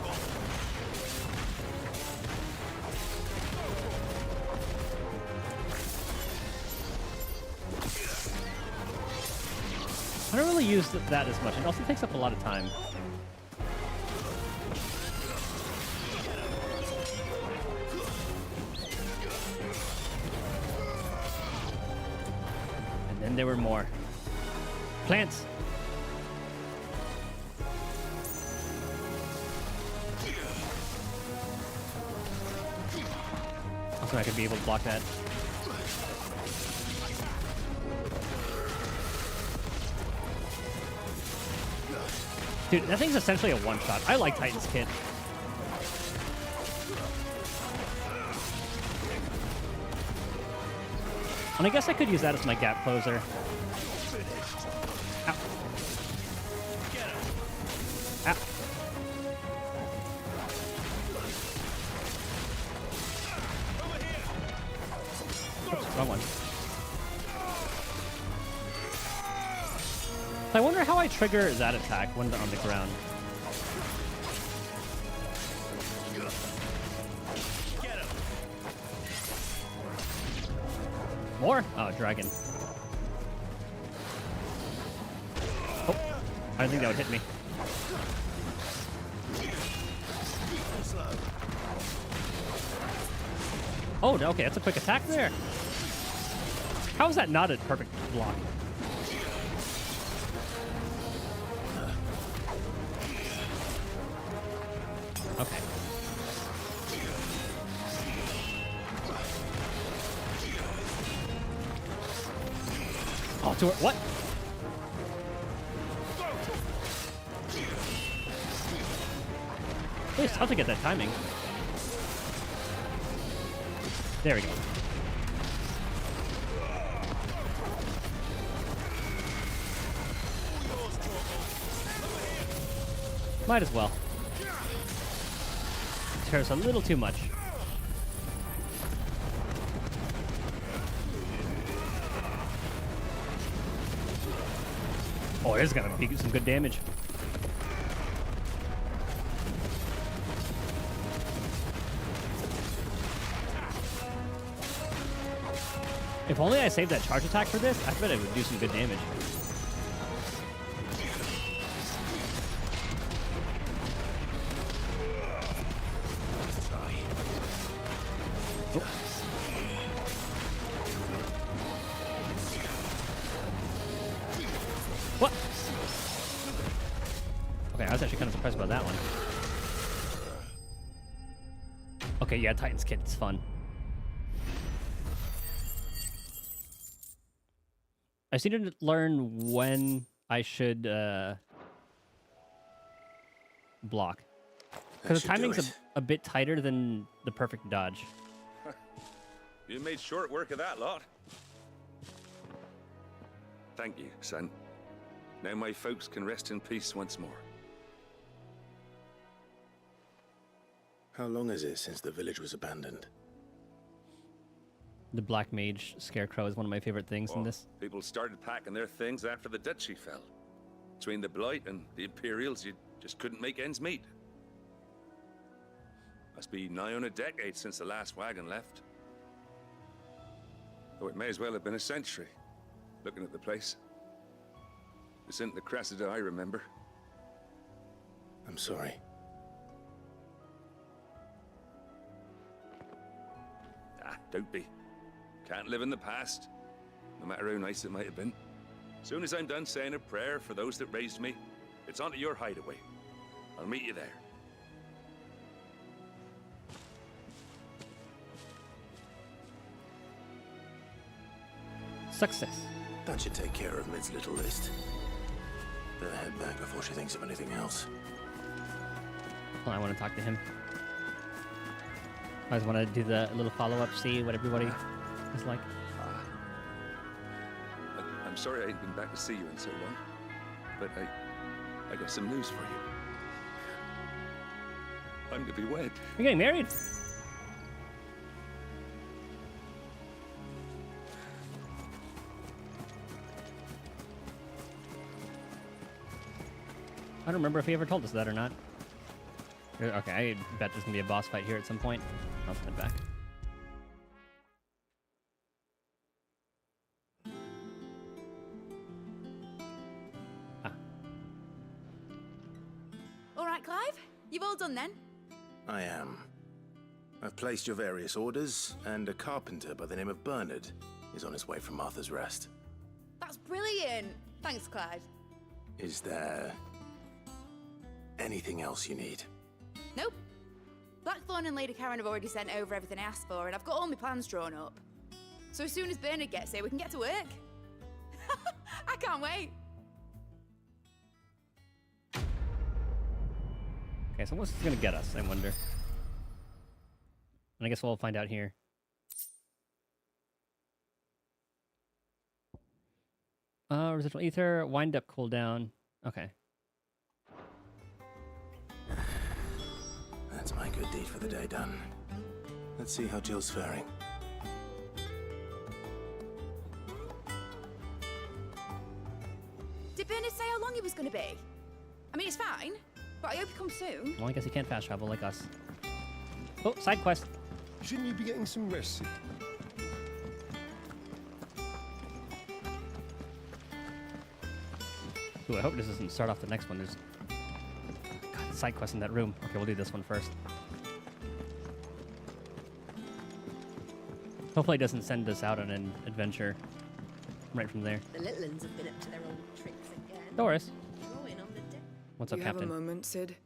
I don't really use that as much. It also takes up a lot of time. And And there were more. Plants! Also, I could be able to block that. Dude, that thing's essentially a one-shot. I like Titan's Kit. And I guess I could use that as my gap closer. Ow. Ow. Oops, wrong one. I wonder how I trigger that attack when they're on the ground. More? Oh, dragon. Oh, I didn't think that would hit me. Oh, okay, that's a quick attack there. How is that not a perfect block? Okay. Oh, to what? It's tough to get that timing. There we go. Might as well. Tears a little too much. Oh, it is gonna be some good damage. If only I saved that charge attack for this, I bet it would do some good damage. Oh. What? Okay, I was actually kind of surprised about that one. Okay, yeah, Titan's Kit is fun. I just need to learn when I should block. Because the timing's a bit tighter than the perfect dodge. You made short work of that lot. Thank you, son. Now my folks can rest in peace once more. How long is it since the village was abandoned? The Black Mage Scarecrow is one of my favorite things in this. People started packing their things after the duchy fell. Between the Blight and the Imperials, you just couldn't make ends meet. Must be nigh on a decade since the last wagon left. Though it may as well have been a century, looking at the place. This isn't the Cressida I remember. I'm sorry. Ah, don't be. Can't live in the past, no matter how nice it might have been. Soon as I'm done saying a prayer for those that raised me, it's on to your hideaway. I'll meet you there. Success. That should take care of Mid's little list. Better head back before she thinks of anything else. Oh, I want to talk to him. I just want to do the little follow-up, see what everybody is like. I'm sorry I ain't been back to see you in so long, but I got some news for you. I'm to be wed. You're getting married? I don't remember if he ever told us that or not. Okay, I bet there's gonna be a boss fight here at some point. I'll stand back. All right, Clive. You've all done then? I am. I've placed your various orders, and a carpenter by the name of Bernard is on his way from Martha's Rest. That's brilliant. Thanks, Clyde. Is there anything else you need? Nope. Blackthorn and Lady Karen have already sent over everything I asked for, and I've got all my plans drawn up. So as soon as Bernard gets here, we can get to work. I can't wait. Okay, so what's this gonna get us, I wonder? And I guess we'll find out here. Residual ether, wind up, cooldown. Okay. That's my good deed for the day done. Let's see how Jill's faring. Did Bernard say how long he was going to be? I mean, it's fine, but I hope he comes soon. Well, I guess he can't fast travel like us. Oh, side quest. Shouldn't you be getting some rest? Ooh, I hope this doesn't start off the next one. There's God, side quest in that room. Okay, we'll do this one first. Hopefully it doesn't send us out on an adventure right from there. The little uns have been up to their old tricks again. Doris. Drawing on the deck. What's up, you Captain? have a moment, Sid?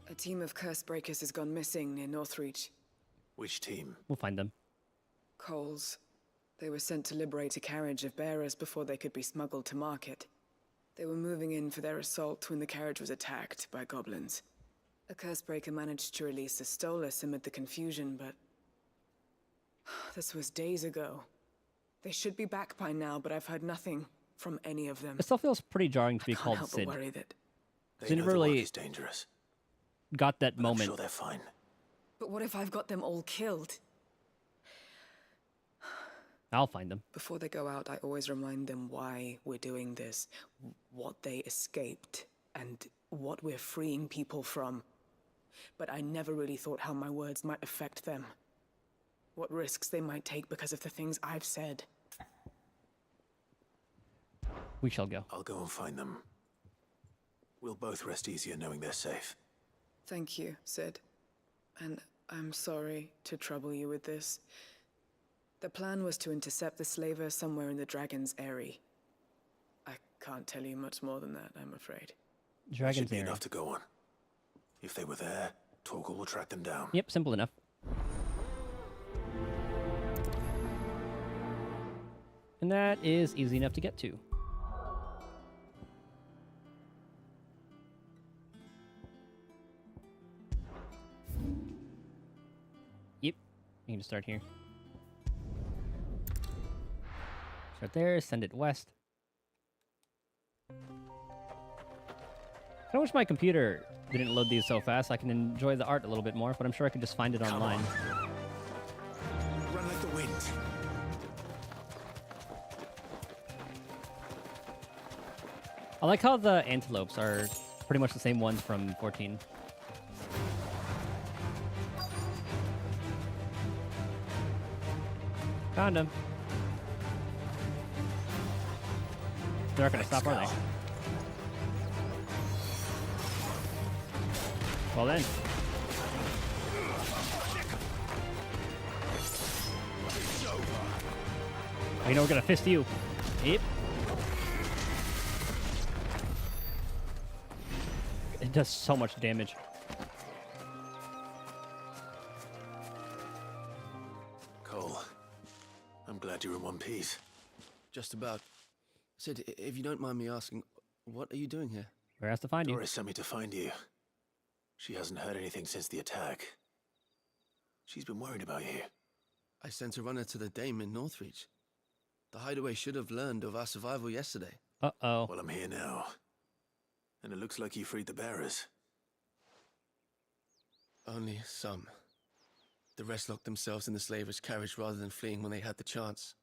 A team of curse breakers has gone missing near Northreach. Which team? We'll find them. Coles. They were sent to liberate a carriage of bearers before they could be smuggled to market. They were moving in for their assault when the carriage was attacked by goblins. A curse breaker managed to release a Stolas amid the confusion, but this was days ago. They should be back by now, but I've heard nothing from any of them. It still feels pretty jarring to be I can't called help Sid. but worry that They never really is dangerous. got that But moment. I'm sure they're fine. But what if I've got them all killed? I'll find them. Before they go out, I always remind them why we're doing this, what they escaped, and what we're freeing people from. But I never really thought how my words might affect them. What risks they might take because of the things I've said. We shall go. I'll go and find them. We'll both rest easier knowing they're safe. Thank you, Sid. And I'm sorry to trouble you with this. The plan was to intercept the slaver somewhere in the Dragon's Eyrie. I can't tell you much more than that, I'm afraid. That Dragon's should be Eyrie. enough to go on. If they were there, Torgal will track them down. Yep, simple enough. And that is easy enough to get to. Yep, you can just start here. Start there, send it west. I wish my computer didn't load these so fast. I can enjoy the art a little bit more, but I'm sure I could just find it online. Run like the wind. I like how the antelopes are pretty much the same ones from 14. Found him. They're not gonna stop, are they? Well then. Oh, you know we're gonna fist you. Yep. It does so much damage. Cole, I'm glad you're in one piece. Just about. Sid, if you don't mind me asking, what are you doing here? We're asked to find you. Doris sent me to find you. She hasn't heard anything since the attack. She's been worried about you. I sent a runner to the Dame in Northreach. The hideaway should have learned of our survival yesterday. Uh-oh. Well, I'm here now. And it looks like you freed the bearers. Only some. The rest locked themselves in the slaver's carriage rather than fleeing when they had the chance.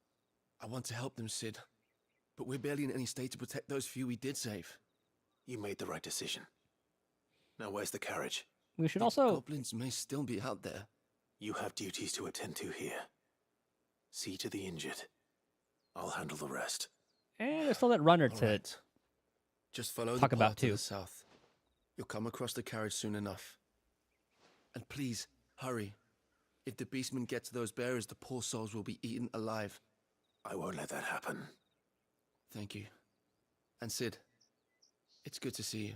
I want to help them, Sid. But we're barely in any state to protect those few we did save. You made the right decision. Now where's the carriage? We should also... Goblins may still be out there. You have duties to attend to here. See to the injured. I'll handle the rest. And there's still that runner to Right. Just follow talk the about path to too. the south. You'll come across the carriage soon enough. And please, hurry. If the beastmen get to those bearers, the poor souls will be eaten alive. I won't let that happen. Thank you. And Sid, it's good to see you.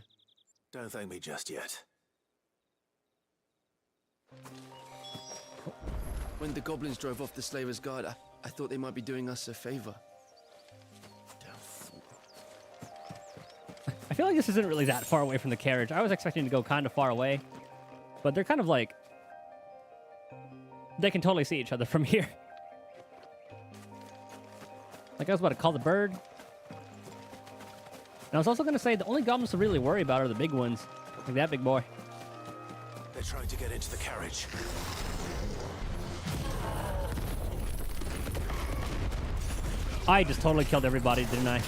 Don't thank me just yet. When the goblins drove off the Slaver's Guard, I thought they might be doing us a favor. I feel like this isn't really that far away from the carriage. I was expecting to go kind of far away, but they're kind of like... They can totally see each other from here. Like I was about to call the bird. And I was also going to say the only goblins to really worry about are the big ones. Like that big boy. They're trying to get into the carriage. I just totally killed everybody, didn't I?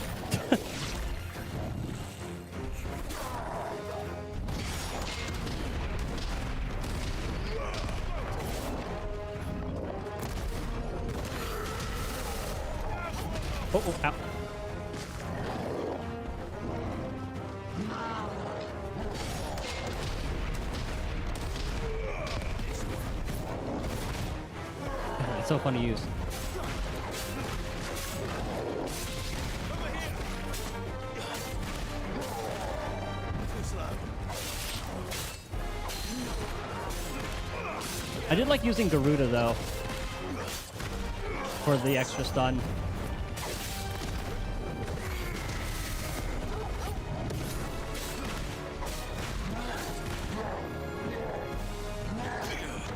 Oh, ow. It's so fun to use. I did like using Garuda though for the extra stun.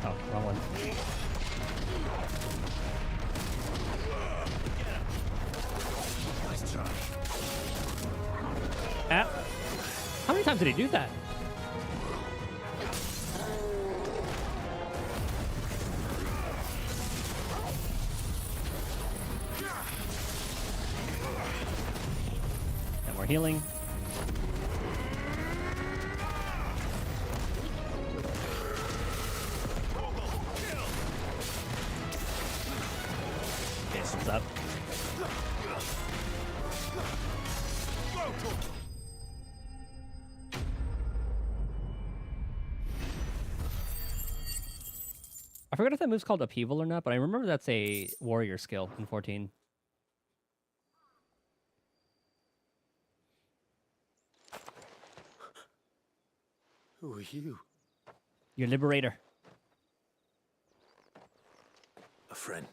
Oh, wrong one. Nice try. Ah. How many times did he do that? Healing. Okay, what's up? I forgot if that move's called Upheaval or not, but I remember that's a warrior skill in 14. Who are you? Your liberator. A friend.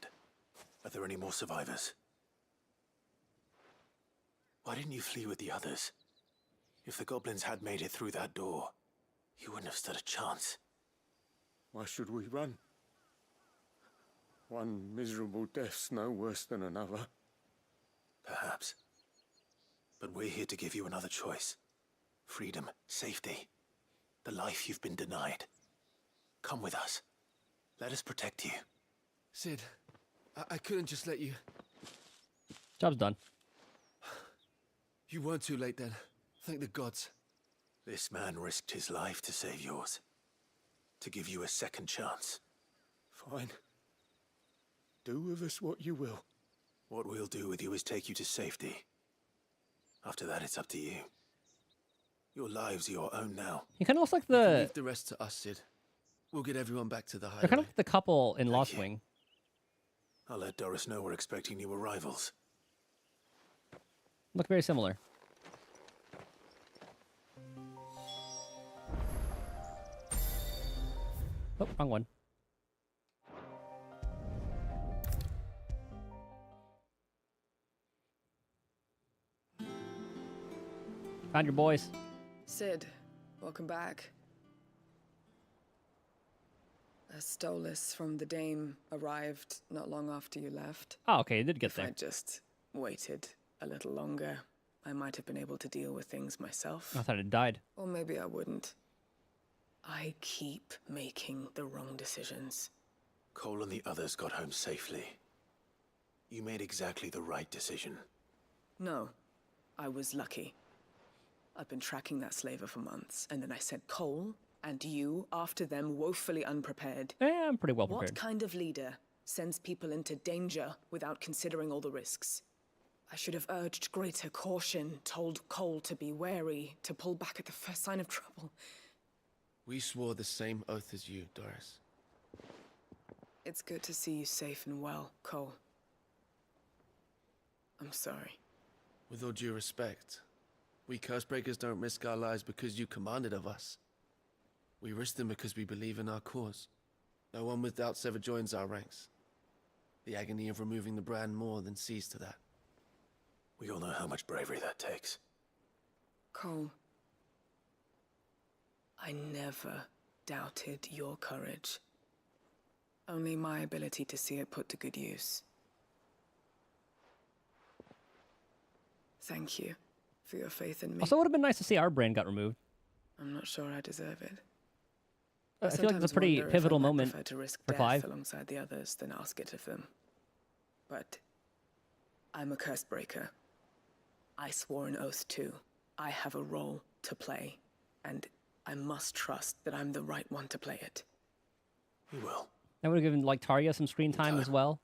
Are there any more survivors? Why didn't you flee with the others? If the goblins had made it through that door, you wouldn't have stood a chance. Why should we run? One miserable death's no worse than another. Perhaps. But we're here to give you another choice. Freedom, safety. The life you've been denied. Come with us. Let us protect you. Sid, I couldn't just let you... Job's done. You weren't too late then. Thank the gods. This man risked his life to save yours. To give you a second chance. Fine. Do with us what you will. What we'll do with you is take you to safety. After that, it's up to you. Your lives are your own now. He kind of looks like You can the... leave the rest to us, Sid. We'll get everyone back to the hideaway. They're kind of like the couple in Lost Wing. I'll let Doris know we're expecting new arrivals. Look very similar. Oh, wrong one. Found your boys. Sid, welcome back. A Stolas from the Dame arrived not long after you left. Oh, okay, it did get there. If I just waited a little longer, I might have been able to deal with things myself. I thought it died. Or maybe I wouldn't. I keep making the wrong decisions. Cole and the others got home safely. You made exactly the right decision. No, I was lucky. I've been tracking that slaver for months, and then I sent Cole and you after them woefully unprepared. Yeah, I'm pretty well prepared. What kind of leader sends people into danger without considering all the risks? I should have urged greater caution, told Cole to be wary, to pull back at the first sign of trouble. We swore the same oath as you, Doris. It's good to see you safe and well, Cole. I'm sorry. With all due respect, we Cursebreakers don't risk our lives because you commanded of us. We risk them because we believe in our cause. No one with doubts ever joins our ranks. The agony of removing the brand more than sees to that. We all know how much bravery that takes. Cole, I never doubted your courage. Only my ability to see it put to good use. Thank you for your faith in me. Also, it would have been nice to see our brand got removed. I'm not sure I deserve it. I feel like it's a pretty pivotal moment to risk for death Clive. alongside the others than ask it of them. But I'm a Cursebreaker. I swore an oath too. I have a role to play, and I must trust that I'm the right one to play it. You will. I would have given like Tarja some screen time as well.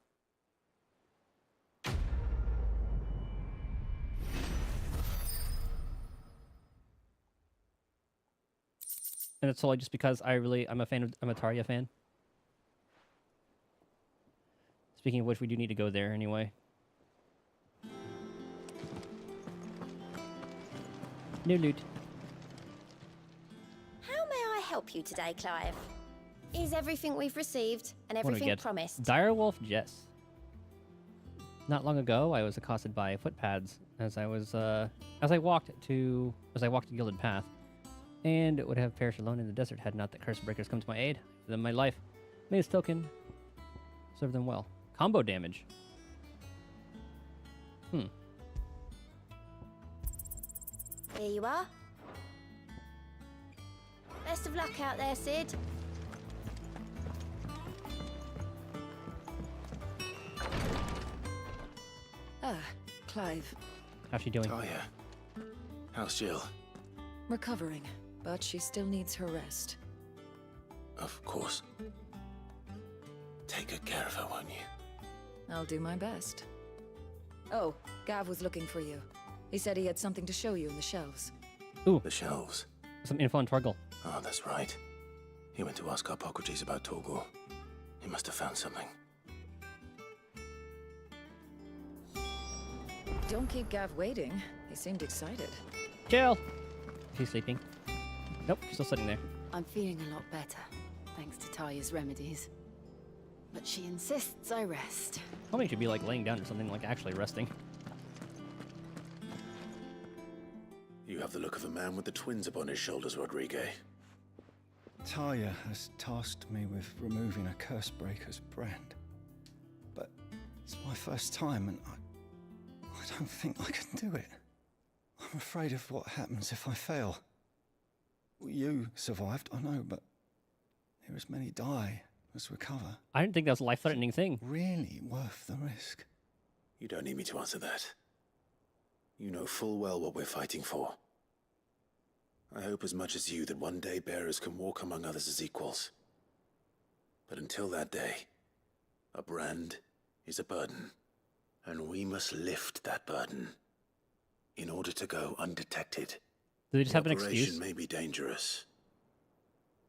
And it's solely just because I'm a Tarja fan. Speaking of which, we do need to go there anyway. New loot. How may I help you today, Clive? Is everything we've received and What do we everything get? promised? Direwolf Jess. Not long ago, I was accosted by footpads as I walked to Gilded Path, and would have perished alone in the desert had not the Cursebreakers come to my aid. Then my life, may this token serve them well. Combo damage. Here you are. Best of luck out there, Sid. Ah, Clive. How's she doing? Oh yeah. How's Jill? Recovering, but she still needs her rest. Of course. Take good care of her, won't you? I'll do my best. Oh, Gav was looking for you. He said he had something to show you in the shelves. Ooh. The shelves. Some info on Torgal. Oh, that's right. He went to ask Harpocrates about Torgal. He must have found something. Don't keep Gav waiting. He seemed excited. Jill! She's sleeping. Nope, she's still sitting there. I'm feeling a lot better, thanks to Tarja's remedies. But she insists I rest. Probably should be like laying down or something, like actually resting. You have the look of a man with the twins upon his shoulders, Rodrigue. Tarja has tasked me with removing a Cursebreaker's brand. But it's my first time and I don't think I can do it. I'm afraid of what happens if I fail. You survived, I know, but there as many die as recover. I didn't think that was a life-threatening thing. Really worth the risk? You don't need me to answer that. You know full well what we're fighting for. I hope as much as you that one day bearers can walk among others as equals. But until that day, a brand is a burden, and we must lift that burden in order to go undetected. Do they just have an operation excuse? May be dangerous,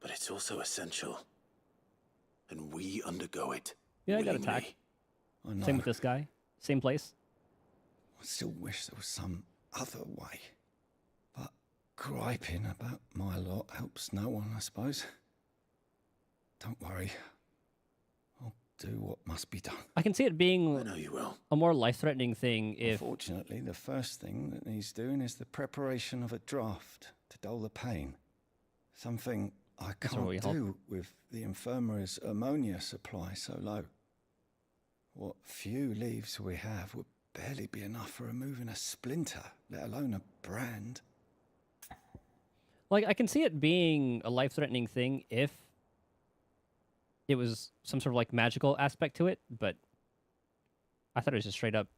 but it's also essential, and we undergo it. Yeah, I got willingly. attacked. I know. Same with this guy. Same place. I still wish there was some other way. But griping about my lot helps no one, I suppose. Don't worry. I'll do what must be done. I can see it being I know you will. a more life-threatening thing if... Unfortunately, the first thing that needs doing is the preparation of a draft to dull the pain. Something I That's what we can't hope. do with the infirmary's ammonia supply so low. What few leaves we have would barely be enough for removing a splinter, let alone a brand. Like, I can see it being a life-threatening thing if it was some sort of, like, magical aspect to it, but I thought it was just straight up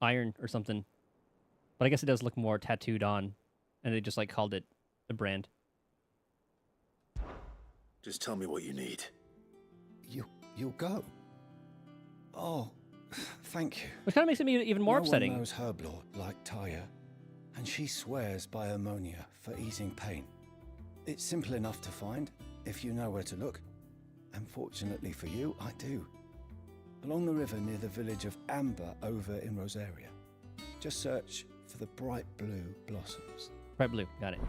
iron or something. But I guess it does look more tattooed on, and they just, like, called it a brand. Just tell me what you need. You'll go? Oh, thank you. Which kind of makes it even more upsetting. No one knows Herblord like Tarja, and she swears by ammonia for easing pain. It's simple enough to find, if you know where to look. And fortunately for you, I do. along the river near the village of Amber over in Rosaria. Just search for the bright blue blossoms. Bright blue, got it.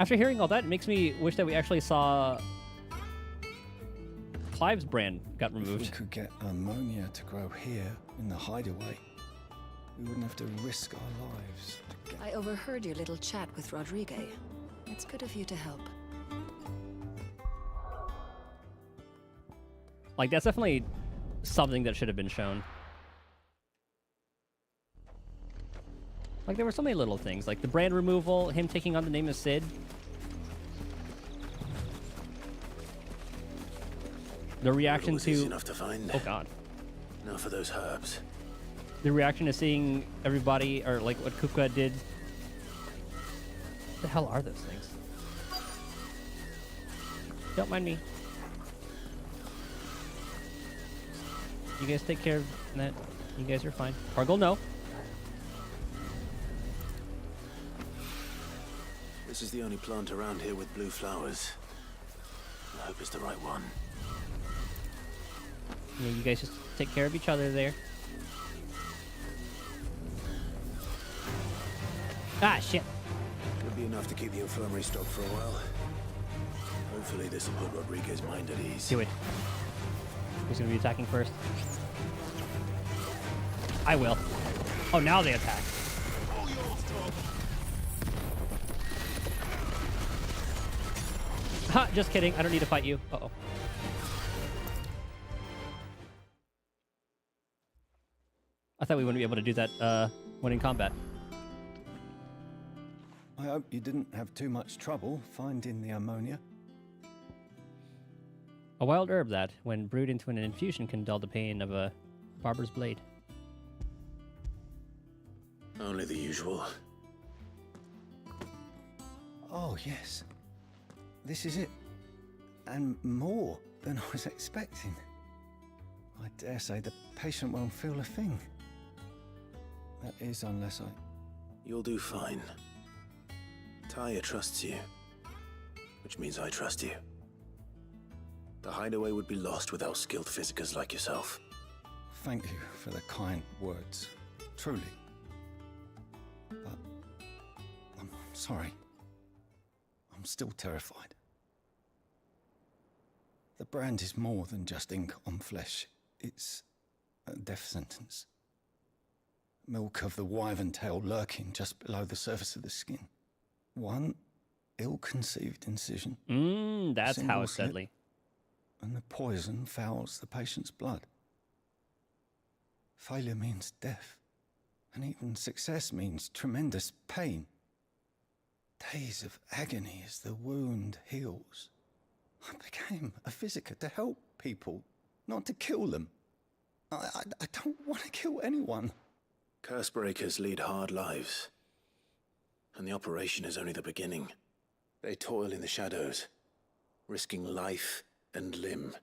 After hearing all that, it makes me wish that we actually saw Clive's brand got removed. If we could get ammonia to grow here in the hideaway, we wouldn't have to risk our lives. I overheard your little chat with Rodrigue. It's good of you to help. Like, that's definitely something that should have been shown. Like, there were so many little things, like the brand removal, him taking on the name of Sid. The reaction was to... easy enough to find. Oh, God. Now for those herbs. The reaction to seeing everybody, or like what Kupka did. What the hell are those things? Don't mind me. You guys take care of that. You guys are fine. Cargill, no. This is the only plant around here with blue flowers. I hope it's the right one. Yeah, you guys just take care of each other there. Ah, shit. Could be enough to keep the infirmary stocked for a while. Hopefully this will put Rodriguez's mind at ease. Do it. Who's gonna be attacking first? I will. Oh, now they attack. Ha! Just kidding. I don't need to fight you. Uh-oh. I thought we wouldn't be able to do that when in combat. I hope you didn't have too much trouble finding the ammonia. A wild herb that, when brewed into an infusion, can dull the pain of a barber's blade. Only the usual. Oh, yes. This is it. And more than I was expecting. I dare say the patient won't feel a thing. That is, unless I... You'll do fine. Taya trusts you, which means I trust you. The hideaway would be lost without skilled physicers like yourself. Thank you for the kind words. Truly. But... I'm sorry. I'm still terrified. The brand is more than just ink on flesh. It's a death sentence. Milk of the wyvern tail lurking just below the surface of the skin. One ill-conceived incision. That's how it's deadly. And the poison fouls the patient's blood. Failure means death. And even success means tremendous pain. Days of agony as the wound heals. I became a physiker to help people, not to kill them. I don't want to kill anyone. Cursebreakers lead hard lives. And the operation is only the beginning. They toil in the shadows, risking life and limb,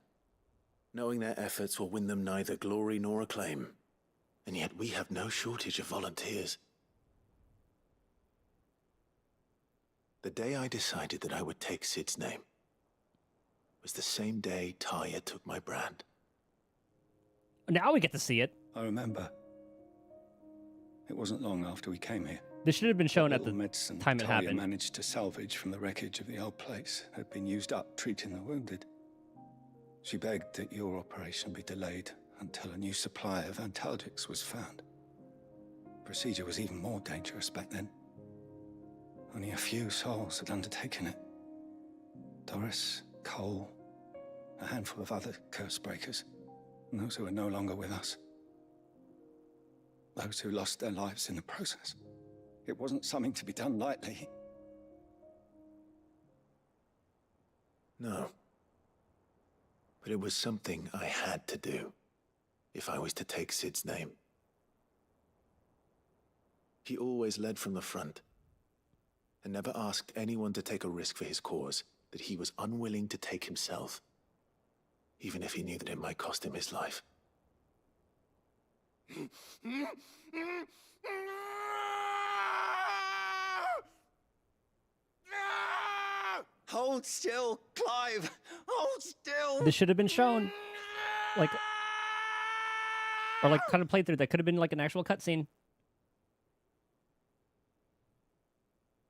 knowing their efforts will win them neither glory nor acclaim. And yet we have no shortage of volunteers. The day I decided that I would take Sid's name was the same day Taya took my brand. Now we get to see it. I remember. It wasn't long after we came here. This should have been shown at the medicine time it Talia happened. Managed to salvage from the wreckage of the old place had been used up treating the wounded. She begged that your operation be delayed until a new supply of antalgics was found. Procedure was even more dangerous back then. Only a few souls had undertaken it. Doris, Cole, a handful of other cursebreakers, and those who are no longer with us. Those who lost their lives in the process. It wasn't something to be done lightly. No. But it was something I had to do, if I was to take Sid's name. He always led from the front, and never asked anyone to take a risk for his cause that he was unwilling to take himself, even if he knew that it might cost him his life. Hold still, Clive! Hold still! This should have been shown. Like... Or like kind of playthrough. That could have been like an actual cutscene.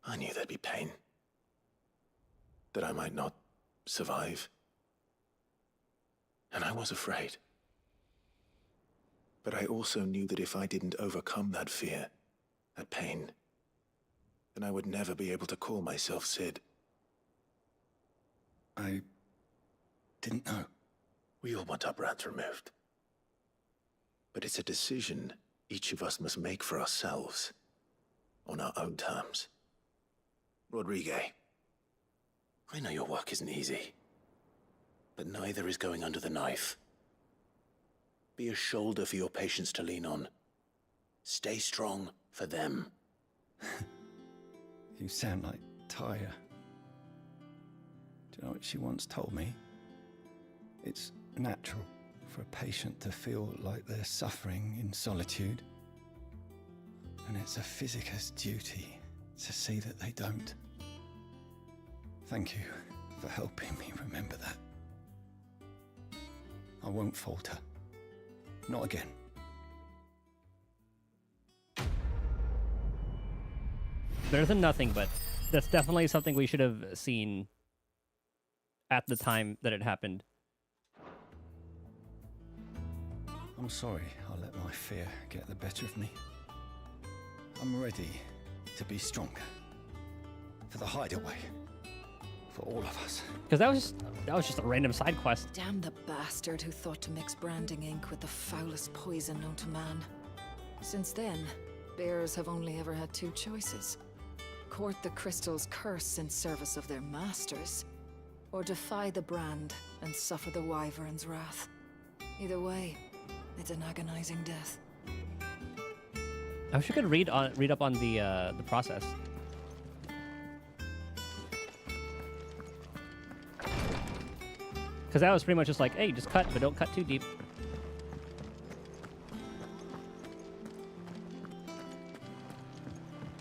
I knew there'd be pain. That I might not survive. And I was afraid. But I also knew that if I didn't overcome that fear, that pain, then I would never be able to call myself Sid. I didn't know. We all want our brands removed. But it's a decision each of us must make for ourselves, on our own terms. Rodrigue, I know your work isn't easy, but neither is going under the knife. Be a shoulder for your patients to lean on. Stay strong for them. You sound like Taya. Do you know what she once told me? It's natural for a patient to feel like they're suffering in solitude. And it's a physicist's duty to see that they don't. Thank you for helping me remember that. I won't falter. Not again. Better than nothing, but that's definitely something we should have seen at the time that it happened. I'm sorry I let my fear get the better of me. I'm ready to be stronger. For the hideaway. For all of us. Because that was just a random side quest. Damn the bastard who thought to mix branding ink with the foulest poison known to man. Since then, bears have only ever had two choices. Court the crystal's curse in service of their masters, or defy the brand and suffer the wyvern's wrath. Either way, it's an agonizing death. I wish I could read up on the process. Because that was pretty much just like, hey, just cut, but don't cut too deep.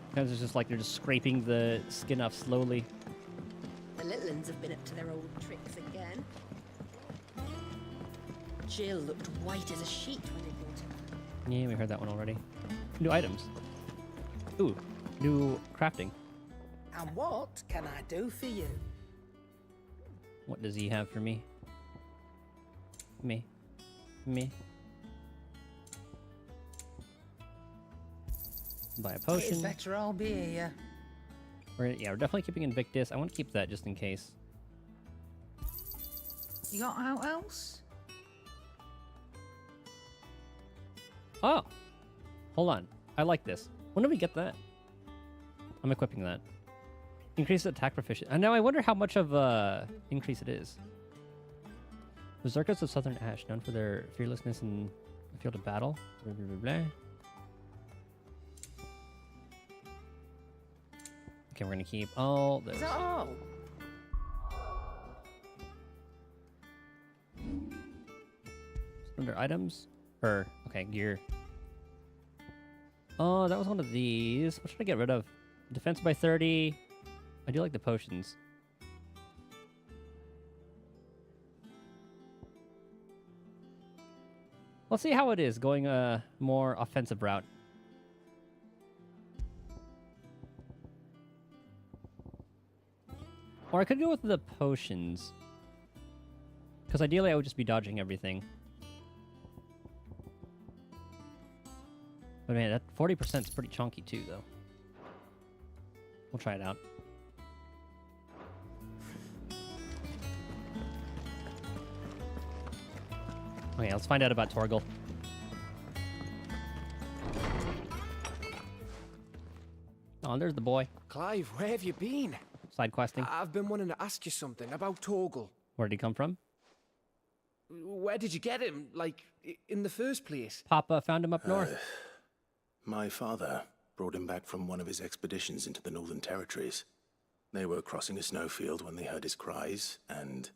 Because it's just like they're just scraping the skin off slowly. The little uns have been up to their old tricks again. Jill looked white as a sheet when they brought her. Yeah, we heard that one already. New items. Ooh, new crafting. And what can I do for you? What does he have for me? Me. Buy a potion. It's better I'll be here. We're definitely keeping Invictus. I want to keep that just in case. You got out else? Oh! Hold on. I like this. When did we get that? I'm equipping that. Increase attack proficiency. And now I wonder how much of increase it is. Berserkers of Southern Ash, known for their fearlessness in the field of battle. Blah, blah, blah, blah. Okay, we're gonna keep all those. Is that all? Under items? Or, okay, gear. Oh, that was one of these. What should I get rid of? Defense by 30. I do like the potions. Let's see how it is going a more offensive route. Or I could go with the potions. Because ideally I would just be dodging everything. But man, that 40% is pretty chunky too, though. We'll try it out. Okay, let's find out about Torgal. Oh, there's the boy. Clive, where have you been? Side questing. I've been wanting to ask you something about Torgal. Where did he come from? Where did you get him? Like, in the first place? Papa found him up north. My father brought him back from one of his expeditions into the Northern Territories. They were crossing a snowfield when they heard his cries, and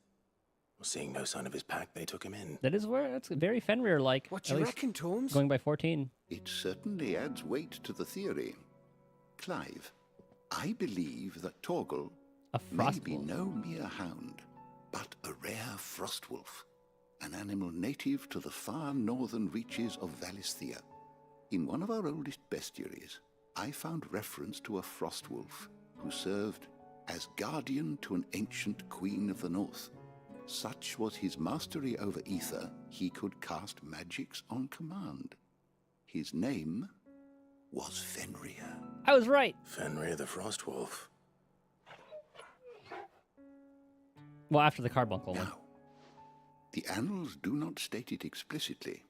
seeing no sign of his pack, they took him in. That is where it's very Fenrir-like. What do you reckon, Tomes? Going by 14. It certainly adds weight to the theory. Clive, I believe that Torgal A frost Maybe wolf. no mere hound, but a rare frost wolf, an animal native to the far northern reaches of Valisthea. In one of our oldest bestiaries, I found reference to a frost wolf who served as guardian to an ancient queen of the north. Such was his mastery over ether, he could cast magics on command. His name was Fenrir. I was right. Fenrir the Frostwolf. Well, after the carbuncle one. The annals do not state it explicitly,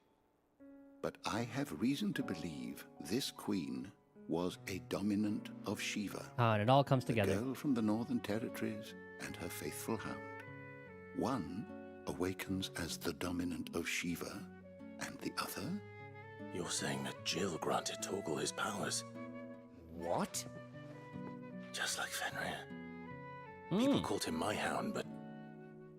but I have reason to believe this queen was a dominant of Shiva. And it all comes the together. Girl from the Northern Territories and her faithful hound. One awakens as the dominant of Shiva, and the other? You're saying that Jill granted Torgal his powers? What? Just like Fenrir. People called him my hound, but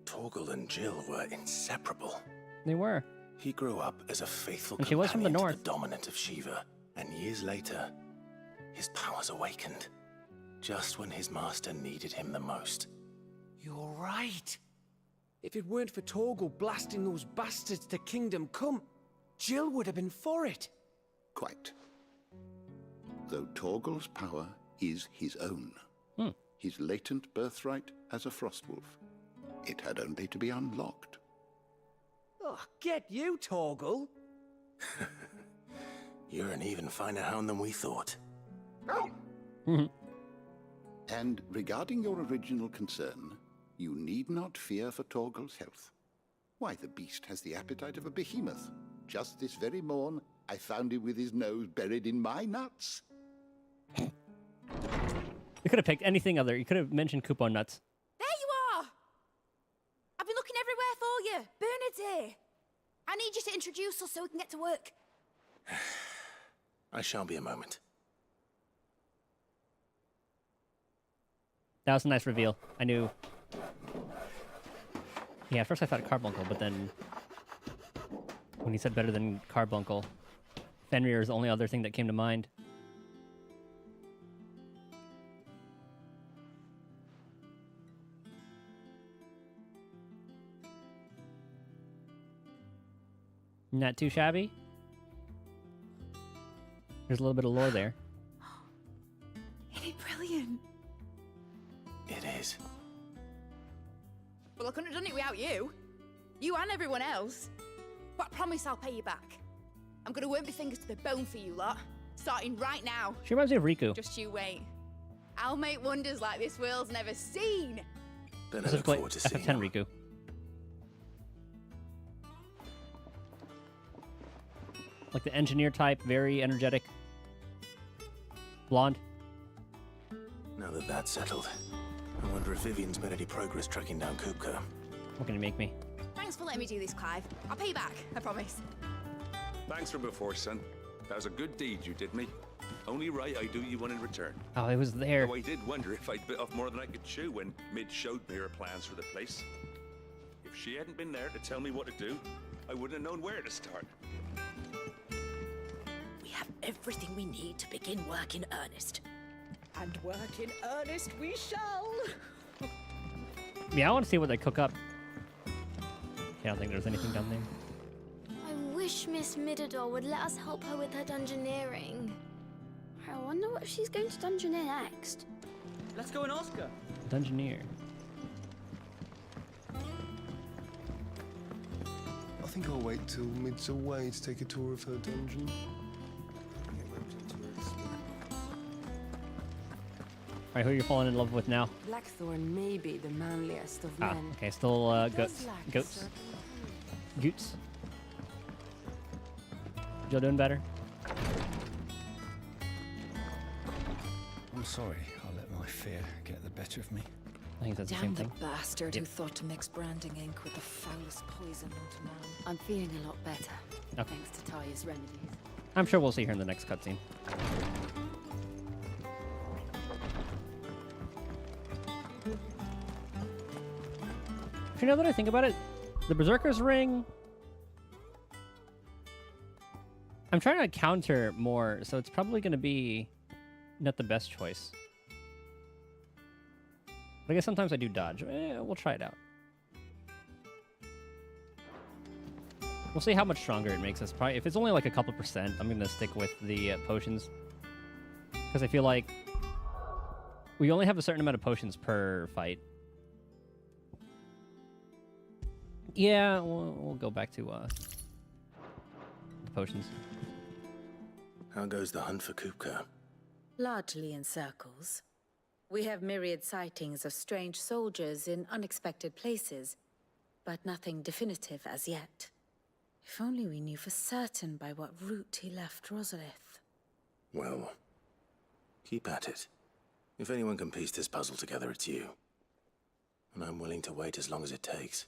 Torgal and Jill were inseparable. They were. He grew up as a faithful And she was from the companion to north. the dominant of Shiva, and years later, his powers awakened, just when his master needed him the most. You're right. If it weren't for Torgal blasting those bastards to Kingdom Come, Jill would have been for it. Quite. Though Torgal's power is his own. His latent birthright as a Frostwolf. It had only to be unlocked. Oh, get you, Torgal. You're an even finer hound than we thought. And regarding your original concern, you need not fear for Torgal's health. Why, the beast has the appetite of a behemoth. Just this very morn, I found him with his nose buried in my nuts. You could have picked anything other. You could have mentioned coupon nuts. There you are! I've been looking everywhere for you. Bernard's here. I need you to introduce us so we can get to work. I shall be a moment. That was a nice reveal. I knew. Yeah, at first I thought carbuncle, but then when he said better than carbuncle, Fenrir is the only other thing that came to mind. Not too shabby. There's a little bit of lore there. Isn't it brilliant? It is. Well, I couldn't have done it without you. You and everyone else. But I promise I'll pay you back. I'm gonna work my fingers to the bone for you lot. Starting right now. She reminds me of Riku. Just you wait. I'll make wonders like this world's never seen. Then I look Specifically, forward to seeing FF10 Riku. Like the engineer type, very energetic. Blonde. Now that that's settled, I wonder if Vivian's made any progress tracking down Kupka. What can you make me? Thanks for letting me do this, Clive. I'll pay you back, I promise. Thanks from before, son. That was a good deed you did me. Only right I do you one in return. Oh, it was there. Though I did wonder if I'd bit off more than I could chew when Mid showed me her plans for the place. If she hadn't been there to tell me what to do, I wouldn't have known where to start. We have everything we need to begin work in earnest. And work in earnest we shall. Yeah, I want to see what they cook up. I don't think there's anything down there. I wish Miss Midador would let us help her with her dungeoneering. I wonder what she's going to dungeoneer next. Let's go and ask her. Dungeoneer. I think I'll wait till Mid's away to take a tour of her dungeon. Alright, who are you falling in love with now? Blackthorn may be the manliest of men. Okay, still goats. Goats. Goots. Jill doing better? I'm sorry I let my fear get the better of me. I think that's the Damn same the thing. bastard who Yep. thought to mix branding ink with the foulest poison known to man. I'm feeling a lot better, Okay. thanks to Taya's remedies. I'm sure we'll see her in the next cutscene. Actually, now that I think about it, the Berserker's Ring... I'm trying to counter more, so it's probably going to be not the best choice. But I guess sometimes I do dodge. We'll try it out. We'll see how much stronger it makes us. Probably, if it's only like a couple percent, I'm going to stick with the potions. Because I feel like we only have a certain amount of potions per fight. Yeah, we'll go back to the potions. How goes the hunt for Kupka? Largely in circles. We have myriad sightings of strange soldiers in unexpected places, but nothing definitive as yet. If only we knew for certain by what route he left Rosalith. Well, keep at it. If anyone can piece this puzzle together, it's you. And I'm willing to wait as long as it takes.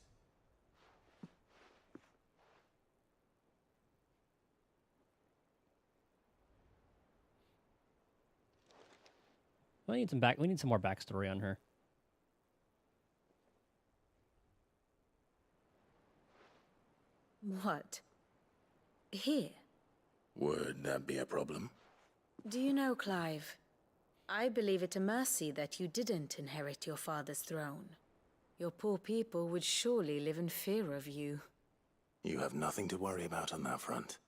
We need some more backstory on her. What? Here? Would that be a problem? Do you know, Clive? I believe it a mercy that you didn't inherit your father's throne. Your poor people would surely live in fear of you. You have nothing to worry about on that front.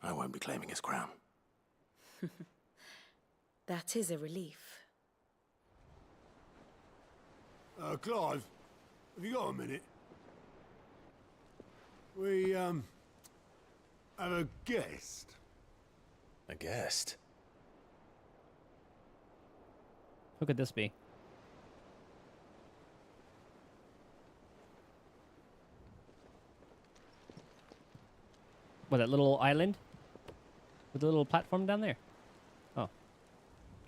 I won't be claiming his crown. That is a relief. Clive, have you got a minute? We, have a guest. A guest? Who could this be? What, that little island? With the little platform down there? Oh.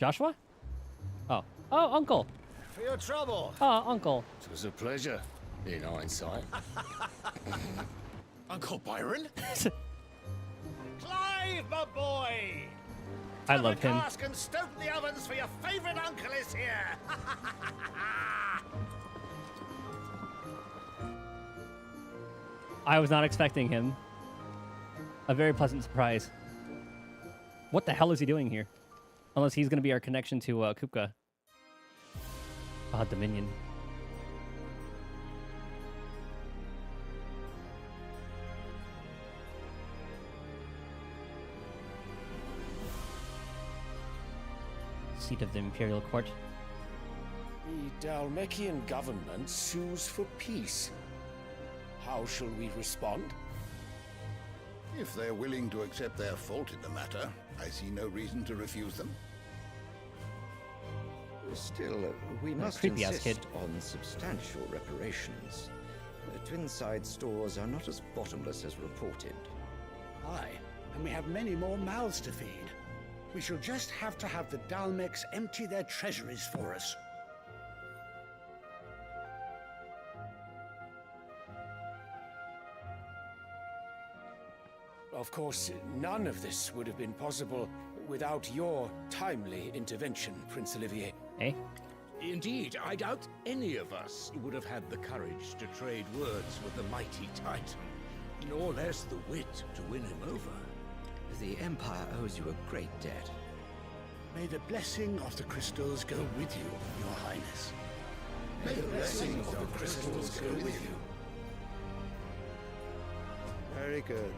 Joshua? Oh. Oh, Uncle! For your trouble. Oh, Uncle. It was a pleasure, in hindsight. Uncle Byron? Clive, my boy! I love him. Cask and stoke the ovens for your favorite uncle is here! I was not expecting him. A very pleasant surprise. What the hell is he doing here? Unless he's going to be our connection to Kupka. Ah, Dominion. Seat of the Imperial Court. The Dalmekian government sues for peace. How shall we respond? If they're willing to accept their fault in the matter, I see no reason to refuse them. Still, we must insist on substantial reparations. Twinside stores are not as bottomless as reported. Aye, and we have many more mouths to feed. We shall just have to have the Dalmecs empty their treasuries for us. Of course, none of this would have been possible without your timely intervention, Prince Olivier. Eh? Indeed, I doubt any of us would have had the courage to trade words with the mighty Titan, nor less the wit to win him over. The Empire owes you a great debt. May the blessing of the crystals go with you, Your Highness. May the blessing of the crystals go with you. Very good.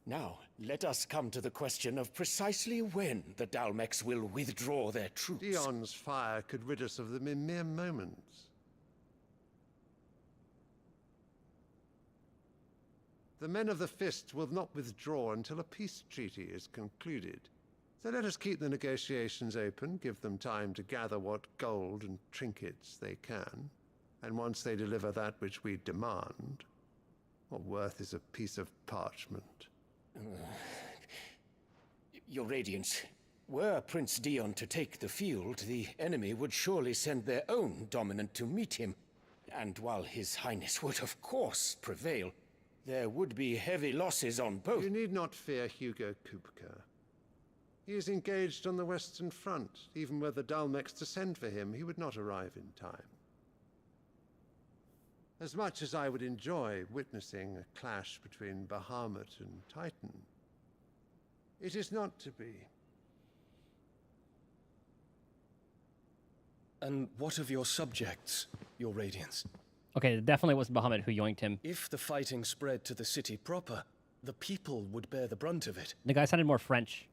Now, let us come to the question of precisely when the Dalmecs will withdraw their troops. Dion's fire could rid us of them in mere moments. The men of the Fist will not withdraw until a peace treaty is concluded. So let us keep the negotiations open, give them time to gather what gold and trinkets they can. And once they deliver that which we demand, what worth is a piece of parchment? Your Radiance, were Prince Dion to take the field, the enemy would surely send their own dominant to meet him. And while His Highness would of course prevail, there would be heavy losses on both. You need not fear Hugo Kupka. He is engaged on the Western Front. Even were the Dalmecs to send for him, he would not arrive in time. As much as I would enjoy witnessing a clash between Bahamut and Titan, it is not to be. And what of your subjects, your Radiance? Okay, it definitely was Bahamut who yoinked him. If the fighting spread to the city proper, the people would bear the brunt of it. The guy sounded more French.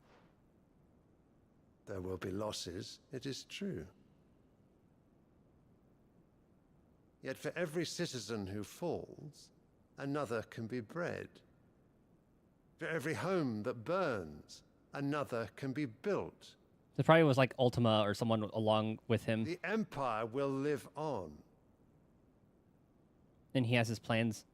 There will be losses, it is true. Yet for every citizen who falls, another can be bred. For every home that burns, another can be built. It probably was like Ultima or someone along with him. The Empire will live on. And he has his plans.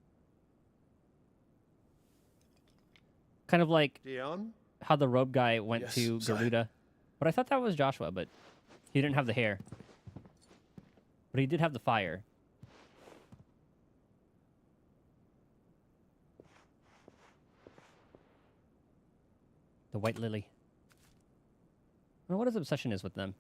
Kind of like Dion? how the robe guy went Yes, to sire. Garuda. But I thought that was Joshua, but he didn't have the hair. But he did have the fire. The White Lily. I wonder what his obsession is with them.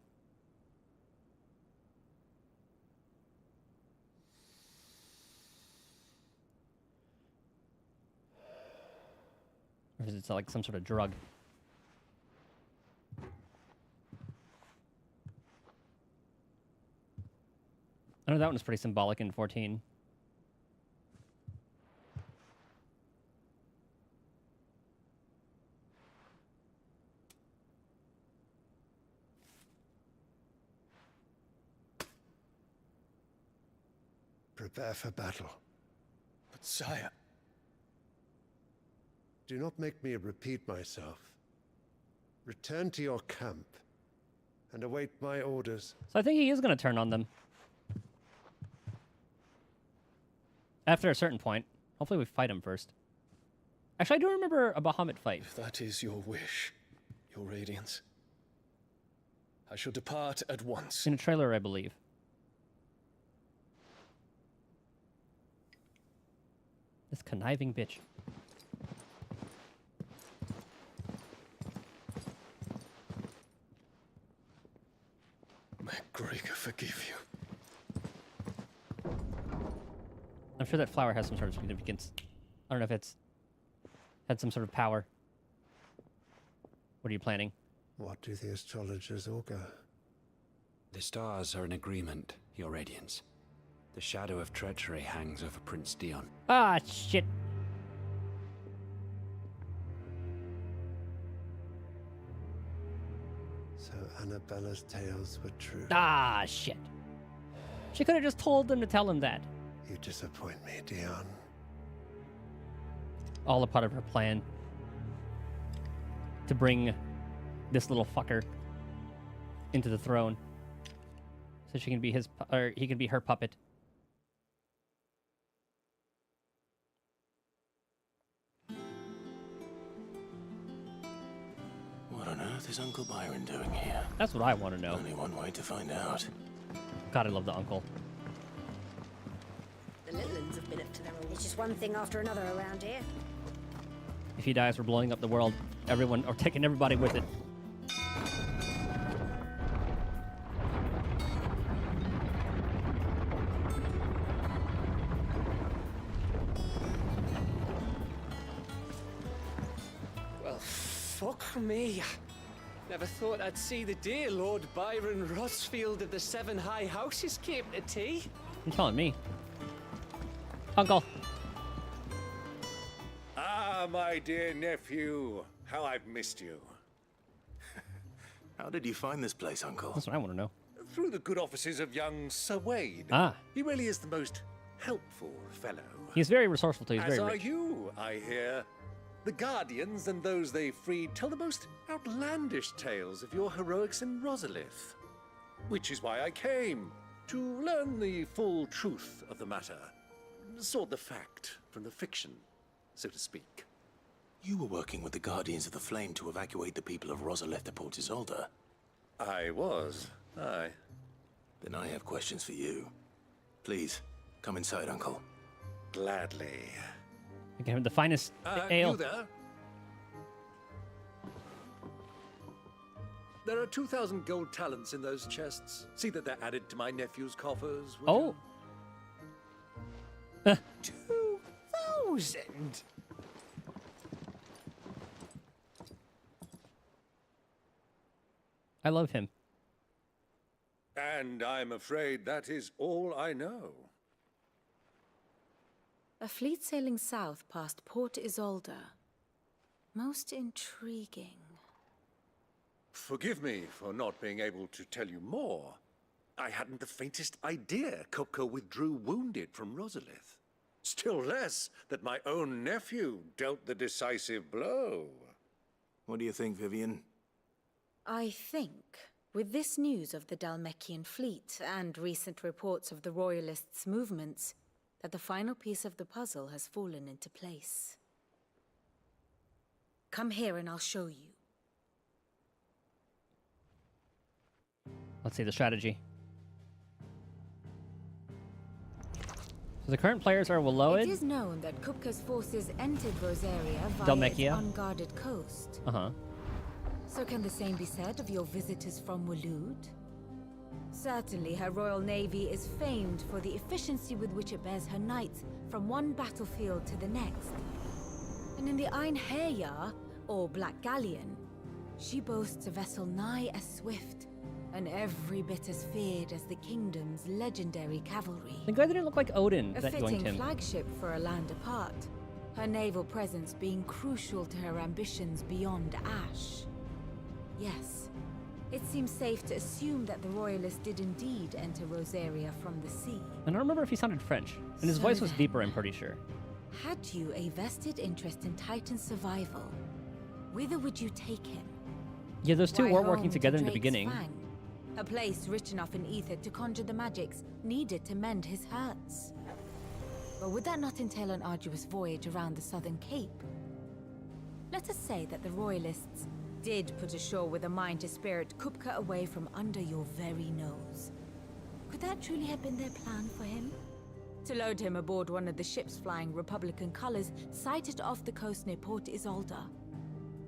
Or is it like some sort of drug? I know that one's pretty symbolic in 14. Prepare for battle. But sire... Do not make me repeat myself. Return to your camp and await my orders. So I think he is going to turn on them. After a certain point. Hopefully we fight him first. Actually, I do remember a Bahamut fight. If that is your wish, your Radiance, I shall depart at once. In a trailer, I believe. This conniving bitch. May Gregor forgive you. I'm sure that flower has some sort of significance. I don't know if it's had some sort of power. What are you planning? What do the astrologers augur? The stars are in agreement, Your Radiance. The shadow of treachery hangs over Prince Dion. Ah, shit. So Annabella's tales were true. Ah, shit. She could have just told them to tell him that. You disappoint me, Dion. All a part of her plan. To bring this little fucker into the throne. So she can be his, or he can be her puppet. What on earth is Uncle Byron doing here? That's what I want to know. Only one way to find out. God, I love the uncle. The little ones have been up to their old. It's just one thing after another around here. If he dies, we're blowing up the world. Everyone, or taking everybody with it. Well, fuck me. Never thought I'd see the dear Lord Byron Rossfield of the Seven High Houses came to tea. You're calling me. Uncle. Ah, my dear nephew. How I've missed you. How did you find this place, Uncle? That's what I want to know. Through the good offices of young Sir Wade. Ah. He really is the most helpful fellow. He's very resourceful too. He's As very are rich. you, I hear. The Guardians and those they freed tell the most outlandish tales of your heroics in Rosalith. Which is why I came, to learn the full truth of the matter. Sort the fact from the fiction, so to speak. You were working with the Guardians of the Flame to evacuate the people of Rosalith to Port Isolde. I was, aye. Then I have questions for you. Please, come inside, Uncle. Gladly. I gave him the finest ale. You there? There are 2,000 gold talents in those chests. See that they're added to my nephew's coffers. Oh. 2,000? I love him. And I'm afraid that is all I know. A fleet sailing south past Port Isolde. Most intriguing. Forgive me for not being able to tell you more. I hadn't the faintest idea Kupka withdrew wounded from Rosalith. Still less that my own nephew dealt the decisive blow. What do you think, Vivian? I think, with this news of the Dhalmekian fleet and recent reports of the Royalists' movements, that the final piece of the puzzle has fallen into place. Come here and I'll show you. Let's see the strategy. So the current players are Willowed. It is known that Kupka's forces entered Rosaria via its Dhalmekia. unguarded coast. Uh-huh. So can the same be said of your visitors from Waloed? Certainly her royal navy is famed for the efficiency with which it bears her knights from one battlefield to the next. And in the Einherjar, or Black Galleon, she boasts a vessel nigh as swift and every bit as feared as the kingdom's legendary cavalry. The guy didn't look like Odin A that joined fitting him. flagship for a land apart, her naval presence being crucial to her ambitions beyond Ash. Yes, it seems safe to assume that the Royalists did indeed enter Rosaria from the sea. I don't remember if he sounded French. And his So voice was then- deeper, I'm pretty sure. Had you a vested interest in Titan's survival, whither would you take him? Yeah, those two Why weren't working home to together in the Drake's beginning. Fang, a place rich enough in ether to conjure the magics needed to mend his hurts. But would that not entail an arduous voyage around the southern cape? Let us say that the Royalists did put ashore with a mind to spirit Kupka away from under your very nose. Could that truly have been their plan for him? To load him aboard one of the ships flying Republican colors sighted off the coast near Port Isolde.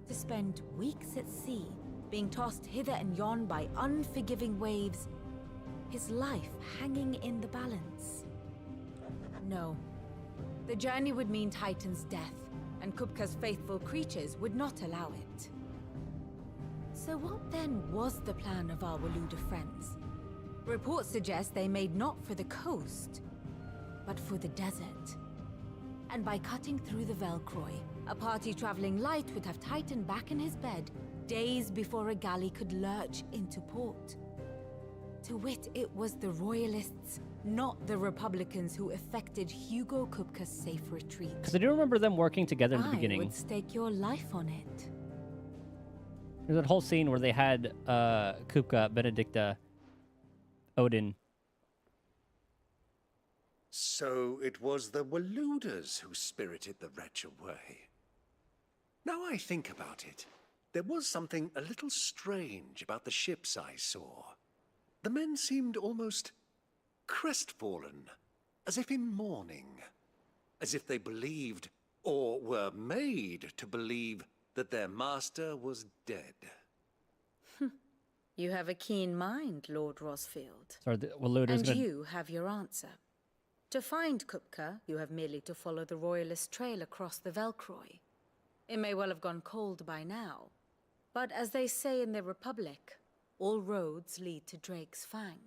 To spend weeks at sea, being tossed hither and yon by unforgiving waves, his life hanging in the balance. No. The journey would mean Titan's death, and Kupka's faithful creatures would not allow it. So what then was the plan of our Waluda friends? Reports suggest they made not for the coast, but for the desert. And by cutting through the Velcroy, a party traveling light would have Titan back in his bed days before a galley could lurch into port. To wit, it was the Royalists, not the Republicans, who effected Hugo Kupka's safe retreat. Because I do remember them working together in the I beginning. would stake your life on it. There's that whole scene where they had Kupka, Benedicta, Odin. So it was the Waluders who spirited the wretch away. Now I think about it, there was something a little strange about the ships I saw. The men seemed almost crestfallen, as if in mourning, as if they believed, or were made to believe, that their master was dead. You have a keen mind, Lord Rosfield. Sorry, Waluders And gonna... you have your answer. To find Kupka, you have merely to follow the Royalist trail across the Velcroy. It may well have gone cold by now, but as they say in the Republic, all roads lead to Drake's Fang.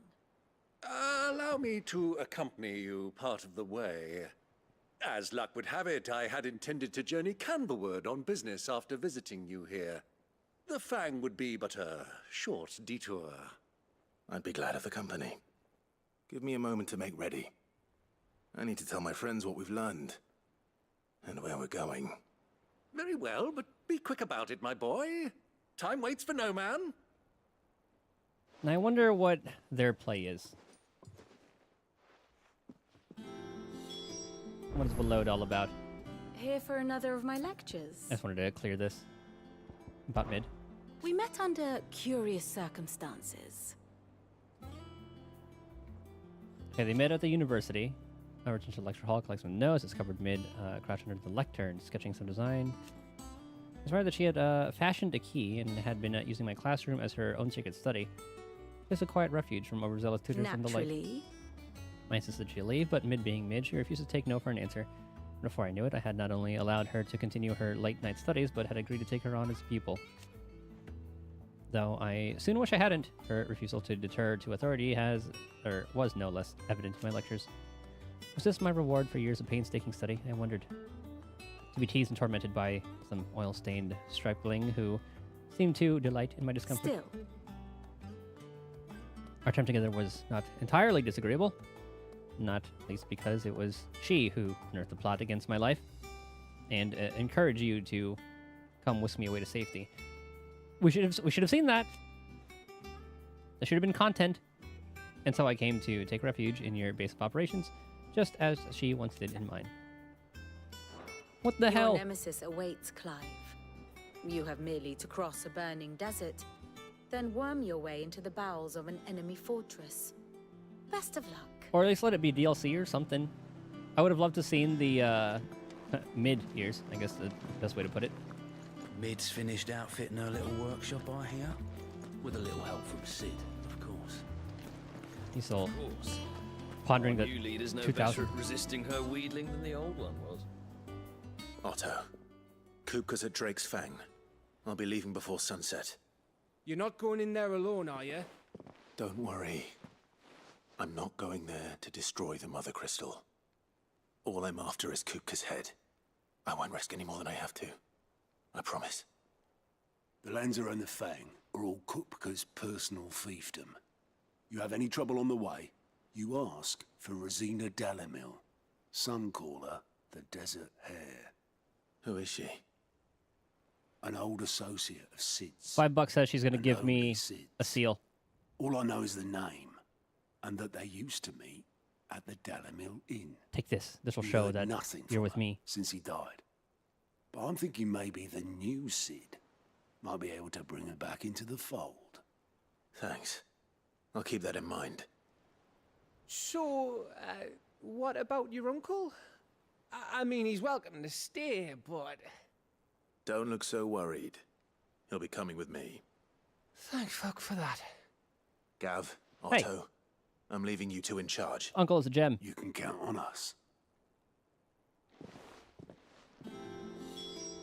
Allow me to accompany you part of the way. As luck would have it, I had intended to journey Canberward on business after visiting you here. The Fang would be but a short detour. I'd be glad of the company. Give me a moment to make ready. I need to tell my friends what we've learned. And where we're going. Very well, but be quick about it, my boy. Time waits for no man. And I wonder what their play is. What is Willowed all about? Here for another of my lectures. I just wanted to clear this. About mid. We met under curious circumstances. Okay, they met at the university. I returned to the lecture hall, collects some notes. It's covered mid, crouched under the lectern, sketching some design. It's right that she had fashioned a key and had been using my classroom as her own secret study. It's a quiet refuge from overzealous tutors and the like. Naturally. I insisted she leave, but mid being mid, she refused to take no for an answer. Before I knew it, I had not only allowed her to continue her late-night studies, but had agreed to take her on as a pupil. Though I soon wish I hadn't. Her refusal to deter to authority was no less evident in my lectures. Was this my reward for years of painstaking study? I wondered. To be teased and tormented by some oil-stained stripling who seemed to delight in my discomfort. Still. Our time together was not entirely disagreeable. Not least because it was she who unearthed the plot against my life and encouraged you to come whisk me away to safety. We should have seen that. There should have been content. And so I came to take refuge in your base of operations, just as she once did in mine. What the hell? Your nemesis awaits, Clive. You have merely to cross a burning desert, then worm your way into the bowels of an enemy fortress. Best of luck. Or at least let it be DLC or something. I would have loved to have seen the mid years, I guess the best way to put it. Mid's finished outfitting her little workshop, I hear. With a little help from Sid, of course. He's all Of course. pondering Our the new leader's no 2000. better at resisting her wheedling than the old one was. Otto, Kupka's at Drake's Fang. I'll be leaving before sunset. You're not going in there alone, are you? Don't worry. I'm not going there to destroy the Mother Crystal. All I'm after is Kupka's head. I won't risk any more than I have to. I promise. The Lanza and the Fang are all Kupka's personal fiefdom. You have any trouble on the way, you ask for Rosina Dalimil. Some call her the Desert Hare. Who is she? An old associate of Sid's. $5 says she's going to give only me Sid's. a seal. All I know is the name, and that they used to meet at the Dalimil Inn. Take this. This will You show heard that nothing you're from with her me. since he died. But I'm thinking maybe the new Sid might be able to bring her back into the fold. Thanks. I'll keep that in mind. So, what about your uncle? I mean, he's welcome to stay, but... Don't look so worried. He'll be coming with me. Thank fuck for that. Gav, Hey. Otto, I'm leaving you two in charge. Uncle is a gem. You can count on us.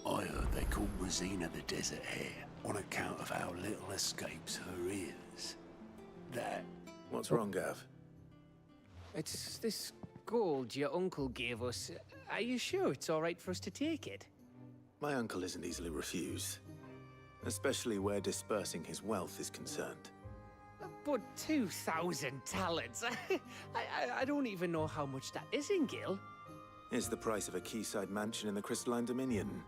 I heard they called Rosina the Desert Hare on account of how little escapes her ears. That... What's wrong, Gav? It's this gold your uncle gave us. Are you sure it's all right for us to take it? My uncle isn't easily refused. Especially where dispersing his wealth is concerned. But 2,000 talents. I don't even know how much that is in Gil. It's the price of a quayside mansion in the Crystalline Dominion.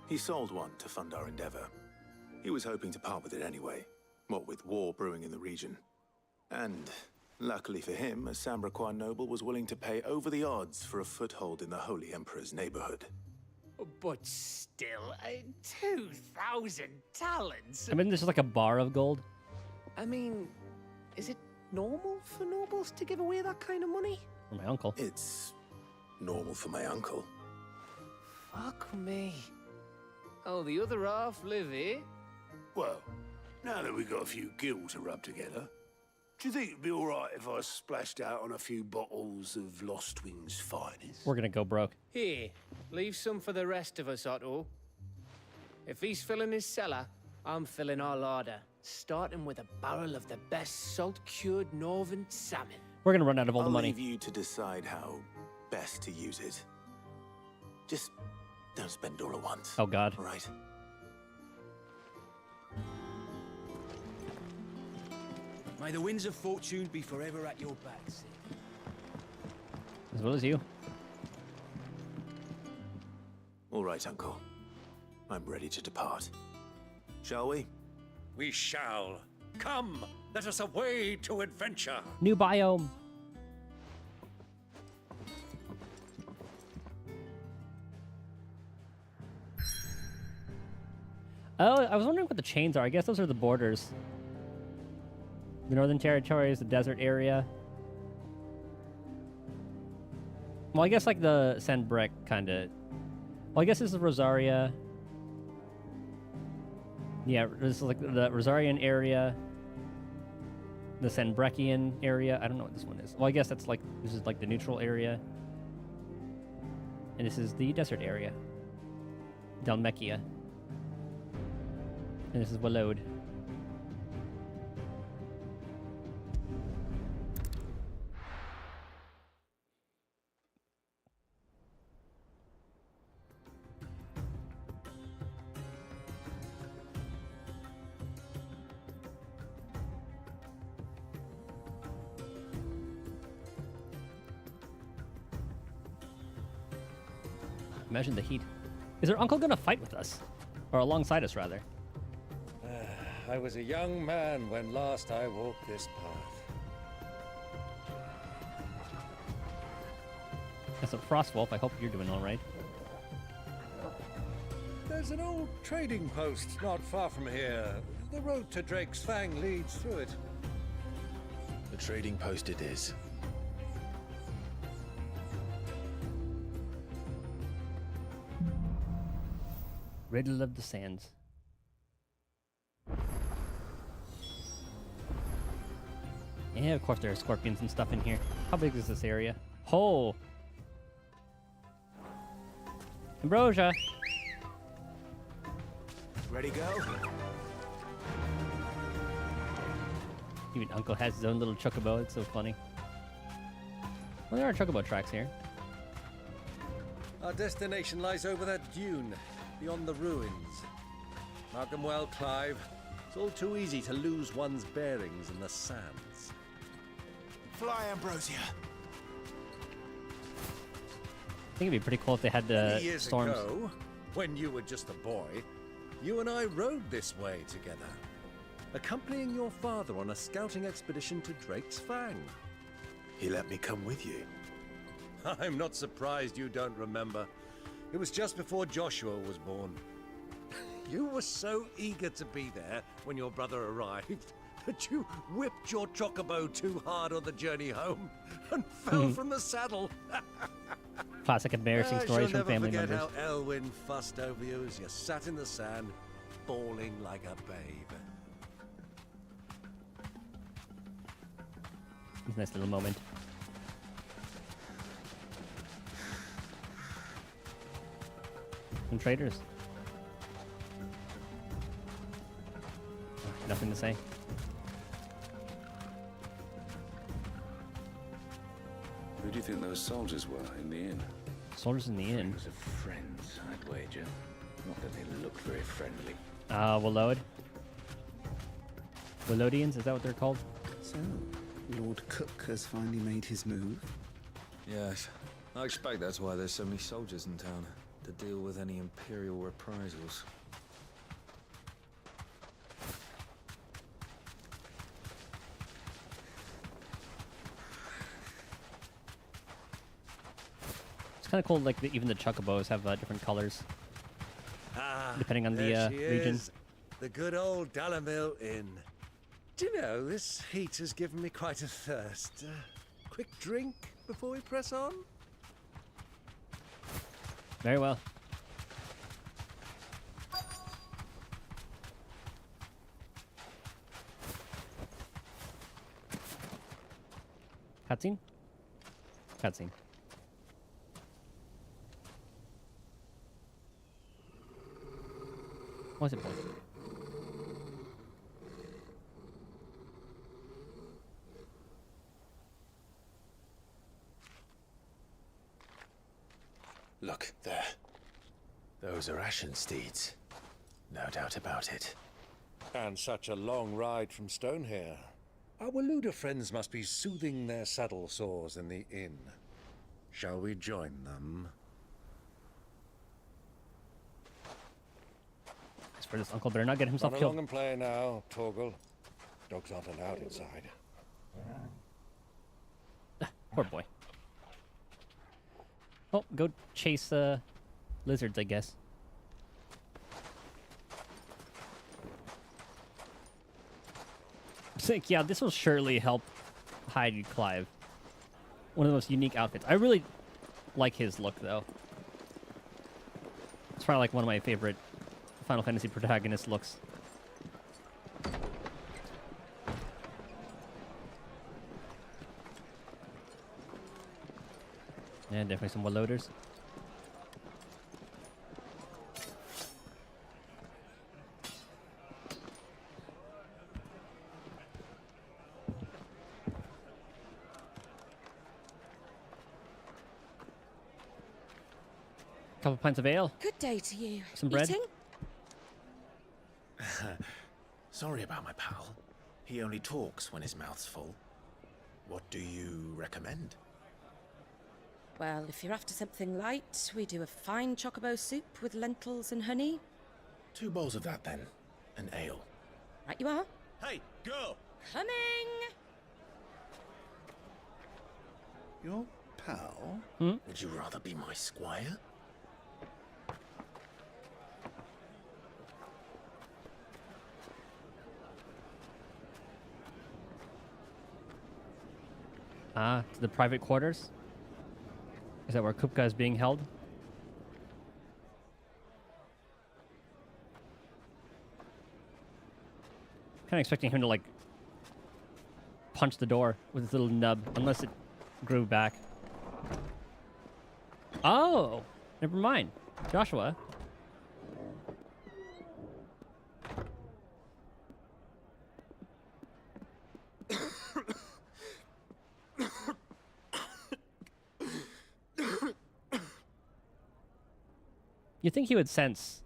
He sold one to fund our endeavor. He was hoping to part with it anyway, what with war brewing in the region. And, luckily for him, a Sambraquan noble was willing to pay over the odds for a foothold in the Holy Emperor's neighborhood. But still, 2,000 talents? I mean, this is like a bar of gold. I mean, is it normal for nobles to give away that kind of money? For my uncle. It's normal for my uncle. Fuck me. Oh, the other half live, eh? Well, now that we've got a few gil to rub together, do you think it'd be all right if I splashed out on a few bottles of Lost Wing's finest? We're going to go broke. Here, leave some for the rest of us, Otto. If he's filling his cellar, I'm filling our larder, starting with a barrel of the best salt-cured northern salmon. We're going to run out of all the I'll money. leave you to decide how best to use it. Just don't spend it all at once. Oh, God. All right? May the winds of fortune be forever at your back, Sid. As well as you. All right, Uncle. I'm ready to depart. Shall we? We shall. Come, let us away to adventure. New biome. Oh, I was wondering what the chains are. I guess those are the borders. The Northern Territory is the desert area. Well, I guess like the Sandbrek kind of... Well, I guess this is Rosaria. Yeah, this is like the Rosarian area. the Sanbrechian area. I don't know what this one is. Well, I guess that's like, this is like the neutral area. And this is the desert area. Dalmekia. And this is Walode. Imagine the heat. Is our uncle gonna fight with us? Or alongside us, rather? I was a young man when last I walked this path. As a Frostwolf, I hope you're doing alright. There's an old trading post not far from here. The road to Drake's Fang leads through it. The trading post it is. Riddle of the Sands. Yeah, of course there are scorpions and stuff in here. How big is this area? Oh! Ambrosia! Ready, go? Even Uncle has his own little chocobo. It's so funny. Well, there are chocobo tracks here. Our destination lies over that dune, beyond the ruins. Mark them well, Clive. It's all too easy to lose one's bearings in the sands. Fly, Ambrosia. I think it'd be pretty cool if they had the Many years storms. ago, when you were just a boy, you and I rode this way together, accompanying your father on a scouting expedition to Drake's Fang. He let me come with you. I'm not surprised you don't remember. It was just before Joshua was born. You were so eager to be there when your brother arrived that you whipped your chocobo too hard on the journey home and fell from the saddle. Classic embarrassing stories from family I'll never members. forget how Elwyn fussed over you as you sat in the sand, bawling like a babe. It's a nice little moment. Some traders. Oh, nothing to say. Who do you think those soldiers were in the inn? Soldiers in the inn? Friends of friends, I'd wager. Not that they looked very friendly. Walode. Walodians, is that what they're called? So, Lord Cook has finally made his move. Yes. I expect that's why there's so many soldiers in town, to deal with any Imperial reprisals. It's kind of cool, like, even the chocobos have different colors. Depending on the There she region. is, the good old Dalamil Inn. Do you know, this heat has given me quite a thirst. Quick drink before we press on? Very well. Cutscene? Cutscene. What's it for? Look, there. Those are Ashen steeds. No doubt about it. And such a long ride from Stonehair. Our Waluda friends must be soothing their saddle sores in the inn. Shall we join them? As for this uncle, better not get himself Run killed. along and play now, Torgal. Dogs aren't allowed inside. Poor boy. Oh, go chase lizards, I guess. I think, yeah, this will surely help hide Clive. One of the most unique outfits. I really like his look, though. It's probably like one of my favorite Final Fantasy protagonist looks. Yeah, definitely some more loaders. Couple pints of ale. Good day to you. Some bread. Eating? Sorry about my pal. He only talks when his mouth's full. What do you recommend? Well, if you're after something light, we do a fine chocobo soup with lentils and honey. 2 bowls of that then. An ale. Right you are. Hey, girl! Coming! Your pal? Would you rather be my squire? Ah, to the private quarters? Is that where Kupka is being held? Kind of expecting him to, like, punch the door with his little nub, unless it grew back. Oh! Never mind. Joshua. You'd think he would sense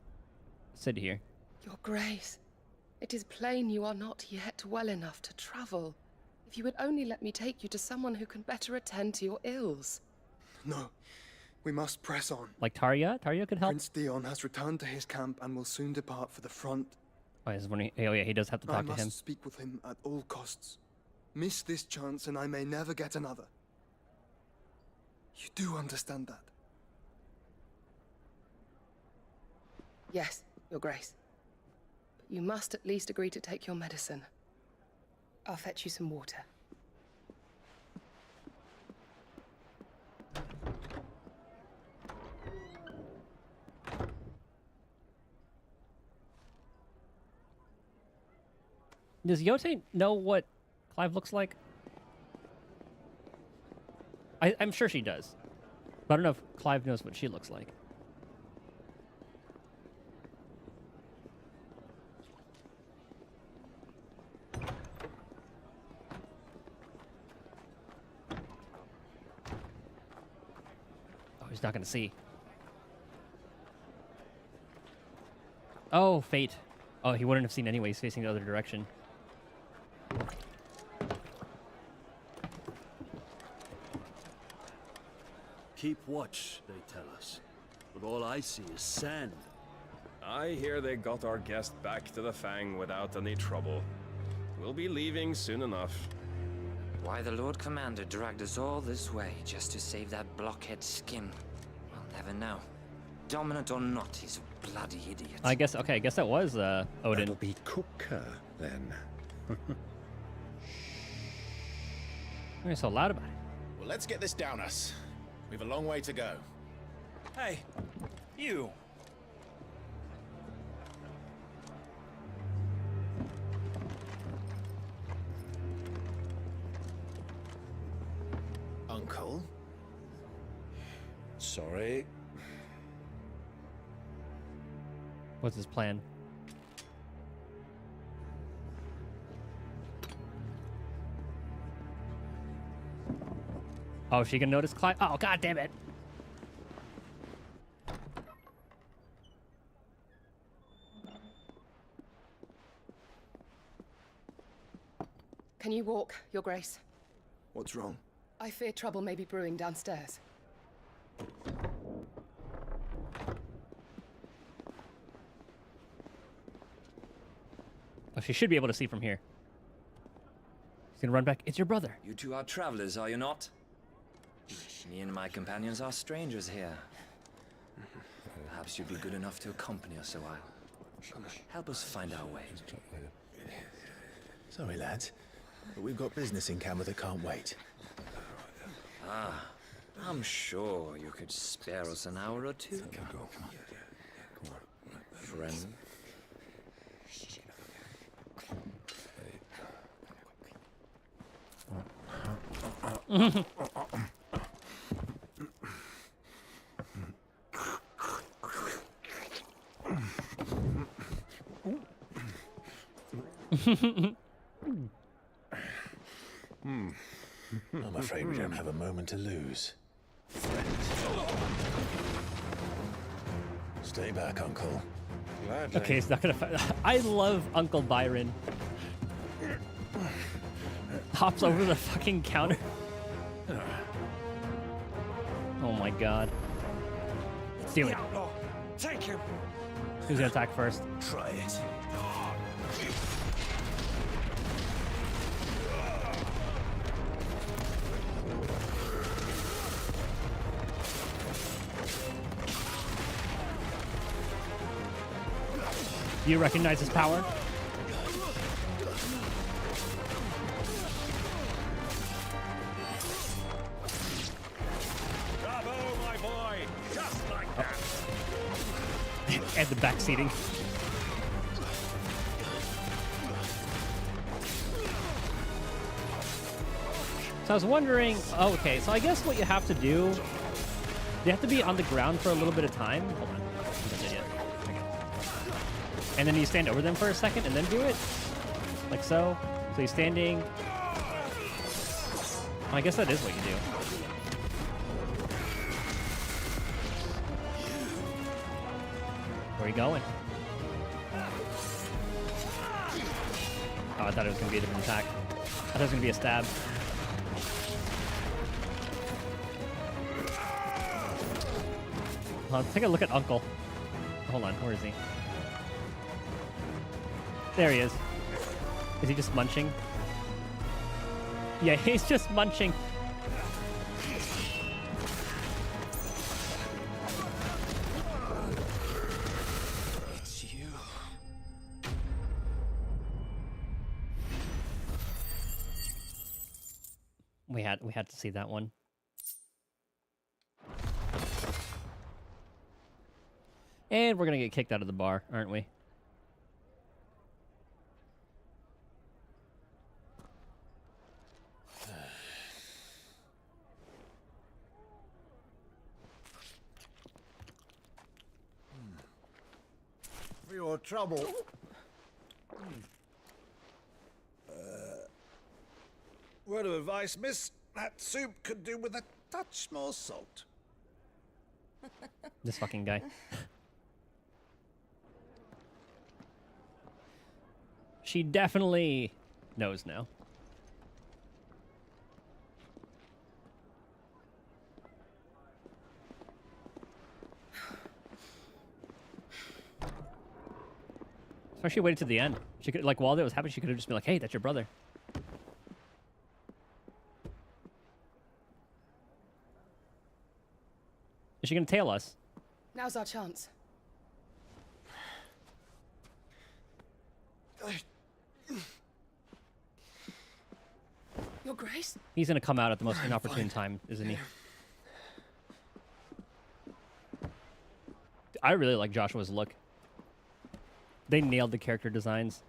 Sid here. Your Grace, it is plain you are not yet well enough to travel. If you would only let me take you to someone who can better attend to your ills. No, we must press on. Like Tarja? Tarja could help? Prince Dion has returned to his camp and will soon depart for the front. Oh, this is when oh yeah, he does have to talk to him. I must speak with him at all costs. Miss this chance and I may never get another. You do understand that? Yes, Your Grace. But you must at least agree to take your medicine. I'll fetch you some water. Does Yote know what Clive looks like? I'm sure she does. But I don't know if Clive knows what she looks like. Oh, he's not going to see. Oh, fate. Oh, he wouldn't have seen anyway. He's facing the other direction. Keep watch, they tell us. But all I see is sand. I hear they got our guest back to the Fang without any trouble. We'll be leaving soon enough. Why the Lord Commander dragged us all this way just to save that blockhead skin, we'll never know. Dominant or not, he's a bloody idiot. I guess, okay, I guess that was Odin. That'll be Kupka, then. You're so loud about it. Well, let's get this down us. We've a long way to go. Hey, you. Uncle? Sorry. What's his plan? Oh, she can notice Clive? Oh, god damn it. Can you walk, Your Grace? What's wrong? I fear trouble may be brewing downstairs. Oh, she should be able to see from here. She's gonna run back. It's your brother. You two are travelers, are you not? Me and my companions are strangers here. Perhaps you'd be good enough to accompany us a while. Help us find our way. Sorry, lads, but we've got business in camera that can't wait. Ah, I'm sure you could spare us an hour or two. Friend. I'm afraid we don't have a moment to lose. Stay back, Uncle. Gladly. Okay, it's not gonna fight. I love Uncle Byron. Hops over the fucking counter. Oh my god. Let's do it. Take him. Who's gonna attack first? Try it. Do you recognize his power? Bravo, my boy. Just like that. And the back seating. So I was wondering, oh, okay, so I guess what you have to do, you have to be on the ground for a little bit of time. Hold on. I haven't done it yet. Okay. And then you stand over them for a second and then do it. Like so. So you're standing. Oh, I guess that is what you do. Where are you going? Oh, I thought it was going to be a different attack. I thought it was going to be a stab. Let's take a look at Uncle. Hold on, where is he? There he is. Is he just munching? Yeah, he's just munching. It's you. We had to see that one. And we're gonna get kicked out of the bar, aren't we? For your trouble. Word of advice, miss. That soup could do with a touch more salt. This fucking guy. She definitely knows now. Especially waited to the end. She could, like, while that was happening, she could have just been like, "Hey, that's your brother." Is she gonna tail us? Now's our chance. Your Grace? He's gonna come out at the most inopportune time, isn't he? I really like Joshua's look. They nailed the character designs.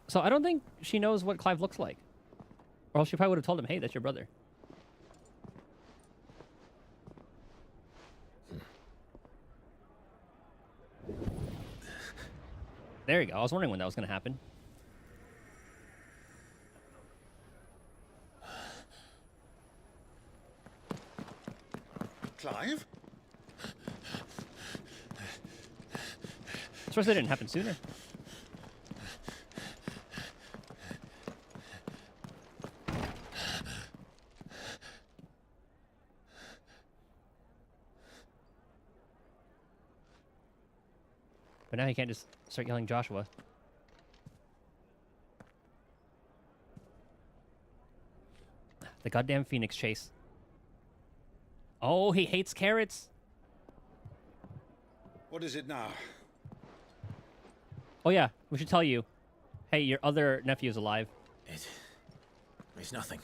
So I don't think she knows what Clive looks like. Or else she probably would have told him, "Hey, that's your brother." There you go. I was wondering when that was going to happen. Clive? I suppose that didn't happen sooner. But now he can't just start yelling Joshua. The goddamn Phoenix chase. Oh, he hates carrots. What is it now? Oh yeah, we should tell you. Hey, your other nephew's alive. It's nothing.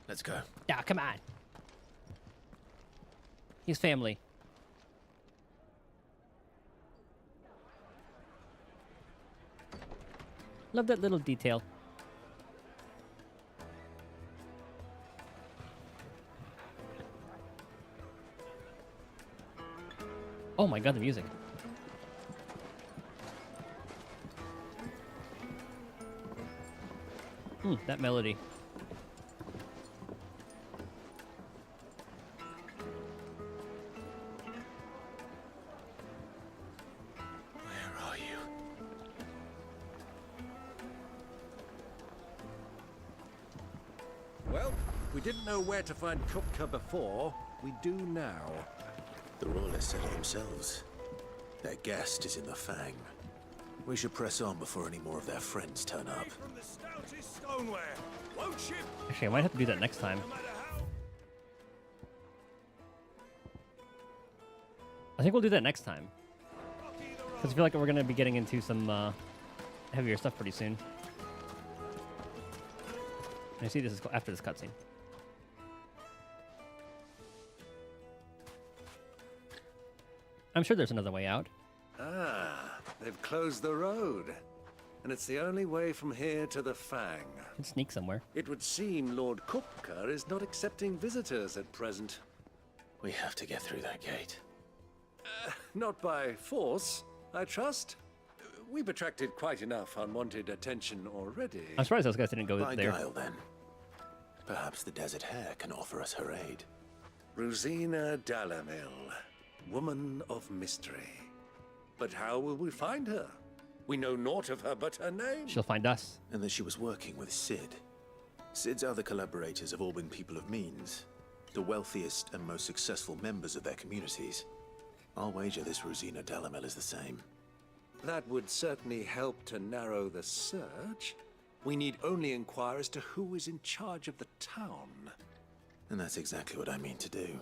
Let's go. Yeah, come on. He's family. Love that little detail. Oh my god, the music. That melody. Where are you? Well, we didn't know where to find Kupka before. We do now. The Royalists said it themselves. Their guest is in the Fang. We should press on before any more of their friends turn up. Actually, I might have to do that next time. I think we'll do that next time. Because I feel like we're going to be getting into some heavier stuff pretty soon. And I see this is after this cutscene. I'm sure there's another way out. Ah, they've closed the road. And it's the only way from here to the Fang. Can sneak somewhere. It would seem Lord Kupka is not accepting visitors at present. We have to get through that gate. Not by force, I trust. We've attracted quite enough unwanted attention already. I'm surprised those guys didn't go By there. guile, then. Perhaps the Desert Hare can offer us her aid. Rosina Dalamil, woman of mystery. But how will we find her? We know naught of her but her name. She'll find us. And that she was working with Cid. Cid's other collaborators have all been people of means. The wealthiest and most successful members of their communities. I'll wager this Rosina Dalamil is the same. That would certainly help to narrow the search. We need only inquire as to who is in charge of the town. And that's exactly what I mean to do.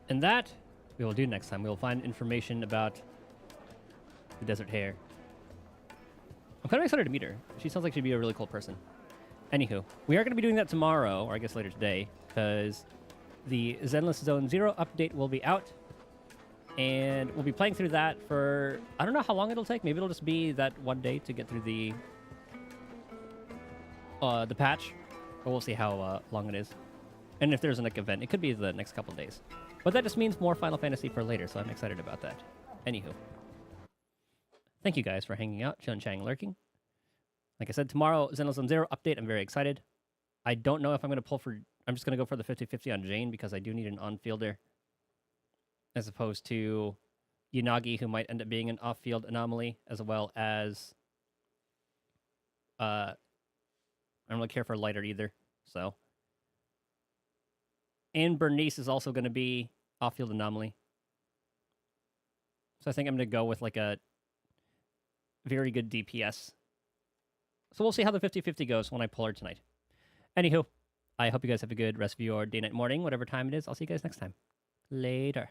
And that we will do next time. We will find information about the Desert Hare. I'm kind of excited to meet her. She sounds like she'd be a really cool person. Anywho, we are going to be doing that tomorrow, or I guess later today, because the Zenless Zone 0 update will be out. And we'll be playing through that for, I don't know how long it'll take. Maybe it'll just be that one day to get through the patch. But we'll see how long it is. And if there's an event, it could be the next couple days. But that just means more Final Fantasy for later, so I'm excited about that. Anywho. Thank you guys for hanging out, Chun Chang lurking. Like I said, tomorrow, Zenless Zone 0 update. I'm very excited. I don't know if I'm going to pull for... I'm just going to go for the 50-50 on Jane, because I do need an on-fielder. As opposed to Yanagi, who might end up being an off-field anomaly, as well as... I don't really care for Lighter either, so... And Bernice is also going to be off-field anomaly. So I think I'm going to go with like a very good DPS. So we'll see how the 50-50 goes when I pull her tonight. Anywho, I hope you guys have a good rest of your day, night, morning, whatever time it is. I'll see you guys next time. Later.